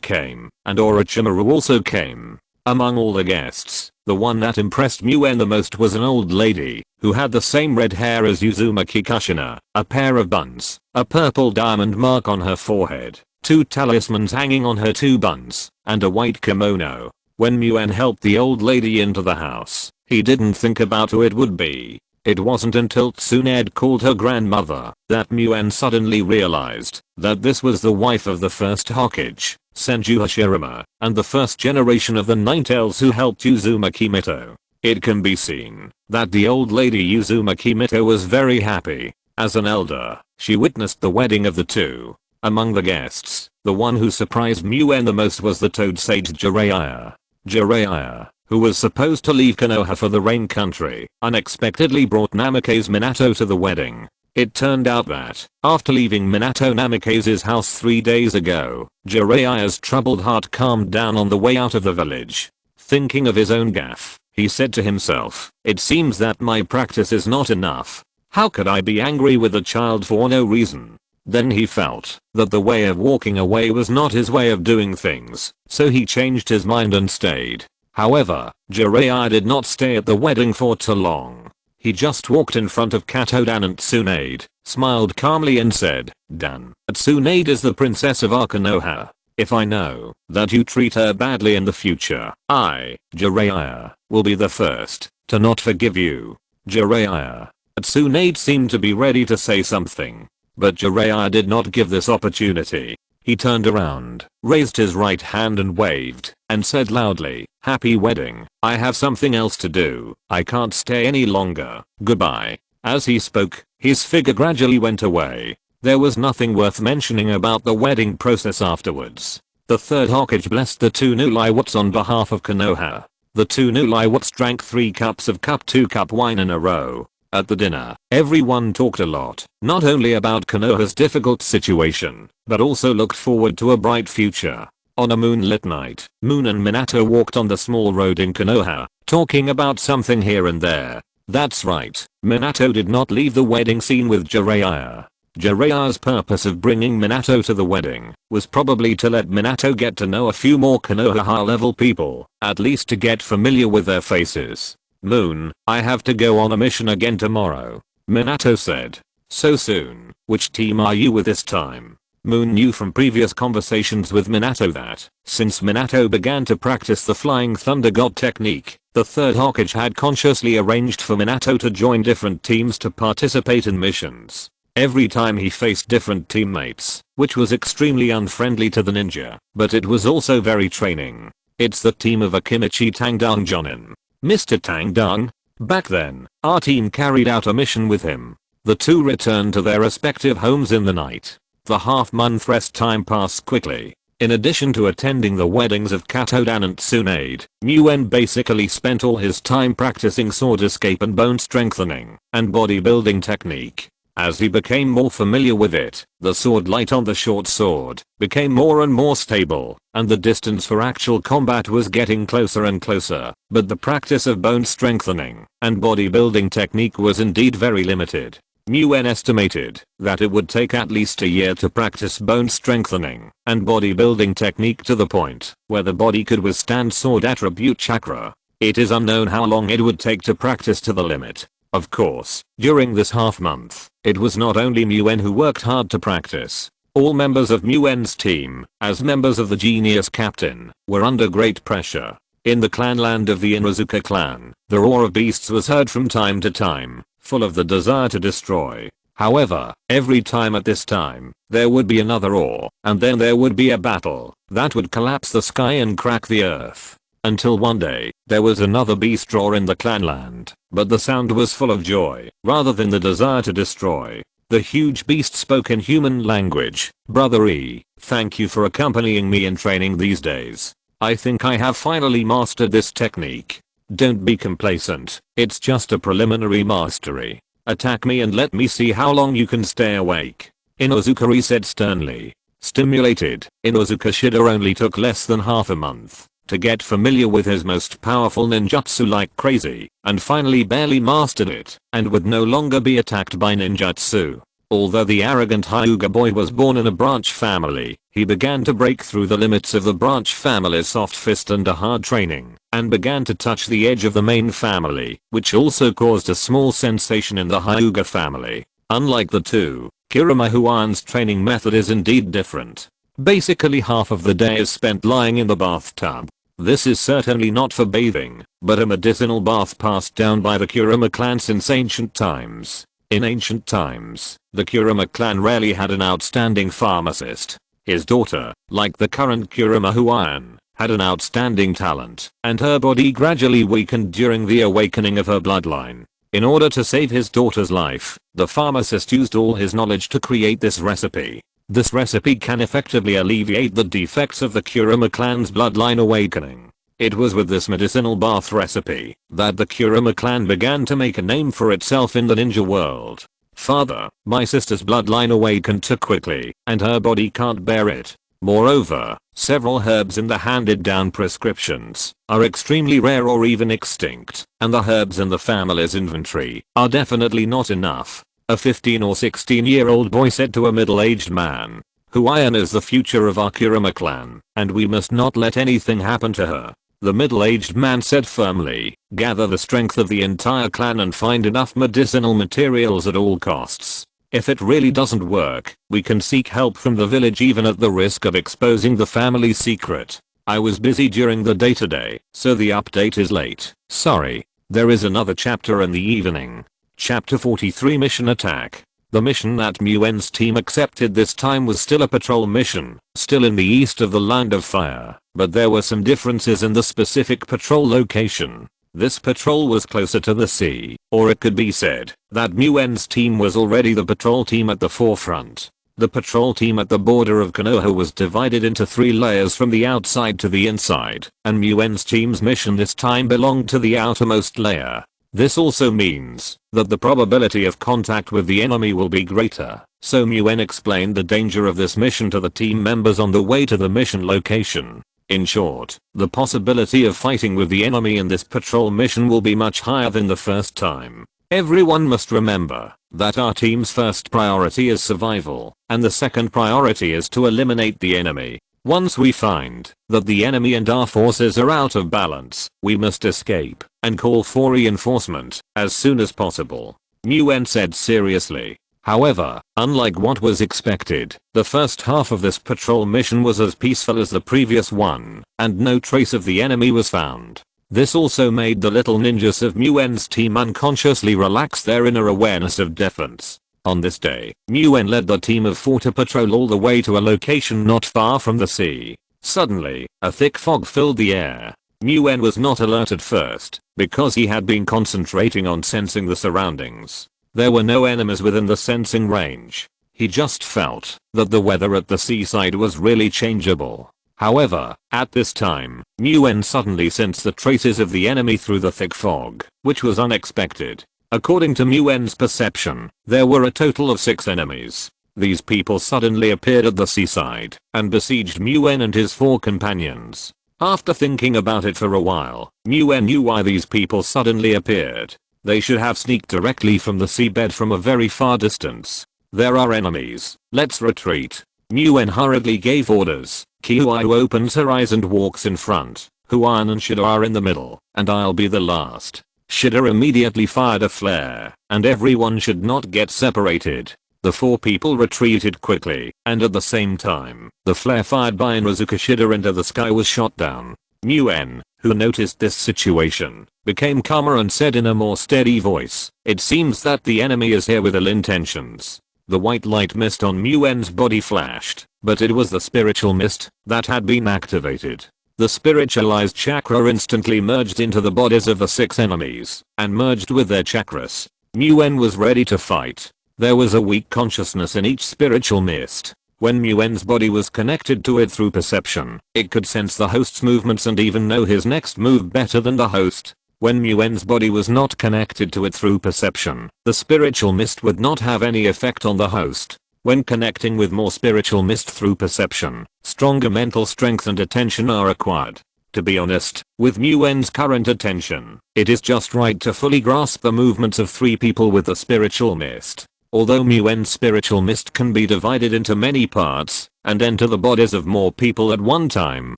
came, and Orochimaru also came. Among all the guests, the one that impressed Nguyen the most was an old lady who had the same red hair as Uzumaki Kushina, a pair of buns, a purple diamond mark on her forehead, 2 talismans hanging on her 2 buns, and a white kimono. When Nguyen helped the old lady into the house, he didn't think about who it would be. It wasn't until Tsunade called her grandmother that Nguyen suddenly realized that this was the wife of the first Hokage, Senju Hashirama, and the first generation of the Ninetales who helped Uzumaki Mito. It can be seen that the old lady Uzumaki Mito was very happy. As an elder, she witnessed the wedding of the two. Among the guests, the one who surprised Nguyen the most was the Toad Sage Jiraiya. Jiraiya, who was supposed to leave Konoha for the Rain Country, unexpectedly brought Namikaze Minato to the wedding. It turned out that, after leaving Minato Namikaze's house 3 days ago, Jiraiya's troubled heart calmed down on the way out of the village. Thinking of his own gaffe, he said to himself, "It seems that my practice is not enough. How could I be angry with a child for no reason?" Then he felt that the way of walking away was not his way of doing things, so he changed his mind and stayed. However, Jiraiya did not stay at the wedding for too long. He just walked in front of Katodan and Tsunade, smiled calmly and said, "Dan, Tsunade is the princess of Konoha. If I know that you treat her badly in the future, I, Jiraiya, will be the first to not forgive you." Jiraiya. Tsunade seemed to be ready to say something, but Jiraiya did not give this opportunity. He turned around, raised his right hand and waved, and said loudly, "Happy wedding. I have something else to do. I can't stay any longer. Goodbye." As he spoke, his figure gradually went away. There was nothing worth mentioning about the wedding process afterwards. The third Hokage blessed the two new Liwats on behalf of Konoha. The two new Liwats drank 3 cups of cup 2 cup wine in a row. At the dinner, everyone talked a lot, not only about Konoha's difficult situation, but also looked forward to a bright future. On a moonlit night, Moon and Minato walked on the small road in Konoha, talking about something here and there. That's right, Minato did not leave the wedding scene with Jiraiya. Jiraiya's purpose of bringing Minato to the wedding was probably to let Minato get to know a few more Konoha level people, at least to get familiar with their faces. Moon, I have to go on a mission again tomorrow, Minato said. So soon? Which team are you with this time? Moon knew from previous conversations with Minato that, since Minato began to practice the Flying Thunder God technique, the third Hokage had consciously arranged for Minato to join different teams to participate in missions. Every time he faced different teammates, which was extremely unfriendly to the ninja, but it was also very training. It's the team of Akimichi Tangdang Jonin. Mr. Tangdang? Back then, our team carried out a mission with him. The two returned to their respective homes in the night. The half-month rest time passed quickly. In addition to attending the weddings of Katodan and Tsunade, Muen basically spent all his time practicing sword escape and bone strengthening and bodybuilding technique. As he became more familiar with it, the sword light on the short sword became more and more stable, and the distance for actual combat was getting closer and closer, but the practice of bone strengthening and bodybuilding technique was indeed very limited. Muen estimated that it would take at least a year to practice bone strengthening and bodybuilding technique to the point where the body could withstand sword attribute chakra. It is unknown how long it would take to practice to the limit. Of course, during this half-month, it was not only Muen who worked hard to practice. All members of Muen's team, as members of the Genius Captain, were under great pressure. In the clanland of the Inuzuka clan, the roar of beasts was heard from time to time, full of the desire to destroy. However, every time at this time, there would be another roar, and then there would be a battle that would collapse the sky and crack the earth. Until one day, there was another beast roar in the clanland, but the sound was full of joy, rather than the desire to destroy. The huge beast spoke in human language. Brother E, thank you for accompanying me in training these days. I think I have finally mastered this technique. Don't be complacent, it's just a preliminary mastery. Attack me and let me see how long you can stay awake. Inuzuka said sternly. Stimulated, Inuzuka Shida only took less than half a month to get familiar with his most powerful ninjutsu like crazy, and finally barely mastered it, and would no longer be attacked by ninjutsu. Although the arrogant Hyuga boy was born in a branch family, he began to break through the limits of the branch family's soft fist under hard training, and began to touch the edge of the main family, which also caused a small sensation in the Hyuga family. Unlike the two, Kurama Huan's training method is indeed different. Basically half of the day is spent lying in the bathtub. This is certainly not for bathing, but a medicinal bath passed down by the Kurama clan since ancient times. In ancient times, the Kurama clan rarely had an outstanding pharmacist. His daughter, like the current Kurama Huan, had an outstanding talent, and her body gradually weakened during the awakening of her bloodline. In order to save his daughter's life, the pharmacist used all his knowledge to create this recipe. This recipe can effectively alleviate the defects of the Kurama clan's bloodline awakening. It was with this medicinal bath recipe that the Kurama clan began to make a name for itself in the ninja world. Father, my sister's bloodline awakened too quickly, and her body can't bear it. Moreover, several herbs in the handed down prescriptions are extremely rare or even extinct, and the herbs in the family's inventory are definitely not enough. A 15 or 16-year-old boy said to a middle-aged man. Huayan is the future of our Kurama clan, and we must not let anything happen to her. The middle-aged man said firmly, gather the strength of the entire clan and find enough medicinal materials at all costs. If it really doesn't work, we can seek help from the village even at the risk of exposing the family secret. I was busy during the day today, so the update is late. Sorry. There is another chapter in the evening. Chapter 43 Mission Attack. The mission that Muen's team accepted this time was still a patrol mission, still in the east of the Land of Fire, but there were some differences in the specific patrol location. This patrol was closer to the sea, or it could be said that Muen's team was already the patrol team at the forefront. The patrol team at the border of Konoha was divided into 3 layers from the outside to the inside, and Muen's team's mission this time belonged to the outermost layer. This also means that the probability of contact with the enemy will be greater, so Muen explained the danger of this mission to the team members on the way to the mission location. In short, the possibility of fighting with the enemy in this patrol mission will be much higher than the first time. Everyone must remember that our team's first priority is survival, and the second priority is to eliminate the enemy. Once we find that the enemy and our forces are out of balance, we must escape and call for reinforcement as soon as possible, Nguyen said seriously. However, unlike what was expected, the first half of this patrol mission was as peaceful as the previous one, and no trace of the enemy was found. This also made the little ninjas of Nguyen's team unconsciously relax their inner awareness of defense. On this day, Nguyen led the team of 4 to patrol all the way to a location not far from the sea. Suddenly, a thick fog filled the air. Nguyen was not alert at first, because he had been concentrating on sensing the surroundings. There were no enemies within the sensing range. He just felt that the weather at the seaside was really changeable. However, at this time, Nguyen suddenly sensed the traces of the enemy through the thick fog, which was unexpected. According to Nguyen's perception, there were a total of 6 enemies. These people suddenly appeared at the seaside and besieged Nguyen and his 4 companions. After thinking about it for a while, Nguyen knew why these people suddenly appeared. They should have sneaked directly from the seabed from a very far distance. There are enemies. Let's retreat. Nguyen hurriedly gave orders. Kyu opens her eyes and walks in front. Huan and Shida are in the middle, and I'll be the last. Shida immediately fired a flare, and everyone should not get separated. The 4 people retreated quickly, and at the same time, the flare fired by Inuzuka Shida into the sky was shot down. Nguyen, who noticed this situation, became calmer and said in a more steady voice, "It seems that the enemy is here with ill intentions." The white light mist on Nguyen's body flashed, but it was the spiritual mist that had been activated. The spiritualized chakra instantly merged into the bodies of the 6 enemies, and merged with their chakras. Nguyen was ready to fight. There was a weak consciousness in each spiritual mist. When Nguyen's body was connected to it through perception, it could sense the host's movements and even know his next move better than the host. When Nguyen's body was not connected to it through perception, the spiritual mist would not have any effect on the host. When connecting with more spiritual mist through perception, stronger mental strength and attention are required. To be honest, with Nguyen's current attention, it is just right to fully grasp the movements of 3 people with the spiritual mist. Although Nguyen's spiritual mist can be divided into many parts and enter the bodies of more people at one time,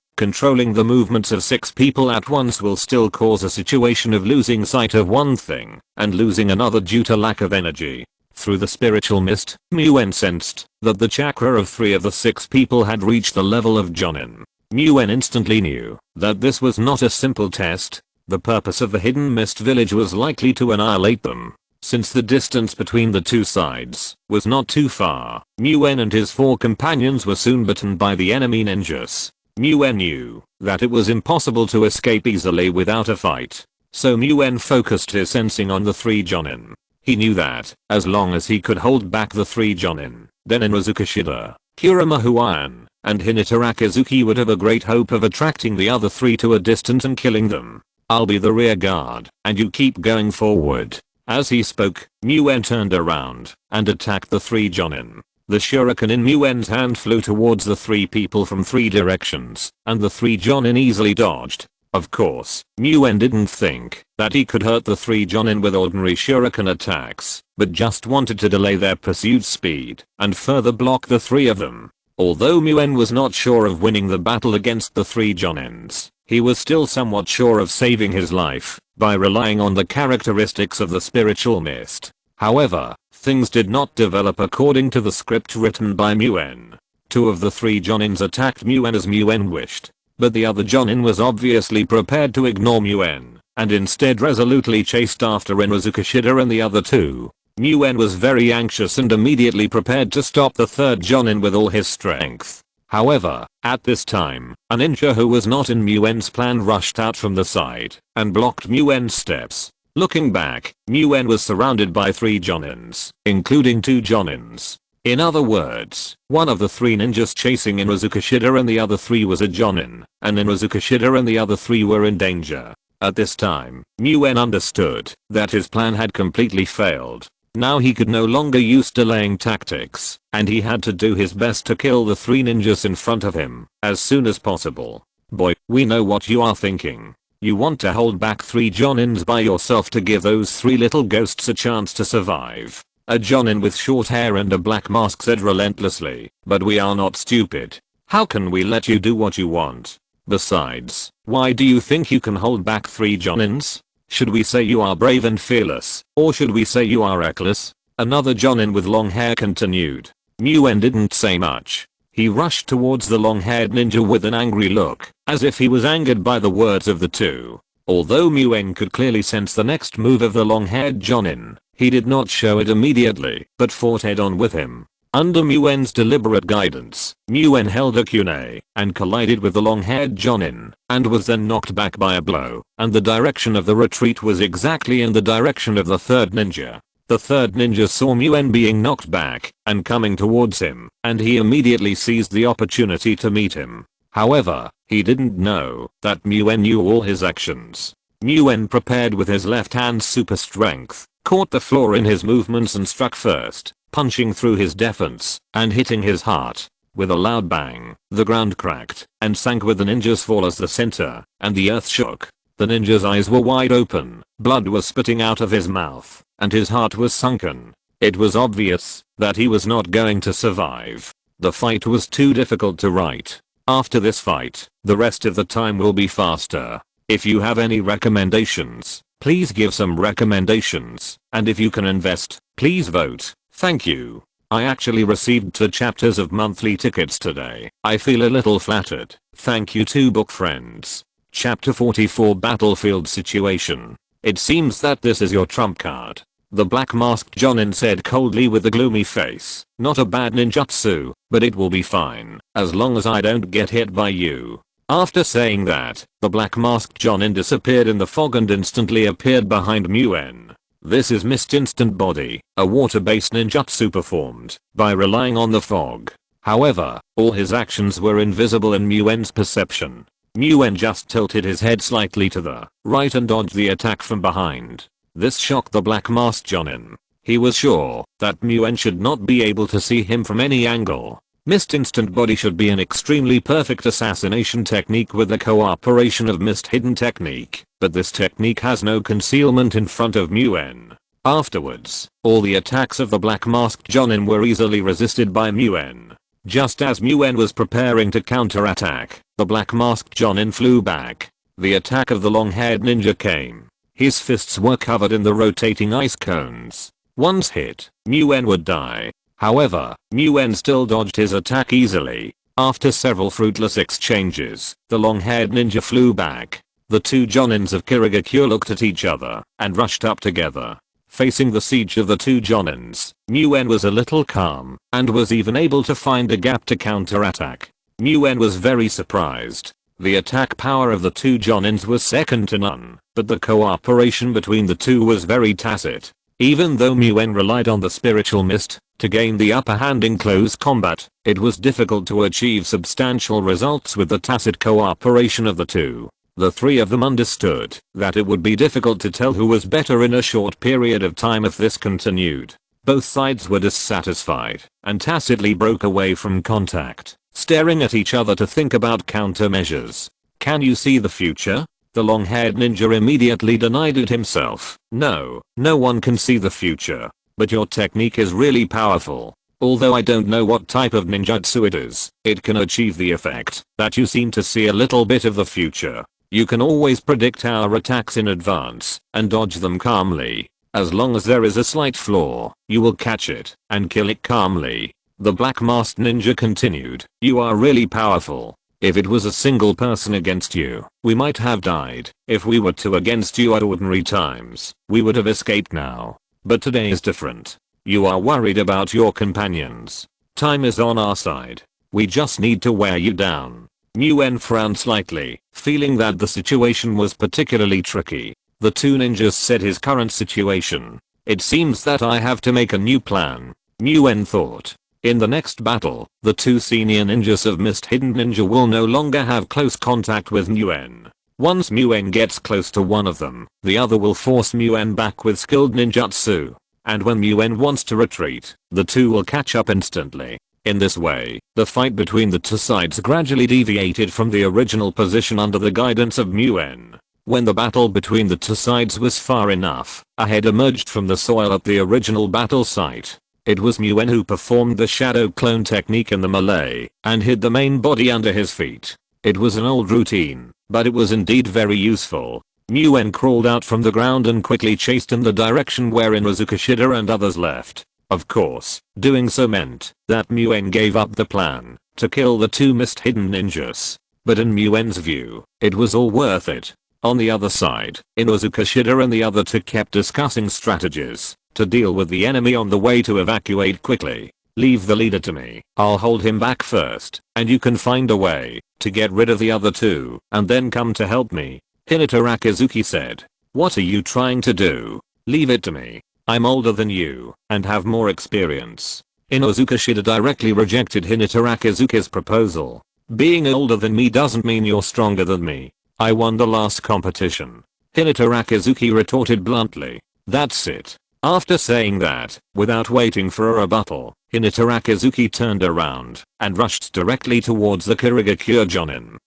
controlling the movements of 6 people at once will still cause a situation of losing sight of one thing and losing another due to lack of energy. Through the spiritual mist, Nguyen sensed that the chakra of 3 of the 6 people had reached the level of Jonin. Nguyen instantly knew that this was not a simple test. The purpose of the hidden mist village was likely to annihilate them. Since the distance between the 2 sides was not too far, Nguyen and his 4 companions were soon bitten by the enemy ninjas. Nguyen knew that it was impossible to escape easily without a fight, so Nguyen focused his sensing on the 3 Jonin. He knew that, as long as he could hold back the 3 Jonin, then Inuzuka Shida, Kurama Huan, and Hinata Akazuki would have a great hope of attracting the other 3 to a distance and killing them. I'll be the rear guard, and you keep going forward. As he spoke, Nguyen turned around and attacked the 3 Jonin. The shuriken in Nguyen's hand flew towards the 3 people from 3 directions, and the 3 Jonin easily dodged. Of course, Nguyen didn't think that he could hurt the 3 Jonin with ordinary shuriken attacks, but just wanted to delay their pursuit speed and further block the 3 of them. Although Nguyen was not sure of winning the battle against the 3 Jonins, he was still somewhat sure of saving his life by relying on the characteristics of the spiritual mist. However, things did not develop according to the script written by Nguyen. 2 of the 3 Jonins attacked Nguyen as Nguyen wished, but the other Jonin was obviously prepared to ignore Nguyen, and instead resolutely chased after Inuzuka Shida and the other 2. Nguyen was very anxious and immediately prepared to stop the 3rd Jonin with all his strength. However, at this time, a ninja who was not in Nguyen's plan rushed out from the side and blocked Nguyen's steps. Looking back, Nguyen was surrounded by 3 Jonins, including 2 Jonins. In other words, one of the 3 ninjas chasing Inuzuka Shida and the other 3 was a Jonin, and Inuzuka Shida and the other 3 were in danger. At this time, Nguyen understood that his plan had completely failed. Now he could no longer use delaying tactics, and he had to do his best to kill the 3 ninjas in front of him as soon as possible. Boy, we know what you are thinking. You want to hold back 3 Jonins by yourself to give those 3 little ghosts a chance to survive. A Jonin with short hair and a black mask said relentlessly, but we are not stupid. How can we let you do what you want? Besides, why do you think you can hold back 3 Jonins? Should we say you are brave and fearless, or should we say you are reckless? Another Jonin with long hair continued. Muen didn't say much. He rushed towards the long-haired ninja with an angry look, as if he was angered by the words of the two. Although Muen could clearly sense the next move of the long-haired Jonin, he did not show it immediately, but fought head-on with him. Under Muen's deliberate guidance, Muen held a kunai and collided with the long-haired Jonin, and was then knocked back by a blow, and the direction of the retreat was exactly in the direction of the third ninja. The third ninja saw Muen being knocked back and coming towards him, and he immediately seized the opportunity to meet him. However, he didn't know that Muen knew all his actions. Muen prepared with his left hand's super strength, caught the floor in his movements and struck first, punching through his defense and hitting his heart. With a loud bang, the ground cracked and sank with the ninja's fall as the center, and the earth shook. The ninja's eyes were wide open, blood was spitting out of his mouth, and his heart was sunken. It was obvious that he was not going to survive. The fight was too difficult to write. After this fight, the rest of the time will be faster. If you have any recommendations, please give some recommendations, and if you can invest, please vote. Thank you. I actually received 2 chapters of monthly tickets today. I feel a little flattered. Thank you to book friends. Chapter 44 Battlefield Situation. It seems that this is your trump card. The black masked Jonin said coldly with a gloomy face. Not a bad ninjutsu, but it will be fine, as long as I don't get hit by you. After saying that, the black masked Jonin disappeared in the fog and instantly appeared behind Muen. This is Mist Instant Body, a water-based ninjutsu performed by relying on the fog. However, all his actions were invisible in Muen's perception. Muen just tilted his head slightly to the right and dodged the attack from behind. This shocked the black masked Jonin. He was sure that Muen should not be able to see him from any angle. Mist Instant Body should be an extremely perfect assassination technique with the cooperation of Mist Hidden technique, but this technique has no concealment in front of Muen. Afterwards, all the attacks of the black masked Jonin were easily resisted by Muen. Just as Muen was preparing to counterattack, the black masked Jonin flew back. The attack of the long-haired ninja came. His fists were covered in the rotating ice cones. Once hit, Muen would die. However, Muen still dodged his attack easily. After several fruitless exchanges, the long-haired ninja flew back. The 2 Jonins of Kirigakure looked at each other and rushed up together. Facing the siege of the 2 Jonins, Muen was a little calm and was even able to find a gap to counterattack. Muen was very surprised. The attack power of the 2 Jonins was second to none, but the cooperation between the two was very tacit. Even though Muen relied on the spiritual mist to gain the upper hand in close combat, it was difficult to achieve substantial results with the tacit cooperation of the two. The 3 of them understood that it would be difficult to tell who was better in a short period of time if this continued. Both sides were dissatisfied and tacitly broke away from contact, staring at each other to think about countermeasures. Can you see the future? The long-haired ninja immediately denied it himself. No one can see the future. But your technique is really powerful. Although I don't know what type of ninjutsu it is, it can achieve the effect that you seem to see a little bit of the future. You can always predict our attacks in advance and dodge them calmly. As long as there is a slight flaw, you will catch it and kill it calmly. The black masked ninja continued. You are really powerful. If it was a single person against you, we might have died. If we were 2 against you at ordinary times, we would have escaped now. But today is different. You are worried about your companions. Time is on our side. We just need to wear you down. Muen frowned slightly, feeling that the situation was particularly tricky. The 2 ninjas said his current situation. It seems that I have to make a new plan. Muen thought. In the next battle, the 2 senior ninjas of Mist Hidden Ninja will no longer have close contact with Muen. Once Muen gets close to one of them, the other will force Muen back with skilled ninjutsu. And when Muen wants to retreat, the 2 will catch up instantly. In this way, the fight between the 2 sides gradually deviated from the original position under the guidance of Muen. When the battle between the two sides was far enough, a head emerged from the soil at the original battle site. It was Muen who performed the shadow clone technique in the melee and hid the main body under his feet. It was an old routine, but it was indeed very useful. Muen crawled out from the ground and quickly chased in the direction where Inuzuka Shida and others left. Of course, doing so meant that Muen gave up the plan to kill the two mist-hidden ninjas. But in Muen's view, it was all worth it. On the other side, Inuzuka Shida and the other two kept discussing strategies to deal with the enemy on the way to evacuate quickly. Leave the leader to me. I'll hold him back first, and you can find a way to get rid of the other two, and then come to help me. Hinata Rakizuki said. What are you trying to do? Leave it to me. I'm older than you, and have more experience. Inuzuka Shida directly rejected Hinata Rakizuki's proposal. Being older than me doesn't mean you're stronger than me. I won the last competition. Hinata Rakizuki retorted bluntly. That's it. After saying that, without waiting for a rebuttal, Hinata Rakizuki turned around and rushed directly towards the Kurigakure Jonin.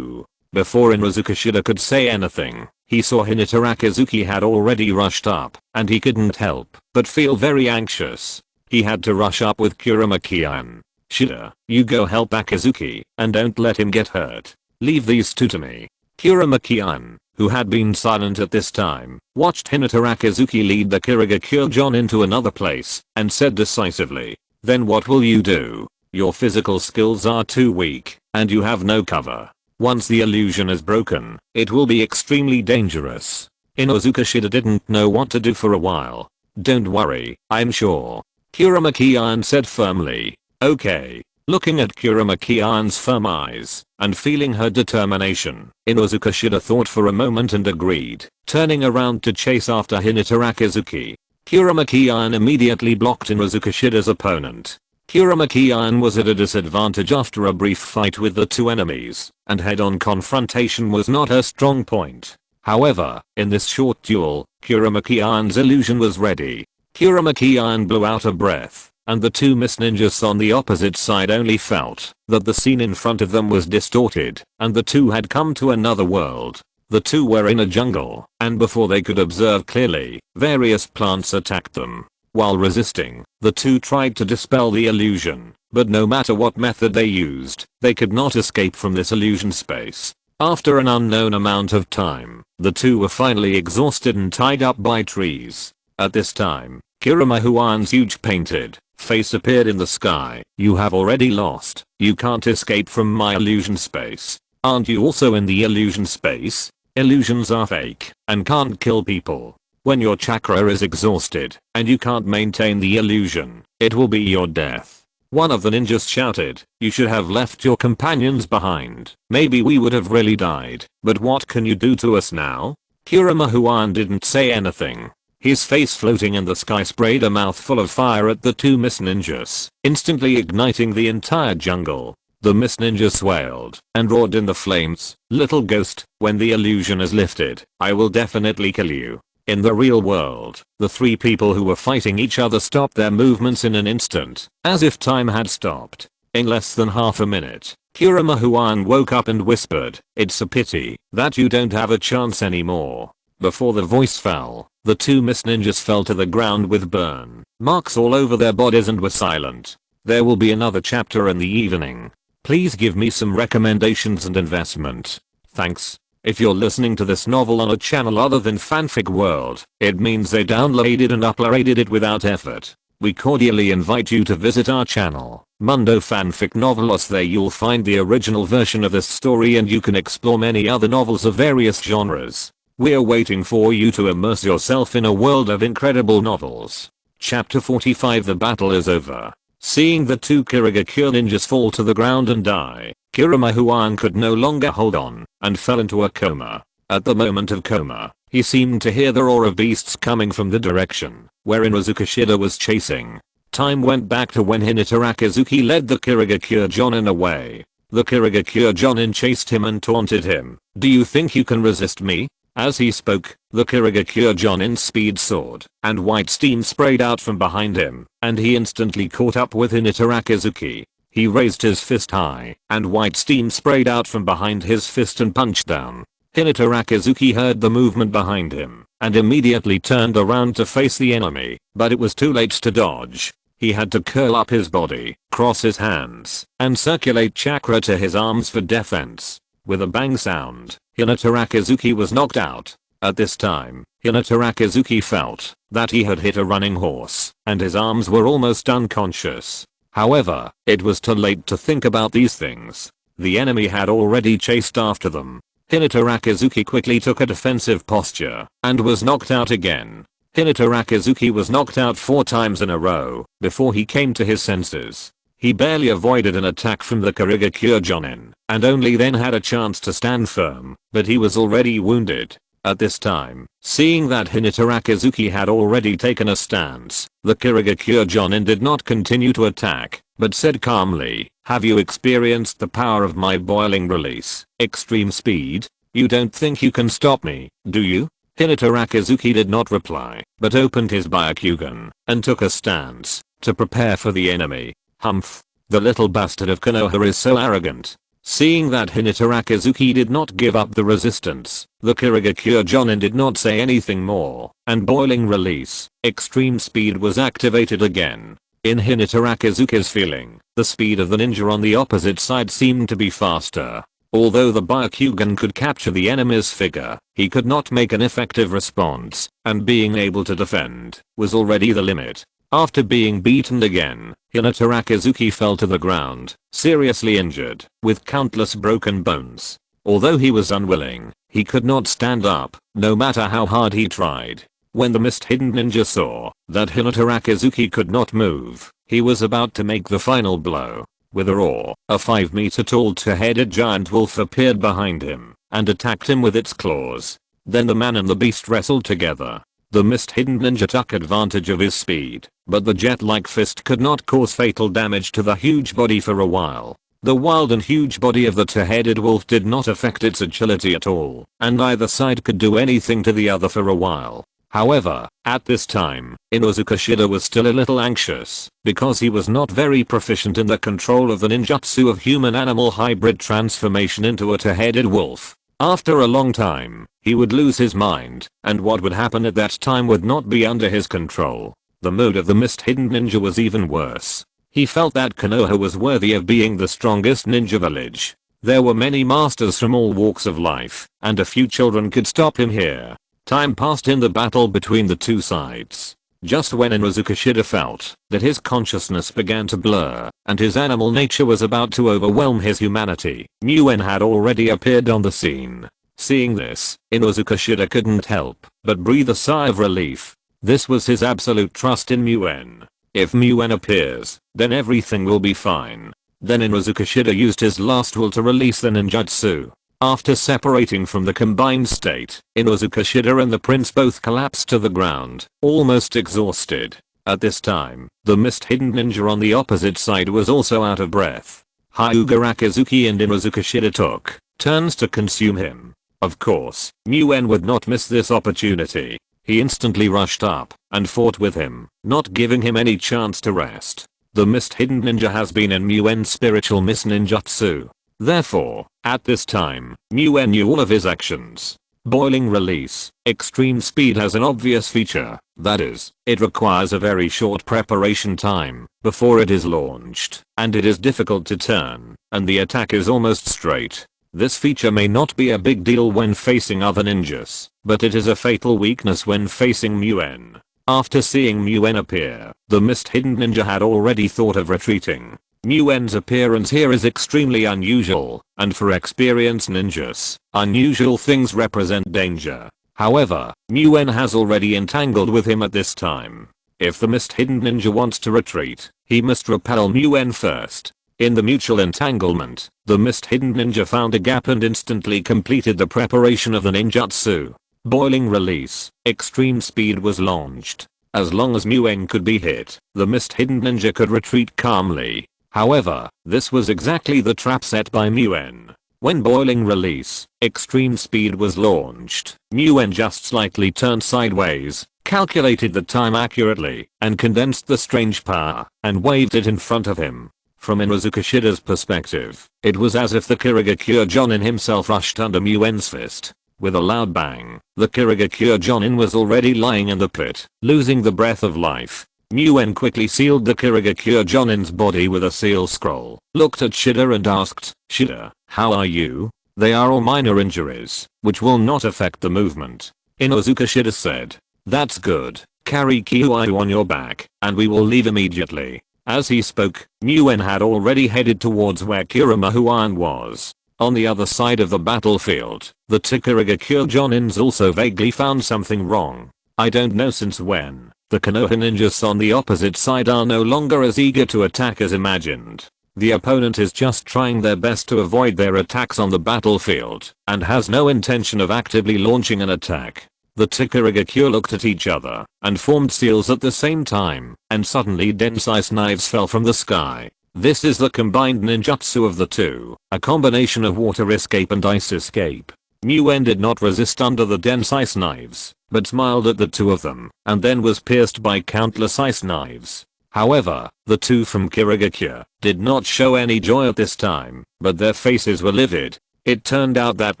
Before Inuzuka Shida could say anything, he saw Hinata Rakizuki had already rushed up, and he couldn't help but feel very anxious. He had to rush up with Kurama-kian. Shida, you go help Akizuki, and don't let him get hurt. Leave these two to me. Kurama-kian, who had been silent at this time, watched Hinata Rakizuki lead the Kurigakure Jonin into another place, and said decisively, then what will you do? Your physical skills are too weak, and you have no cover. Once the illusion is broken, it will be extremely dangerous. Inuzuka Shida didn't know what to do for a while. Don't worry, I'm sure. Kurama-kian said firmly. Okay. Looking at Kurama-kian's firm eyes and feeling her determination, Inuzuka Shida thought for a moment and agreed, turning around to chase after Hinata Rakizuki. Kurama-kian immediately blocked Inuzuka Shida's opponent. Kurama-kian was at a disadvantage after a brief fight with the two enemies, and head-on confrontation was not her strong point. However, in this short duel, Kurama-kian's illusion was ready. Kurama-kian blew out a breath, and the two Miss Ninjas on the opposite side only felt that the scene in front of them was distorted, and the two had come to another world. The two were in a jungle, and before they could observe clearly, various plants attacked them. While resisting, the two tried to dispel the illusion, but no matter what method they used, they could not escape from this illusion space. After an unknown amount of time, the two were finally exhausted and tied up by trees. At this time, Kurama-huan's huge painted face appeared in the sky. You have already lost. You can't escape from my illusion space. Aren't you also in the illusion space? Illusions are fake and can't kill people. When your chakra is exhausted and you can't maintain the illusion, it will be your death. One of the ninjas shouted, you should have left your companions behind. Maybe we would have really died. But what can you do to us now? Kurama-huan didn't say anything. His face floating in the sky sprayed a mouthful of fire at the two Miss Ninjas, instantly igniting the entire jungle. The Miss Ninjas wailed and roared in the flames. Little ghost, when the illusion is lifted, I will definitely kill you. In the real world, the three people who were fighting each other stopped their movements in an instant, as if time had stopped. In less than half a minute, Kurama-huan woke up and whispered, it's a pity that you don't have a chance anymore. Before the voice fell, the two Miss Ninjas fell to the ground with burn marks all over their bodies and were silent. There will be another chapter in the evening. Please give me some recommendations and investment. Thanks. If you're listening to this novel on a channel other than Fanfic World, it means they downloaded and uploaded it without effort. We cordially invite you to visit our channel, Mundo Fanfic Novelos. There you'll find the original version of this story and you can explore many other novels of various genres. We're waiting for you to immerse yourself in a world of incredible novels. Chapter 45. The battle is over. Seeing the two Kurigakure ninjas fall to the ground and die, Kurama-huan could no longer hold on and fell into a coma. At the moment of coma, he seemed to hear the roar of beasts coming from the direction where Inuzuka Shida was chasing. Time went back to when Hinata Rakizuki led the Kurigakure Jonin away. The Kurigakure Jonin chased him and taunted him. Do you think you can resist me? As he spoke, the Kurigakure Jonin's speed soared, and white steam sprayed out from behind him, and he instantly caught up with Hinata Rakizuki. He raised his fist high, and white steam sprayed out from behind his fist and punched down. Hinata Rakizuki heard the movement behind him and immediately turned around to face the enemy, but it was too late to dodge. He had to curl up his body, cross his hands, and circulate chakra to his arms for defense. With a bang sound, Hinata Rakizuki was knocked out. At this time, Hinata Rakizuki felt that he had hit a running horse, and his arms were almost unconscious. However, it was too late to think about these things. The enemy had already chased after them. Hinata Rakizuki quickly took a defensive posture and was knocked out again. Hinata Rakizuki was knocked out 4 times in a row before he came to his senses. He barely avoided an attack from the Kurigakure Jonin and only then had a chance to stand firm, but he was already wounded. At this time, seeing that Hinata Rakizuki had already taken a stance, the Kurigakure Jonin did not continue to attack, but said calmly, "Have you experienced the power of my boiling release, extreme speed? You don't think you can stop me, do you?" Hinata Rakizuki did not reply, but opened his Byakugan and took a stance to prepare for the enemy. Humph. The little bastard of Konoha is so arrogant. Seeing that Hinata Rakizuki did not give up the resistance, the Kurigakure Jonin did not say anything more, and boiling release, extreme speed was activated again. In Hinata Rakizuki's feeling, the speed of the ninja on the opposite side seemed to be faster. Although the Byakugan could capture the enemy's figure, he could not make an effective response, and being able to defend was already the limit. After being beaten again, Hinata Rakizuki fell to the ground, seriously injured, with countless broken bones. Although he was unwilling, he could not stand up, no matter how hard he tried. When the mist-hidden ninja saw that Hinata Rakizuki could not move, he was about to make the final blow. With a roar, a 5-meter tall two-headed giant wolf appeared behind him and attacked him with its claws. Then the man and the beast wrestled together. The mist-hidden ninja took advantage of his speed, but the jet-like fist could not cause fatal damage to the huge body for a while. The wild and huge body of the two-headed wolf did not affect its agility at all, and neither side could do anything to the other for a while. However, at this time, Inosuke Shida was still a little anxious, because he was not very proficient in the control of the ninjutsu of human-animal hybrid transformation into a two-headed wolf. After a long time, he would lose his mind, and what would happen at that time would not be under his control. The mood of the mist-hidden ninja was even worse. He felt that Konoha was worthy of being the strongest ninja village. There were many masters from all walks of life, and a few children could stop him here. Time passed in the battle between the two sides. Just when Inosuke Shida felt that his consciousness began to blur and his animal nature was about to overwhelm his humanity, Muen had already appeared on the scene. Seeing this, Inosuke Shida couldn't help but breathe a sigh of relief. This was his absolute trust in Muen. If Muen appears, then everything will be fine. Then Inosuke Shida used his last will to release the ninjutsu. After separating from the combined state, Inosuke Shida and the prince both collapsed to the ground, almost exhausted. At this time, the mist-hidden ninja on the opposite side was also out of breath. Hyuga Rakizuki and Inosuke Shida took turns to consume him. Of course, Muen would not miss this opportunity. He instantly rushed up and fought with him, not giving him any chance to rest. The mist-hidden ninja has been in Muen's spiritual mist ninjutsu. Therefore, at this time, Muen knew all of his actions. Boiling release, extreme speed has an obvious feature, that is, it requires a very short preparation time before it is launched, and it is difficult to turn, and the attack is almost straight. This feature may not be a big deal when facing other ninjas, but it is a fatal weakness when facing Muen. After seeing Muen appear, the mist-hidden ninja had already thought of retreating. Muen's appearance here is extremely unusual, and for experienced ninjas, unusual things represent danger. However, Muen has already entangled with him at this time. If the mist-hidden ninja wants to retreat, he must repel Muen first. In the mutual entanglement, the mist-hidden ninja found a gap and instantly completed the preparation of the ninjutsu. Boiling release, extreme speed was launched. As long as Muen could be hit, the mist-hidden ninja could retreat calmly. However, this was exactly the trap set by Muen. When boiling release, extreme speed was launched, Muen just slightly turned sideways, calculated the time accurately, and condensed the strange power, and waved it in front of him. From Inosuke Shida's perspective, it was as if the Kurigakure Jonin himself rushed under Muen's fist. With a loud bang, the Kirigakure Jonin was already lying in the pit, losing the breath of life. Muen quickly sealed the Kirigakure Jonin's body with a seal scroll, looked at Shida and asked, "Shida, how are you?" "They are all minor injuries, which will not affect the movement." Inozuka Shida said. "That's good. Carry Kiwaiu on your back, and we will leave immediately." As he spoke, Muen had already headed towards where Kurama Huan was. On the other side of the battlefield, the Kirigakure Jonins also vaguely found something wrong. I don't know since when, the Konoha ninjas on the opposite side are no longer as eager to attack as imagined. The opponent is just trying their best to avoid their attacks on the battlefield, and has no intention of actively launching an attack. The Kirigakure looked at each other, and formed seals at the same time, and suddenly dense ice knives fell from the sky. This is the combined ninjutsu of the two, a combination of water escape and ice escape. Muen did not resist under the dense ice knives, but smiled at the two of them, and then was pierced by countless ice knives. However, the two from Kirigakure did not show any joy at this time, but their faces were livid. It turned out that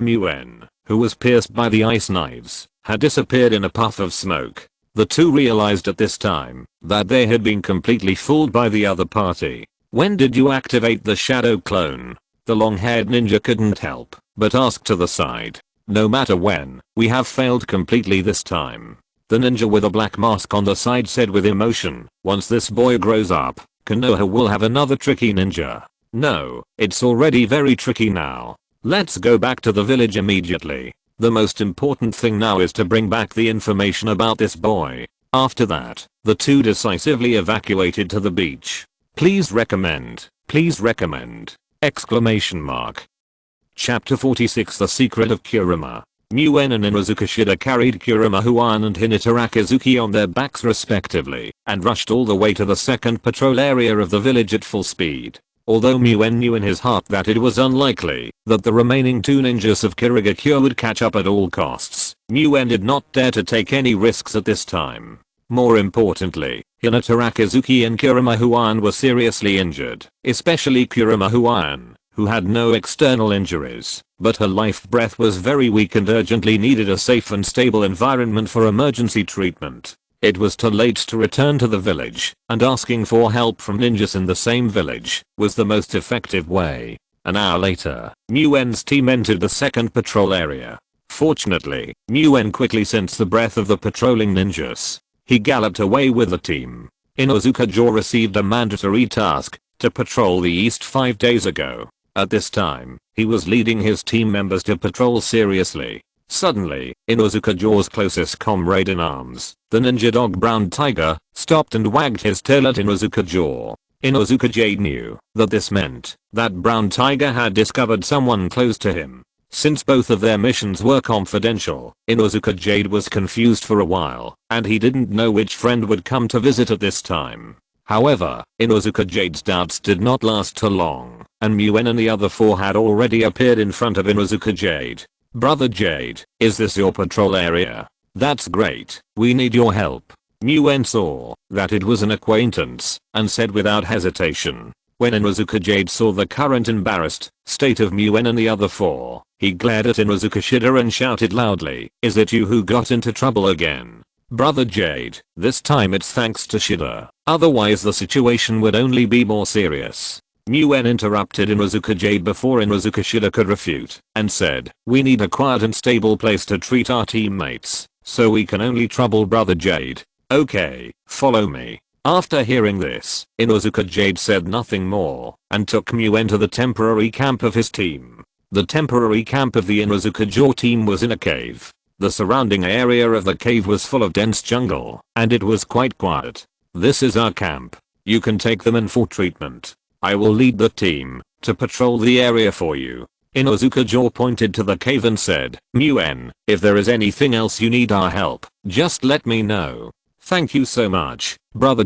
Muen, who was pierced by the ice knives, had disappeared in a puff of smoke. The two realized at this time that they had been completely fooled by the other party. "When did you activate the shadow clone?" The long-haired ninja couldn't help but asked to the side. "No matter when, we have failed completely this time." The ninja with a black mask on the side said with emotion, "Once this boy grows up, Konoha will have another tricky ninja." "No, it's already very tricky now. Let's go back to the village immediately. The most important thing now is to bring back the information about this boy." After that, the two decisively evacuated to the beach. Please recommend. Exclamation mark. Chapter 46 The Secret of Kurama. Muen and Inozuka Shida carried Kurama Huan and Hinata Rakizuki on their backs respectively, and rushed all the way to the second patrol area of the village at full speed. Although Muen knew in his heart that it was unlikely that the remaining two ninjas of Kirigakure would catch up at all costs, Muen did not dare to take any risks at this time. More importantly, Hinata Rakizuki and Kurama Huan were seriously injured, especially Kurama Huan, who had no external injuries, but her life breath was very weak and urgently needed a safe and stable environment for emergency treatment. It was too late to return to the village, and asking for help from ninjas in the same village was the most effective way. An hour later, Muen's team entered the second patrol area. Fortunately, Muen quickly sensed the breath of the patrolling ninjas. He galloped away with the team. Inozuka received a mandatory task to patrol the east 5 days ago. At this time, he was leading his team members to patrol seriously. Suddenly, Inozuka's closest comrade in arms, the ninja dog Brown Tiger, stopped and wagged his tail at Inozuka. Inozuka knew that this meant that Brown Tiger had discovered someone close to him. Since both of their missions were confidential, Inozuka was confused for a while, and he didn't know which friend would come to visit at this time. However, Inozuka's doubts did not last too long, and Muen and the other four had already appeared in front of Inozuka. "Brother Jade, is this your patrol area?" "That's great, we need your help." Muen saw that it was an acquaintance, and said without hesitation. When Inozuka saw the current embarrassed state of Muen and the other four, he glared at Inozuka Shida and shouted loudly, "Is it you who got into trouble again?" "Brother Jade, this time it's thanks to Shida, otherwise the situation would only be more serious." Muen interrupted Inozuka before Inozuka Shida could refute, and said, "We need a quiet and stable place to treat our teammates, so we can only trouble Brother Jade." "Okay, follow me." After hearing this, Inozuka said nothing more, and took Muen to the temporary camp of his team. The temporary camp of the Inozuka team was in a cave. The surrounding area of the cave was full of dense jungle, and it was quite quiet. "This is our camp. You can take them in for treatment. I will lead the team to patrol the area for you." Inozuka pointed to the cave and said, "Muen, if there is anything else you need our help, just let me know." "Thank you so much, Brother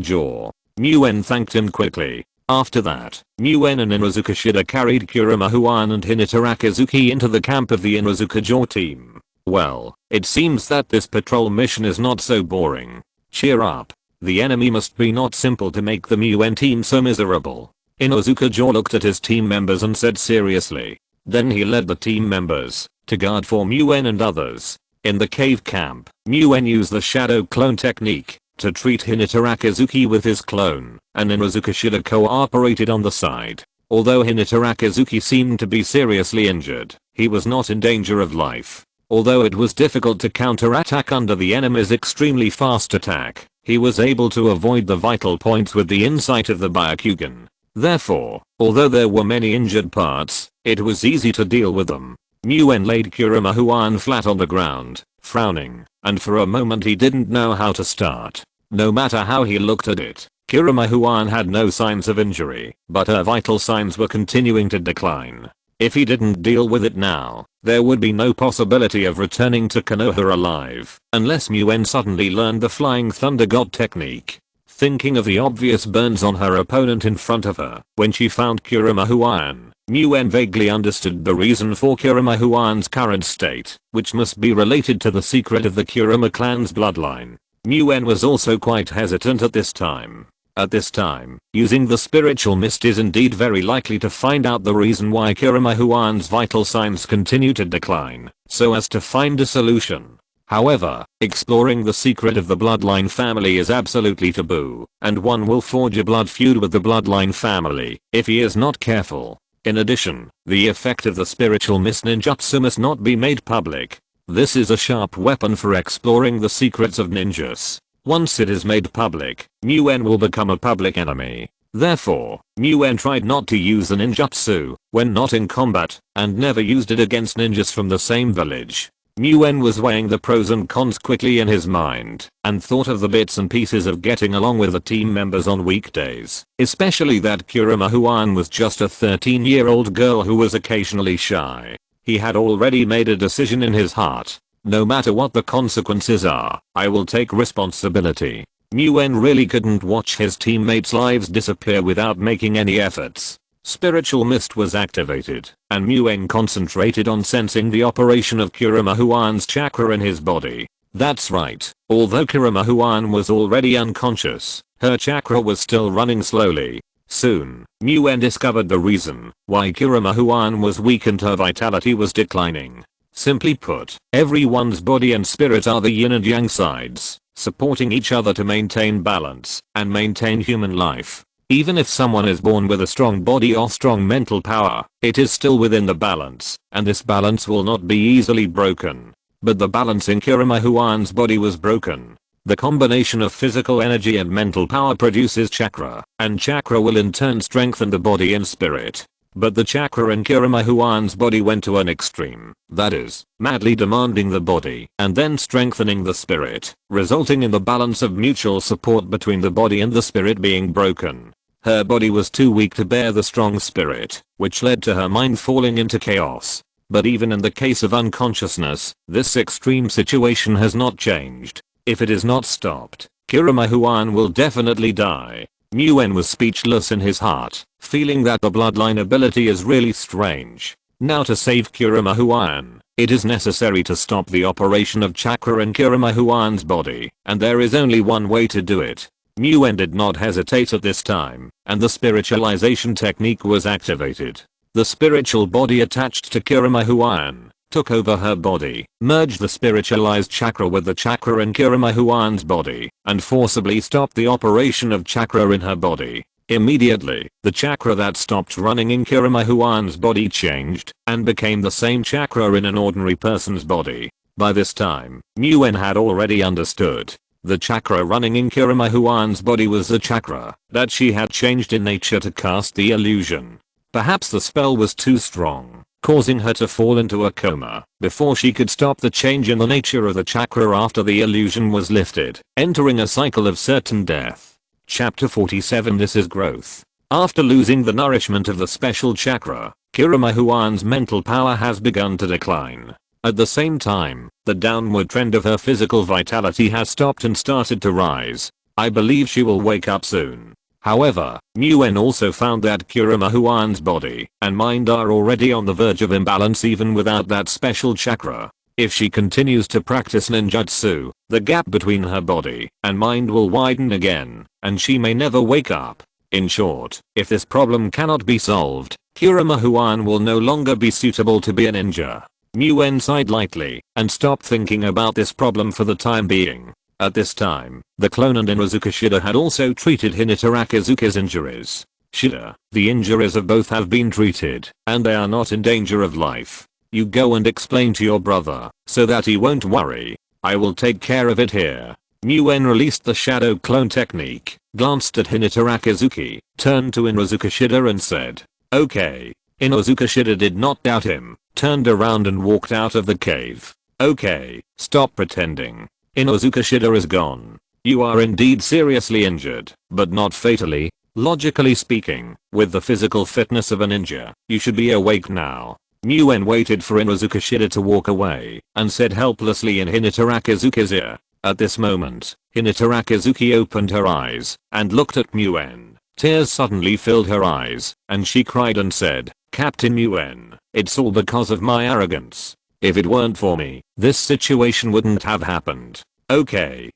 Muen thanked him quickly. After that, Muen and Inozuka Shida carried Kurama Huan and Hinata Rakizuki into the camp of the Inozuka team. Well, it seems that this patrol mission is not so boring. Cheer up. The enemy must be not simple to make the Muen team so miserable. Inozuka looked at his team members and said seriously. Then he led the team members to guard for Muen and others. In the cave camp, Muen used the shadow clone technique to treat Hinata Akazuki with his clone, and Inuzuka Shida cooperated on the side. Although Hinata Akazuki seemed to be seriously injured, he was not in danger of life. Although it was difficult to counterattack under the enemy's extremely fast attack, he was able to avoid the vital points with the insight of the Byakugan. Therefore, although there were many injured parts, it was easy to deal with them. Muen laid Kurama Huan flat on the ground, frowning, and for a moment he didn't know how to start. No matter how he looked at it, Kurama Huan had no signs of injury, but her vital signs were continuing to decline. If he didn't deal with it now, there would be no possibility of returning to Konoha alive, unless Muen suddenly learned the Flying Thunder God technique. Thinking of the obvious burns on her opponent in front of her, when she found Kurama Huan, Muen vaguely understood the reason for Kurama Huan's current state, which must be related to the secret of the Kurama clan's bloodline. Muen was also quite hesitant at this time. At this time, using the spiritual mist is indeed very likely to find out the reason why Kurama Huan's vital signs continue to decline, so as to find a solution. However, exploring the secret of the bloodline family is absolutely taboo, and one will forge a blood feud with the bloodline family if he is not careful. In addition, the effect of the spiritual mist ninjutsu must not be made public. This is a sharp weapon for exploring the secrets of ninjas. Once it is made public, Muen will become a public enemy. Therefore, Muen tried not to use the ninjutsu when not in combat, and never used it against ninjas from the same village. Muen was weighing the pros and cons quickly in his mind, and thought of the bits and pieces of getting along with the team members on weekdays, especially that Kurama Huan was just a 13-year-old girl who was occasionally shy. He had already made a decision in his heart. No matter what the consequences are, I will take responsibility. Muen really couldn't watch his teammates' lives disappear without making any efforts. Spiritual mist was activated, and Muen concentrated on sensing the operation of Kurama Huan's chakra in his body. That's right, although Kurama Huan was already unconscious, her chakra was still running slowly. Soon, Muen discovered the reason why Kurama Huan was weak and her vitality was declining. Simply put, everyone's body and spirit are the yin and yang sides, supporting each other to maintain balance and maintain human life. Even if someone is born with a strong body or strong mental power, it is still within the balance, and this balance will not be easily broken. But the balance in Kurama Huan's body was broken. The combination of physical energy and mental power produces chakra, and chakra will in turn strengthen the body and spirit. But the chakra in Kurama Huan's body went to an extreme, that is, madly demanding the body and then strengthening the spirit, resulting in the balance of mutual support between the body and the spirit being broken. Her body was too weak to bear the strong spirit, which led to her mind falling into chaos. But even in the case of unconsciousness, this extreme situation has not changed. If it is not stopped, Kurama Huan will definitely die. Muen was speechless in his heart, feeling that the bloodline ability is really strange. Now to save Kurama Huan, it is necessary to stop the operation of chakra in Kurama Huan's body, and there is only one way to do it. Muen did not hesitate at this time, and the spiritualization technique was activated. The spiritual body attached to Kurama Huan took over her body, merged the spiritualized chakra with the chakra in Kurama Huan's body, and forcibly stopped the operation of chakra in her body. Immediately, the chakra that stopped running in Kurama Huan's body changed, and became the same chakra in an ordinary person's body. By this time, Muen had already understood. The chakra running in Kurama Huan's body was the chakra that she had changed in nature to cast the illusion. Perhaps the spell was too strong, causing her to fall into a coma before she could stop the change in the nature of the chakra after the illusion was lifted, entering a cycle of certain death. Chapter 47 This is growth. After losing the nourishment of the special chakra, Kurama Huan's mental power has begun to decline. At the same time, the downward trend of her physical vitality has stopped and started to rise. I believe she will wake up soon. However, Muen also found that Kurama Huan's body and mind are already on the verge of imbalance even without that special chakra. If she continues to practice ninjutsu, the gap between her body and mind will widen again, and she may never wake up. In short, if this problem cannot be solved, Kurama Huan will no longer be suitable to be a ninja. Muen sighed lightly and stopped thinking about this problem for the time being. At this time, the clone and Inuzuka Shida had also treated Hinata Rakizuki's injuries. Shida, the injuries of both have been treated, and they are not in danger of life. You go and explain to your brother, so that he won't worry. I will take care of it here. Muen released the shadow clone technique, glanced at Hinata Rakizuki, turned to Inuzuka Shida and said, "Okay." Inuzuka Shida did not doubt him, turned around and walked out of the cave. "Okay, stop pretending. Inuzuka Shida is gone. You are indeed seriously injured, but not fatally. Logically speaking, with the physical fitness of a ninja, you should be awake now." Muen waited for Inuzuka Shida to walk away, and said helplessly in Hinata Rakizuki's ear. At this moment, Hinata Rakizuki opened her eyes, and looked at Muen. Tears suddenly filled her eyes, and she cried and said, "Captain Muen, it's all because of my arrogance. If it weren't for me, this situation wouldn't have happened." Okay.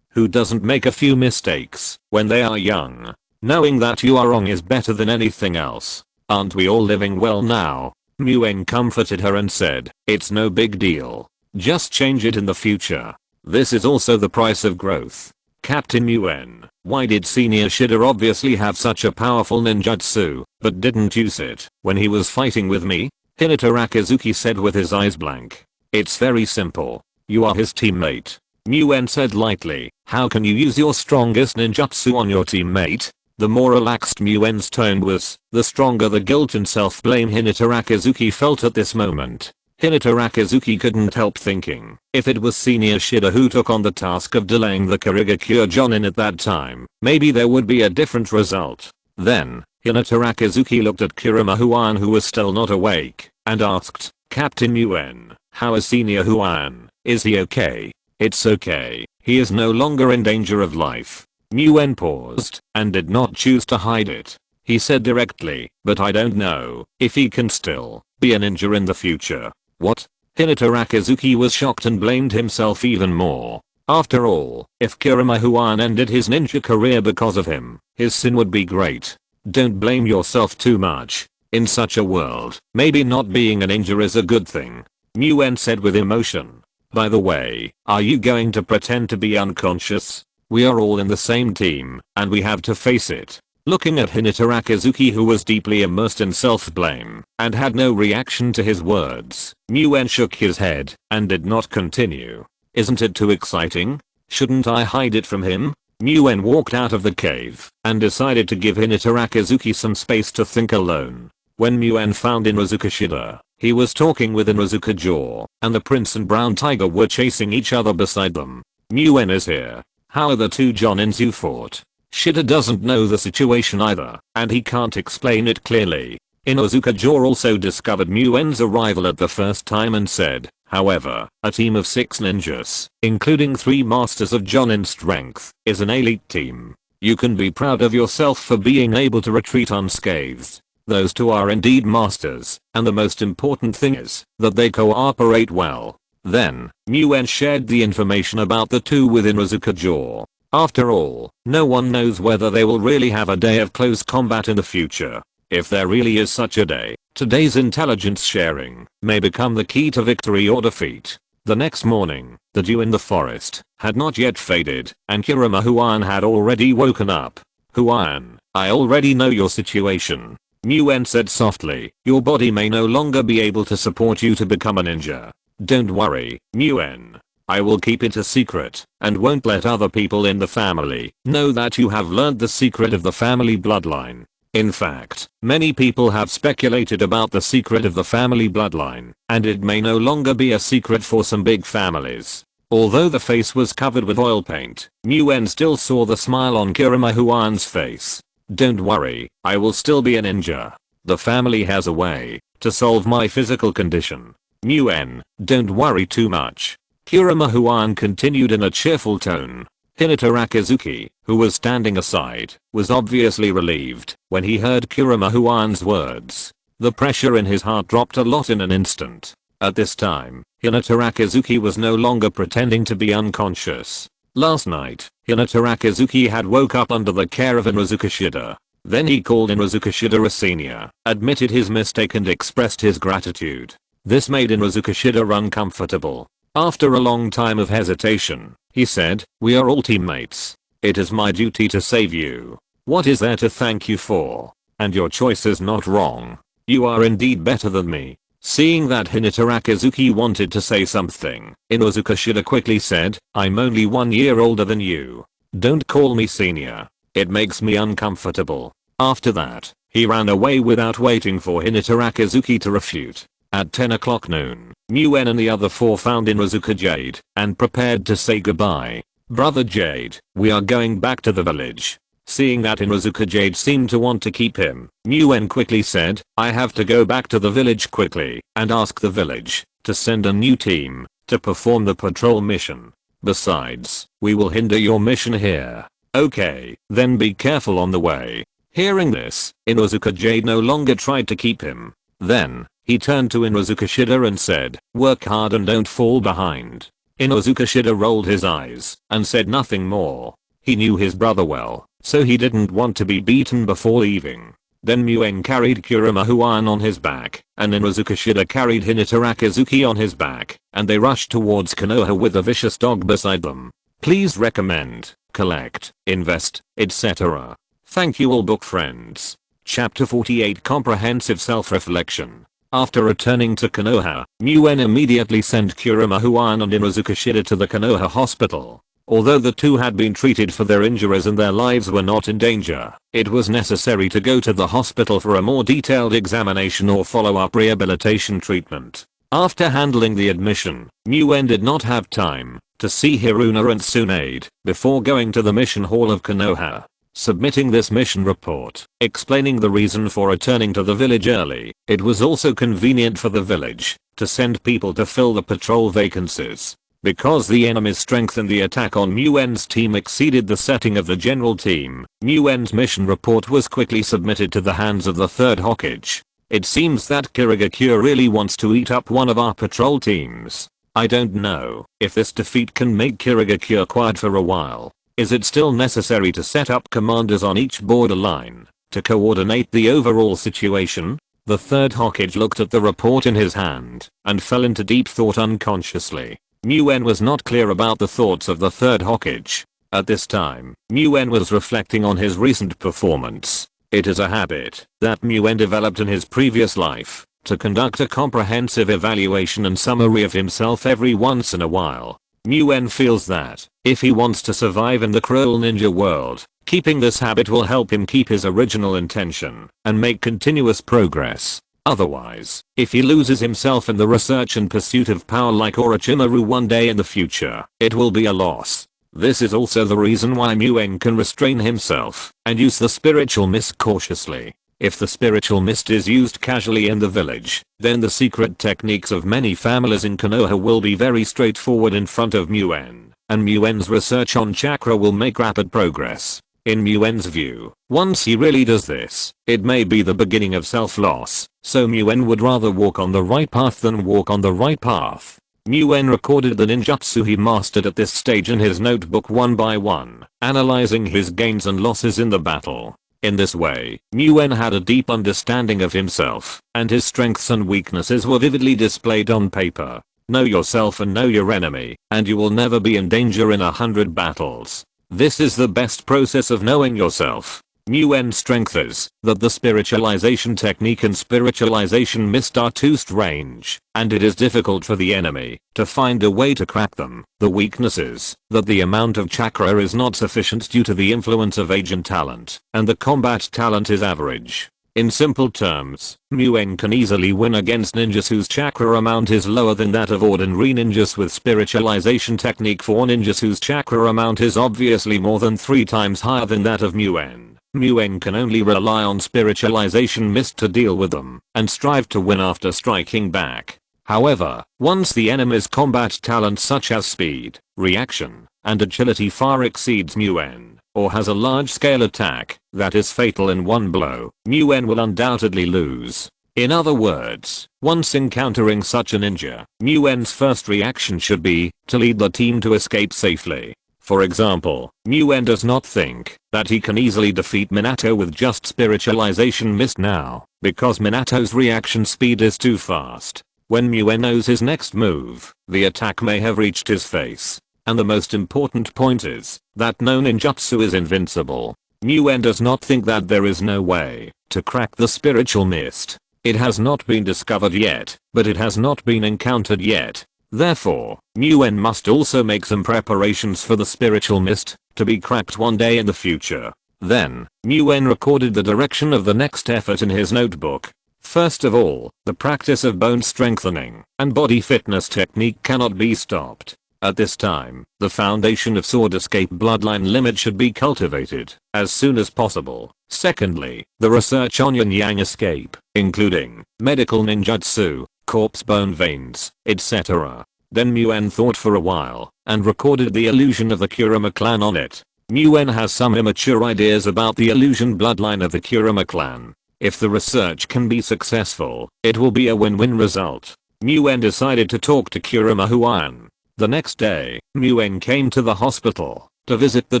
Who doesn't make a few mistakes when they are young? Knowing that you are wrong is better than anything else. Aren't we all living well now? Muen comforted her and said, "It's no big deal. Just change it in the future. This is also the price of growth." Captain Muen, why did Senior Shida obviously have such a powerful ninjutsu, but didn't use it when he was fighting with me? Hinata Rakizuki said with his eyes blank. "It's very simple. You are his teammate." Muen said lightly, "How can you use your strongest ninjutsu on your teammate?" The more relaxed Muen's tone was, the stronger the guilt and self-blame Hinata Rakizuki felt at this moment. Hinata Rakizuki couldn't help thinking, if it was Senior Shida who took on the task of delaying the Kurigakure Jonin at that time, maybe there would be a different result. Then, Hinata Rakizuki looked at Kurama Huan, who was still not awake, and asked, "Captain Muen, how is Senior Huan? Is he okay?" "It's okay. He is no longer in danger of life." Muen paused, and did not choose to hide it. He said directly, "But I don't know if he can still be a ninja in the future." What? Hinata Rakizuki was shocked and blamed himself even more. After all, if Kurama Huan ended his ninja career because of him, his sin would be great. Don't blame yourself too much. In such a world, maybe not being a ninja is a good thing. Muen said with emotion. "By the way, are you going to pretend to be unconscious? We are all in the same team, and we have to face it." Looking at Hinata Rakizuki, who was deeply immersed in self-blame, and had no reaction to his words, Muen shook his head, and did not continue. "Isn't it too exciting? Shouldn't I hide it from him?" Muen walked out of the cave, and decided to give Hinata Rakizuki some space to think alone. When Muen found Inuzuka Shida, he was talking with Inuzuka Jaw, and the prince and brown tiger were chasing each other beside them. "Muen is here. How are the two Jonins you fought?" Shida doesn't know the situation either, and he can't explain it clearly. Inuzuka Jaw also discovered Muen's arrival at the first time and said, "However, a team of 6 ninjas, including 3 masters of Jonin strength, is an elite team. You can be proud of yourself for being able to retreat unscathed. Those 2 are indeed masters, and the most important thing is that they cooperate well." Then, Muen shared the information about the 2 with Inuzuka Jaw. After all, no one knows whether they will really have a day of close combat in the future. If there really is such a day, today's intelligence sharing may become the key to victory or defeat. The next morning, the dew in the forest had not yet faded, and Kurama Huan had already woken up. "Huan, I already know your situation," Muen said softly. "Your body may no longer be able to support you to become a ninja. Don't worry, Muen. I will keep it a secret, and won't let other people in the family know that you have learned the secret of the family bloodline. In fact, many people have speculated about the secret of the family bloodline, and it may no longer be a secret for some big families." Although the face was covered with oil paint, Muen still saw the smile on Kurama Huan's face. "Don't worry, I will still be a ninja. The family has a way to solve my physical condition. Muen, don't worry too much." Kurama Huan continued in a cheerful tone. Hinata Rakizuki, who was standing aside, was obviously relieved when he heard Kurama Huan's words. The pressure in his heart dropped a lot in an instant. At this time, Hinata Rakizuki was no longer pretending to be unconscious. Last night, Hinata Rakizuki had woke up under the care of Inuzuka Shida. Then he called Inuzuka Shida a senior, admitted his mistake and expressed his gratitude. This made Inuzuka Shida uncomfortable. After a long time of hesitation, he said, "We are all teammates. It is my duty to save you. What is there to thank you for? And your choice is not wrong. You are indeed better than me." Seeing that Hinata Akizuki wanted to say something, Inuzuka Shida quickly said, "I'm only 1 year older than you. Don't call me senior. It makes me uncomfortable." After that, he ran away without waiting for Hinata Akizuki to refute. At 10 o'clock noon, Muen and the other 4 found Inuzuka Jade and prepared to say goodbye. "Brother Jade, we are going back to the village." Seeing that Inuzuka Jade seemed to want to keep him, Muen quickly said, "I have to go back to the village quickly and ask the village to send a new team to perform the patrol mission. Besides, we will hinder your mission here." "Okay, then be careful on the way." Hearing this, Inuzuka Jade no longer tried to keep him. Then, he turned to Inuzuka Shida and said, "Work hard and don't fall behind." Inuzuka Shida rolled his eyes and said nothing more. He knew his brother well, so he didn't want to be beaten before leaving. Then Muen carried Kurama Huan on his back, and Inuzuka Shida carried Hinata Akizuki on his back, and they rushed towards Konoha with a vicious dog beside them. Please recommend, collect, invest, etc. Thank you all book friends. Chapter 48 Comprehensive Self-Reflection. After returning to Konoha, Muen immediately sent Kurama Huan and Inuzuka Shida to the Konoha hospital. Although the two had been treated for their injuries and their lives were not in danger, it was necessary to go to the hospital for a more detailed examination or follow-up rehabilitation treatment. After handling the admission, Muen did not have time to see Hiruna and Tsunade before going to the mission hall of Konoha. Submitting this mission report, explaining the reason for returning to the village early, it was also convenient for the village to send people to fill the patrol vacancies. Because the enemy's strength in the attack on Muen's team exceeded the setting of the general team, Muen's mission report was quickly submitted to the hands of the 3rd Hokage. "It seems that Kirigakure really wants to eat up one of our patrol teams. I don't know if this defeat can make Kirigakure quiet for a while. Is it still necessary to set up commanders on each borderline to coordinate the overall situation?" The 3rd Hokage looked at the report in his hand and fell into deep thought unconsciously. Muen was not clear about the thoughts of the 3rd Hokage. At this time, Muen was reflecting on his recent performance. It is a habit that Muen developed in his previous life to conduct a comprehensive evaluation and summary of himself every once in a while. Muen feels that, if he wants to survive in the cruel ninja world, keeping this habit will help him keep his original intention and make continuous progress. Otherwise, if he loses himself in the research and pursuit of power like Orochimaru one day in the future, it will be a loss. This is also the reason why Muen can restrain himself and use the spiritual mist cautiously. If the spiritual mist is used casually in the village, then the secret techniques of many families in Konoha will be very straightforward in front of Muen, and Muen's research on chakra will make rapid progress. In Muen's view, once he really does this, it may be the beginning of self-loss, so Muen would rather walk on the right path than walk on the right path. Muen recorded the ninjutsu he mastered at this stage in his notebook one by one, analyzing his gains and losses in the battle. In this way, Muen had a deep understanding of himself, and his strengths and weaknesses were vividly displayed on paper. Know yourself and know your enemy, and you will never be in danger in 100 battles. This is the best process of knowing yourself. Muen's strength is that the spiritualization technique and spiritualization mist are too strange, and it is difficult for the enemy to find a way to crack them. The weakness is that the amount of chakra is not sufficient due to the influence of age and talent, and the combat talent is average. In simple terms, Muen can easily win against ninjas whose chakra amount is lower than that of ordinary ninjas with spiritualization technique. For ninjas whose chakra amount is obviously more than 3 times higher than that of Muen, Muen can only rely on spiritualization mist to deal with them and strive to win after striking back. However, once the enemy's combat talent such as speed, reaction, and agility far exceeds Muen, or has a large-scale attack that is fatal in one blow, Muen will undoubtedly lose. In other words, once encountering such a ninja, Muen's first reaction should be to lead the team to escape safely. For example, Muen does not think that he can easily defeat Minato with just spiritualization mist now, because Minato's reaction speed is too fast. When Muen knows his next move, the attack may have reached his face. And the most important point is that no ninjutsu is invincible. Muen does not think that there is no way to crack the spiritual mist. It has not been discovered yet, but it has not been encountered yet. Therefore, Muen must also make some preparations for the spiritual mist to be cracked one day in the future. Then, Muen recorded the direction of the next effort in his notebook. First of all, the practice of bone strengthening and body fitness technique cannot be stopped. At this time, the foundation of sword escape bloodline lineage should be cultivated as soon as possible. Secondly, the research on yin yang escape, including medical ninjutsu, corpse bone veins, etc. Then Muen thought for a while and recorded the illusion of the Kurama clan on it. Muen has some immature ideas about the illusion bloodline of the Kurama clan. If the research can be successful, it will be a win-win result. Muen decided to talk to Kurama Huan. The next day, Muen came to the hospital to visit the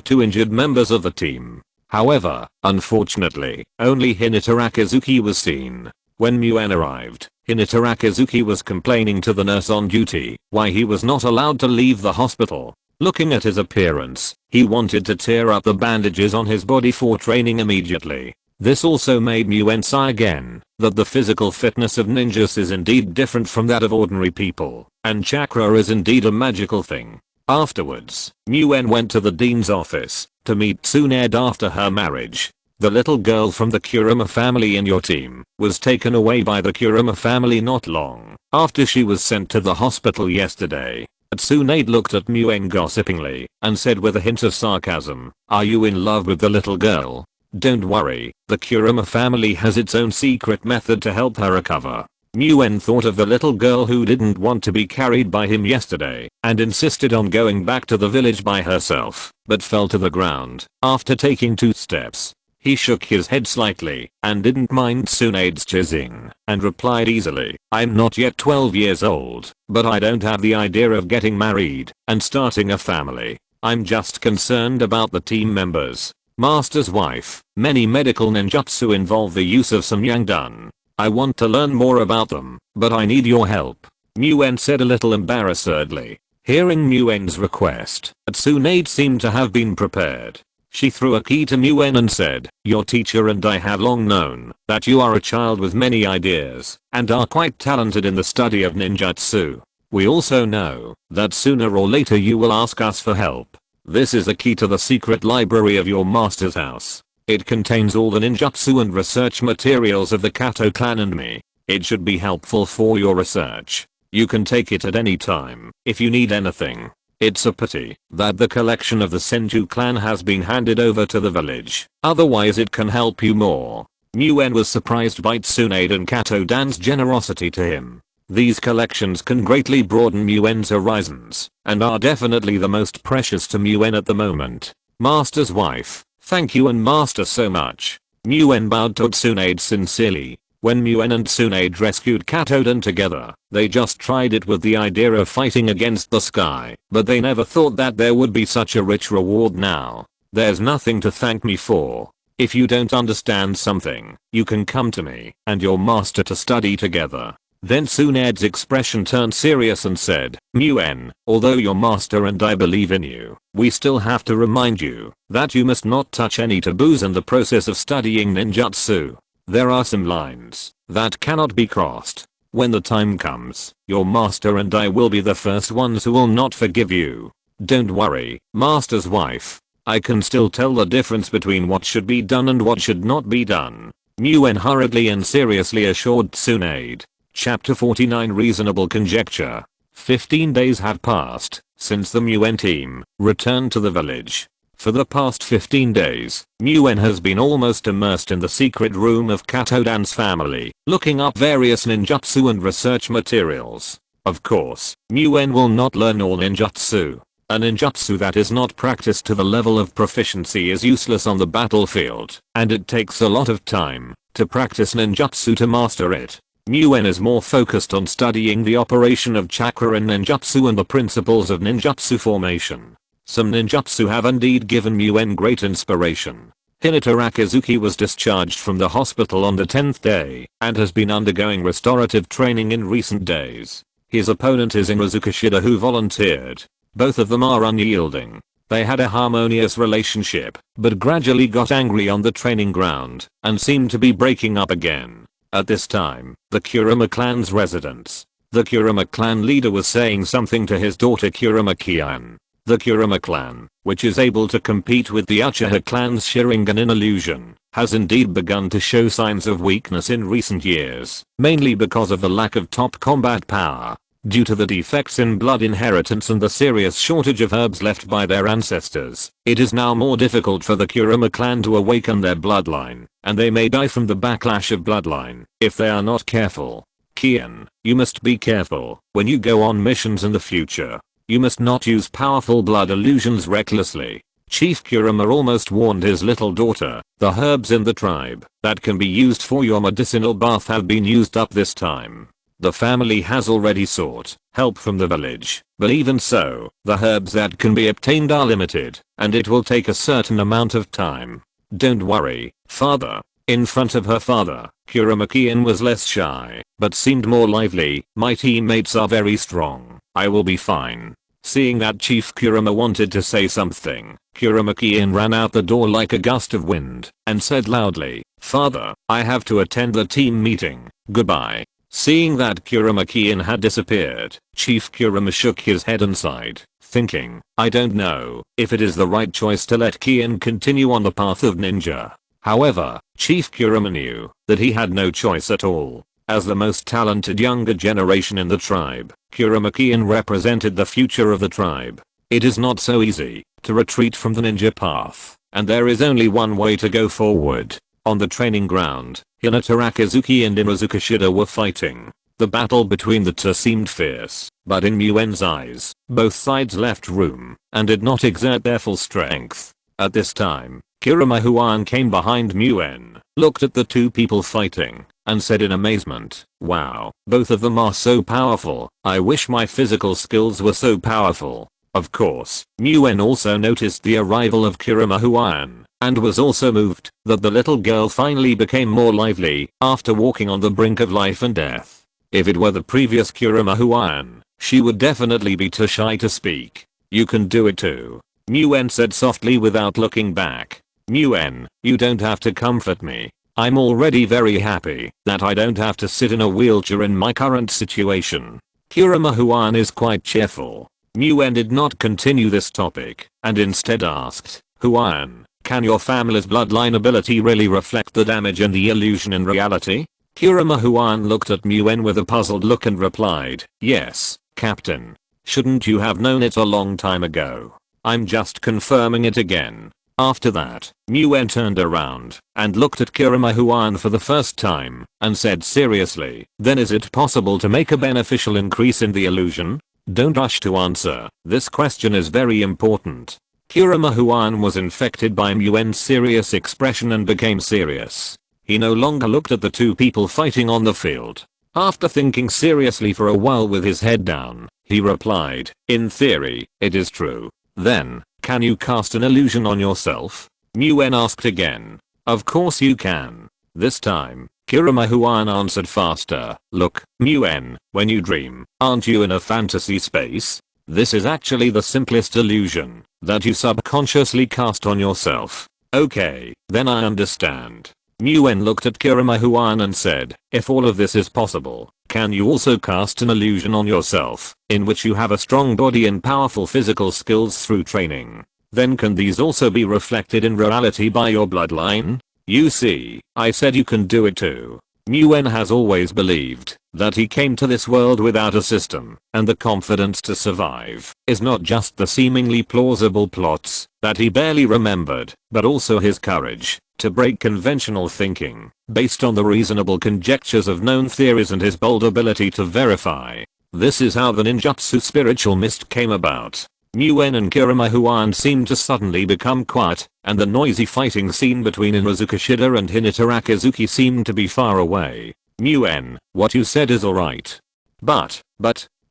2 injured members of the team. However, unfortunately, only Hinata Rakizuki was seen. When Muen arrived, Hinata Rakizuki was complaining to the nurse on duty why he was not allowed to leave the hospital. Looking at his appearance, he wanted to tear up the bandages on his body for training immediately. This also made Muen sigh again that the physical fitness of ninjas is indeed different from that of ordinary people, and chakra is indeed a magical thing. Afterwards, Muen went to the dean's office to meet Tsunade after her marriage. The little girl from the Kurama family in your team was taken away by the Kurama family not long after she was sent to the hospital yesterday. Tsunade looked at Muen gossipingly and said with a hint of sarcasm, "Are you in love with the little girl?" Don't worry, the Kurama family has its own secret method to help her recover. Muen thought of the little girl who didn't want to be carried by him yesterday and insisted on going back to the village by herself, but fell to the ground after taking 2 steps. He shook his head slightly and didn't mind Tsunade's chasing and replied easily, "I'm not yet 12 years old, but I don't have the idea of getting married and starting a family. I'm just concerned about the team members. Master's wife, many medical ninjutsu involve the use of some Yangdan. I want to learn more about them, but I need your help," Muen said a little embarrassedly. Hearing Muen's request, Tsunade seemed to have been prepared. She threw a key to Muen and said, "Your teacher and I have long known that you are a child with many ideas and are quite talented in the study of ninjutsu. We also know that sooner or later you will ask us for help. This is the key to the secret library of your master's house. It contains all the ninjutsu and research materials of the Kato clan and me. It should be helpful for your research. You can take it at any time if you need anything. It's a pity that the collection of the Senju clan has been handed over to the village. Otherwise it can help you more." Muen was surprised by Tsunade and Kato Dan's generosity to him. These collections can greatly broaden Muen's horizons and are definitely the most precious to Muen at the moment. Master's wife, thank you and master so much. Muen bowed to Tsunade sincerely. When Muen and Tsunade rescued Katodan together, they just tried it with the idea of fighting against the sky, but they never thought that there would be such a rich reward now. There's nothing to thank me for. If you don't understand something, you can come to me and your master to study together. Then Tsunade's expression turned serious and said, "Muen, although your master and I believe in you, we still have to remind you that you must not touch any taboos in the process of studying ninjutsu. There are some lines that cannot be crossed. When the time comes, your master and I will be the first ones who will not forgive you. Don't worry, master's wife. I can still tell the difference between what should be done and what should not be done," Muen hurriedly and seriously assured Tsunade. Chapter 49 Reasonable Conjecture. 15 days had passed since the Muen team returned to the village. For the past 15 days, Muen has been almost immersed in the secret room of Katodan's family, looking up various ninjutsu and research materials. Of course, Muen will not learn all ninjutsu. A ninjutsu that is not practiced to the level of proficiency is useless on the battlefield, and it takes a lot of time to practice ninjutsu to master it. Muen is more focused on studying the operation of chakra in ninjutsu and the principles of ninjutsu formation. Some ninjutsu have indeed given Muen great inspiration. Hinata Rakizuki was discharged from the hospital on the 10th day and has been undergoing restorative training in recent days. His opponent is Inuzuka Shida, who volunteered. Both of them are unyielding. They had a harmonious relationship, but gradually got angry on the training ground and seemed to be breaking up again. At this time, the Kurama clan's residence. The Kurama clan leader was saying something to his daughter Kurama Kian. The Kurama clan, which is able to compete with the Uchiha clan's Sharingan in illusion, has indeed begun to show signs of weakness in recent years, mainly because of the lack of top combat power. Due to the defects in blood inheritance and the serious shortage of herbs left by their ancestors, it is now more difficult for the Kurama clan to awaken their bloodline, and they may die from the backlash of bloodline if they are not careful. Kian, you must be careful when you go on missions in the future. You must not use powerful blood illusions recklessly. Chief Kurama almost warned his little daughter. The herbs in the tribe that can be used for your medicinal bath have been used up this time. The family has already sought help from the village, but even so, the herbs that can be obtained are limited, and it will take a certain amount of time. Don't worry, father. In front of her father, Kurama Kian was less shy, but seemed more lively. My teammates are very strong. I will be fine. Seeing that Chief Kurama wanted to say something, Kurama Kian ran out the door like a gust of wind and said loudly, "Father, I have to attend the team meeting. Goodbye." Seeing that Kurama Kian had disappeared, Chief Kurama shook his head and sighed, thinking, I don't know if it is the right choice to let Kian continue on the path of ninja. However, Chief Kurama knew that he had no choice at all. As the most talented younger generation in the tribe, Kurama Kian represented the future of the tribe. It is not so easy to retreat from the ninja path, and there is only one way to go forward. On the training ground, Hinata Rakizuki and Inuzuka Shida were fighting. The battle between the two seemed fierce, but in Muen's eyes, both sides left room and did not exert their full strength. At this time, Kurama Huan came behind Muen, looked at the two people fighting, and said in amazement, "Wow, both of them are so powerful. I wish my physical skills were so powerful." Of course, Muen also noticed the arrival of Kurama Huan, and was also moved that the little girl finally became more lively after walking on the brink of life and death. If it were the previous Kurama Huan, she would definitely be too shy to speak. "You can do it too," Muen said softly without looking back. "Muen, you don't have to comfort me. I'm already very happy that I don't have to sit in a wheelchair in my current situation." Kurama Huan is quite cheerful. Muen did not continue this topic, and instead asked, "Huan, can your family's bloodline ability really reflect the damage and the illusion in reality?" Kurama Huan looked at Muen with a puzzled look and replied, "Yes, Captain. Shouldn't you have known it a long time ago? I'm just confirming it again." After that, Muen turned around and looked at Kurama Huan for the first time and said seriously, "Then is it possible to make a beneficial increase in the illusion?" Don't rush to answer. This question is very important. Kurama Huan was infected by Muen's serious expression and became serious. He no longer looked at the two people fighting on the field. After thinking seriously for a while with his head down, he replied, "In theory, it is true. Then, can you cast an illusion on yourself?" Muen asked again. "Of course you can." This time, Kurama Huan answered faster. "Look, Muen, when you dream, aren't you in a fantasy space? This is actually the simplest illusion that you subconsciously cast on yourself." "Okay, then I understand." Muen looked at Kurama Huan and said, "If all of this is possible, can you also cast an illusion on yourself, in which you have a strong body and powerful physical skills through training? Then can these also be reflected in reality by your bloodline? You see, I said you can do it too." Muen has always believed that he came to this world without a system, and the confidence to survive is not just the seemingly plausible plots that he barely remembered, but also his courage to break conventional thinking based on the reasonable conjectures of known theories and his bold ability to verify. This is how the ninjutsu spiritual mist came about. Muen and Kurama Huan seemed to suddenly become quiet, and the noisy fighting scene between Inuzuka Shida and Hinata Rakizuki seemed to be far away. "Muen, what you said is alright. But,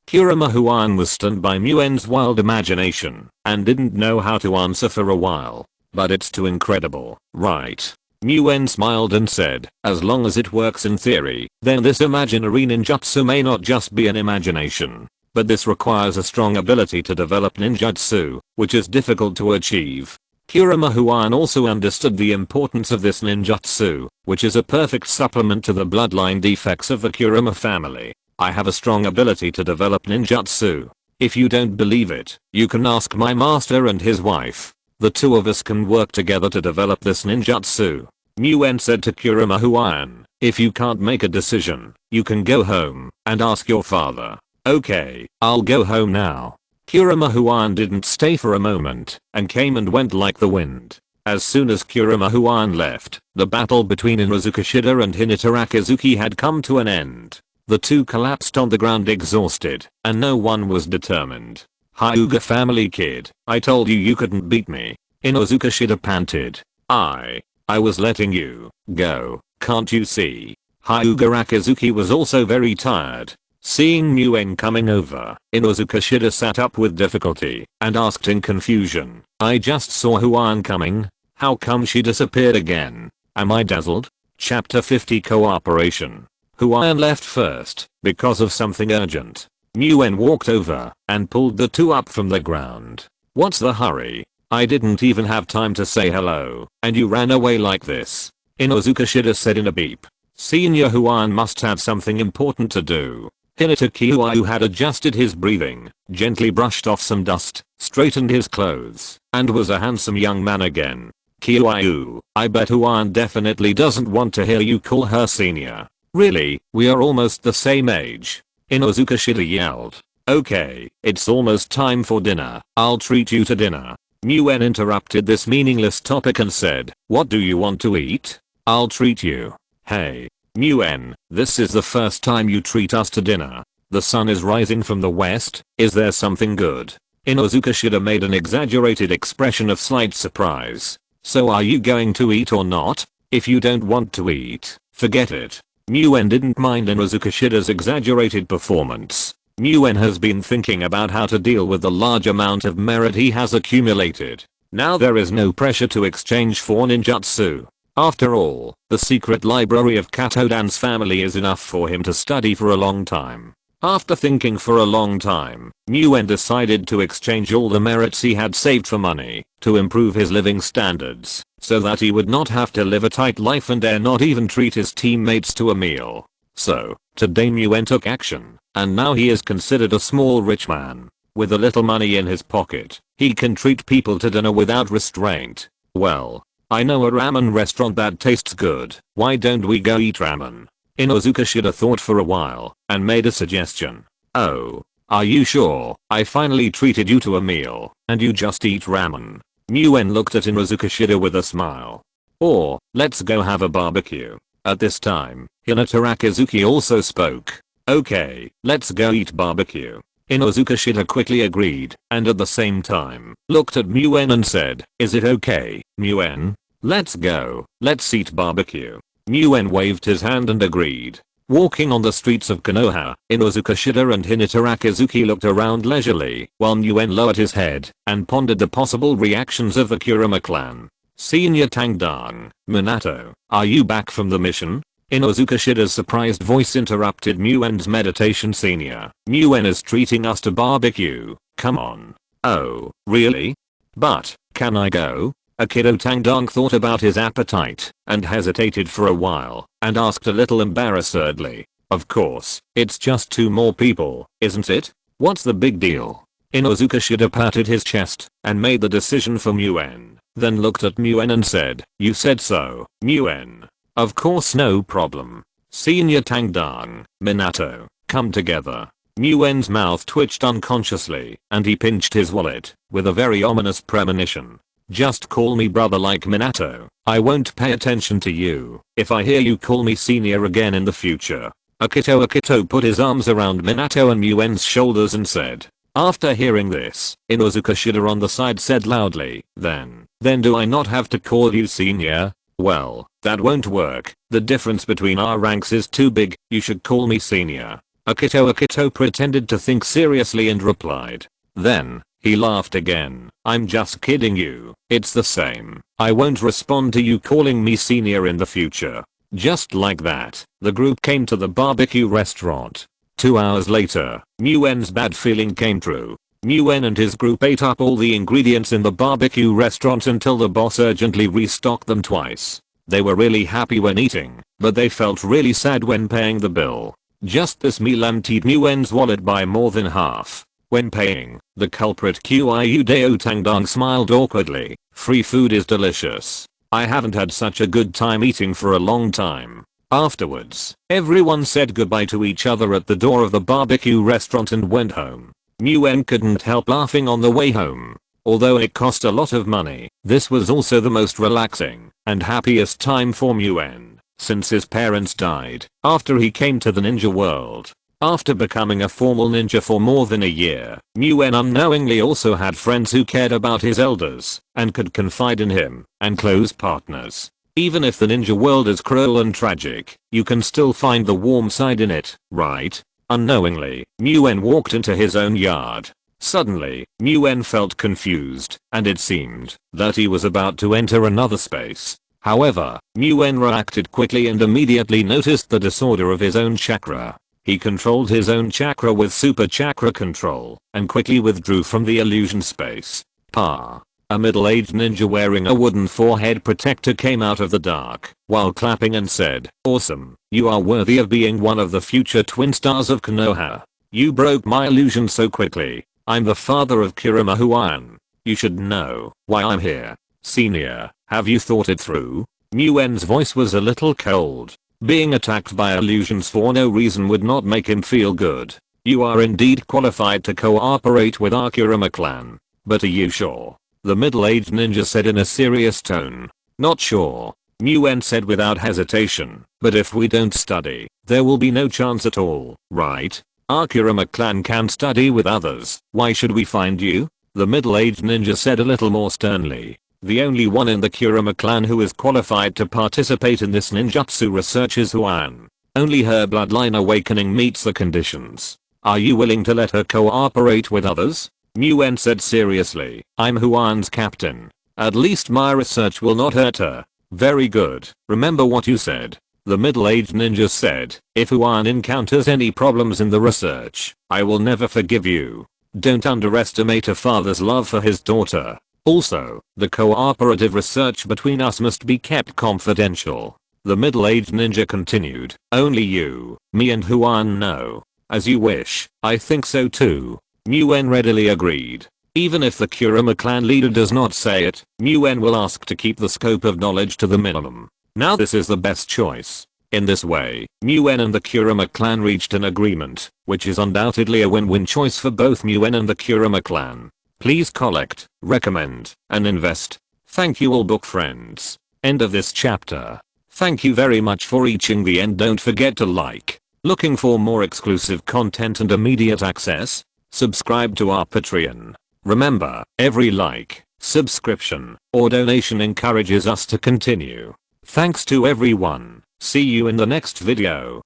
Kurama Huan was stunned by Muen's wild imagination, and didn't know how to answer for a while. but it's too incredible, right? Muen smiled and said, as long as it works in theory, then this imaginary ninjutsu may not just be an imagination. But this requires a strong ability to develop ninjutsu, which is difficult to achieve. Kurama Huan also understood the importance of this ninjutsu, which is a perfect supplement to the bloodline defects of the Kurama family. I have a strong ability to develop ninjutsu. If you don't believe it, you can ask my master and his wife. The two of us can work together to develop this ninjutsu. Muen said to Kurama Huan, if you can't make a decision, you can go home and ask your father. Okay, I'll go home now. Kurama Huan didn't stay for a moment and came and went like the wind. As soon as Kurama Huan left, the battle between Inuzuka Shida and Hinata Rakizuki had come to an end. The two collapsed on the ground exhausted, and no one was determined. Hyuga family kid, I told you couldn't beat me. Inuzuka Shida panted. I was letting you go, can't you see? Hyuga Rakizuki was also very tired. Seeing Muen coming over, Inuzuka Shida sat up with difficulty and asked in confusion, I just saw Huan coming. How come she disappeared again? Am I dazzled? Chapter 50 Cooperation. Huan left first because of something urgent. Muen walked over and pulled the two up from the ground. What's the hurry? I didn't even have time to say hello, and you ran away like this. Inuzuka Shida said in a beep. Senior Huan must have something important to do. Hinata Kiwaiu had adjusted his breathing, gently brushed off some dust, straightened his clothes, and was a handsome young man again. Kiwaiu, I bet Huan definitely doesn't want to hear you call her senior. Really, we are almost the same age. Inuzuka Shida yelled. Okay, it's almost time for dinner. I'll treat you to dinner. Muen interrupted this meaningless topic and said, what do you want to eat? I'll treat you. Hey. Muen, this is the first time you treat us to dinner. The sun is rising from the west, is there something good? Inuzuka Shida made an exaggerated expression of slight surprise. So are you going to eat or not? If you don't want to eat, forget it. Muen didn't mind Inuzuka Shida's exaggerated performance. Muen has been thinking about how to deal with the large amount of merit he has accumulated. Now there is no pressure to exchange for ninjutsu. After all, the secret library of Katodan's family is enough for him to study for a long time. After thinking for a long time, Muen decided to exchange all the merits he had saved for money to improve his living standards, so that he would not have to live a tight life and dare not even treat his teammates to a meal. So, today Muen took action, and now he is considered a small rich man. With a little money in his pocket, he can treat people to dinner without restraint. Well, I know a ramen restaurant that tastes good. Why don't we go eat ramen? Inuzuka Shida thought for a while and made a suggestion. Oh, are you sure? I finally treated you to a meal and you just eat ramen. Muen looked at Inuzuka Shida with a smile. Or, let's go have a barbecue. At this time, Hinata Rakizuki also spoke. Okay, let's go eat barbecue. Inuzuka Shida quickly agreed and at the same time looked at Muen and said, is it okay, Muen? Let's go, let's eat barbecue. Muen waved his hand and agreed. Walking on the streets of Konoha, Inuzuka Shida and Hinata Rakizuki looked around leisurely while Muen lowered his head and pondered the possible reactions of the Kurama clan. Senior Tangdang, Minato, are you back from the mission? Inuzuka Shida's surprised voice interrupted Muen's meditation. Senior, Muen is treating us to barbecue, come on. Oh, really? But, can I go? Akido Tangdang thought about his appetite and hesitated for a while and asked a little embarrassedly. Of course, it's just 2 more people, isn't it? What's the big deal? Inuzuka Shida patted his chest and made the decision for Muen, then looked at Muen and said, you said so, Muen. Of course, no problem. Senior Tangdang, Minato, come together. Muen's mouth twitched unconsciously and he pinched his wallet with a very ominous premonition. Just call me brother like Minato. I won't pay attention to you if I hear you call me senior again in the future. Akito put his arms around Minato and Muen's shoulders and said. After hearing this, Inuzuka Shida on the side said loudly, then do I not have to call you senior? Well, that won't work. The difference between our ranks is too big. You should call me senior. Akito pretended to think seriously and replied. Then, He laughed again. I'm just kidding you. It's the same. I won't respond to you calling me senior in the future. Just like that, the group came to the barbecue restaurant. 2 hours later, Nguyen's bad feeling came true. Nguyen and his group ate up all the ingredients in the barbecue restaurant until the boss urgently restocked them twice. They were really happy when eating, but they felt really sad when paying the bill. Just this meal emptied Nguyen's wallet by more than half. When paying, the culprit Qiu Deo Tangdong smiled awkwardly. Free food is delicious. I haven't had such a good time eating for a long time. Afterwards, everyone said goodbye to each other at the door of the barbecue restaurant and went home. Nguyen couldn't help laughing on the way home. Although it cost a lot of money, this was also the most relaxing and happiest time for Nguyen since his parents died after he came to the ninja world. After becoming a formal ninja for more than a year, Nguyen unknowingly also had friends who cared about his elders and could confide in him, and close partners. Even if the ninja world is cruel and tragic, you can still find the warm side in it, right? Unknowingly, Nguyen walked into his own yard. Suddenly, Nguyen felt confused, and it seemed that he was about to enter another space. However, Nguyen reacted quickly and immediately noticed the disorder of his own chakra. He controlled his own chakra with super chakra control and quickly withdrew from the illusion space. Pa. A middle-aged ninja wearing a wooden forehead protector came out of the dark while clapping and said, "Awesome, you are worthy of being one of the future twin stars of Konoha. You broke my illusion so quickly. I'm the father of Kurama Huan. You should know why I'm here. Senior, have you thought it through?" Nguyen's voice was a little cold. Being attacked by illusions for no reason would not make him feel good. You are indeed qualified to cooperate with our Kurama clan. But are you sure? The middle-aged ninja said in a serious tone. Not sure, Nguyen said without hesitation, but if we don't study, there will be no chance at all, right? Our Kurama clan can study with others. Why should we find you? The middle-aged ninja said a little more sternly. The only one in the Kurama clan who is qualified to participate in this ninjutsu research is Huan. Only her bloodline awakening meets the conditions. Are you willing to let her cooperate with others? Nguyen said seriously. I'm Huan's captain. At least my research will not hurt her. Very good. Remember what you said. The middle-aged ninja said. If Huan encounters any problems in the research, I will never forgive you. Don't underestimate a father's love for his daughter. Also, the cooperative research between us must be kept confidential. The middle-aged ninja continued. Only you, me and Huan know. As you wish. I think so too. Nguyen readily agreed. Even if the Kurama clan leader does not say it, Nguyen will ask to keep the scope of knowledge to the minimum. Now this is the best choice. In this way, Nguyen and the Kurama clan reached an agreement, which is undoubtedly a win-win choice for both Nguyen and the Kurama clan. Please collect, recommend, and invest. Thank you all book friends. End of this chapter. Thank you very much for reaching the end. Don't forget to like. Looking for more exclusive content and immediate access? Subscribe to our Patreon. Remember, every like, subscription, or donation encourages us to continue. Thanks to everyone. See you in the next video.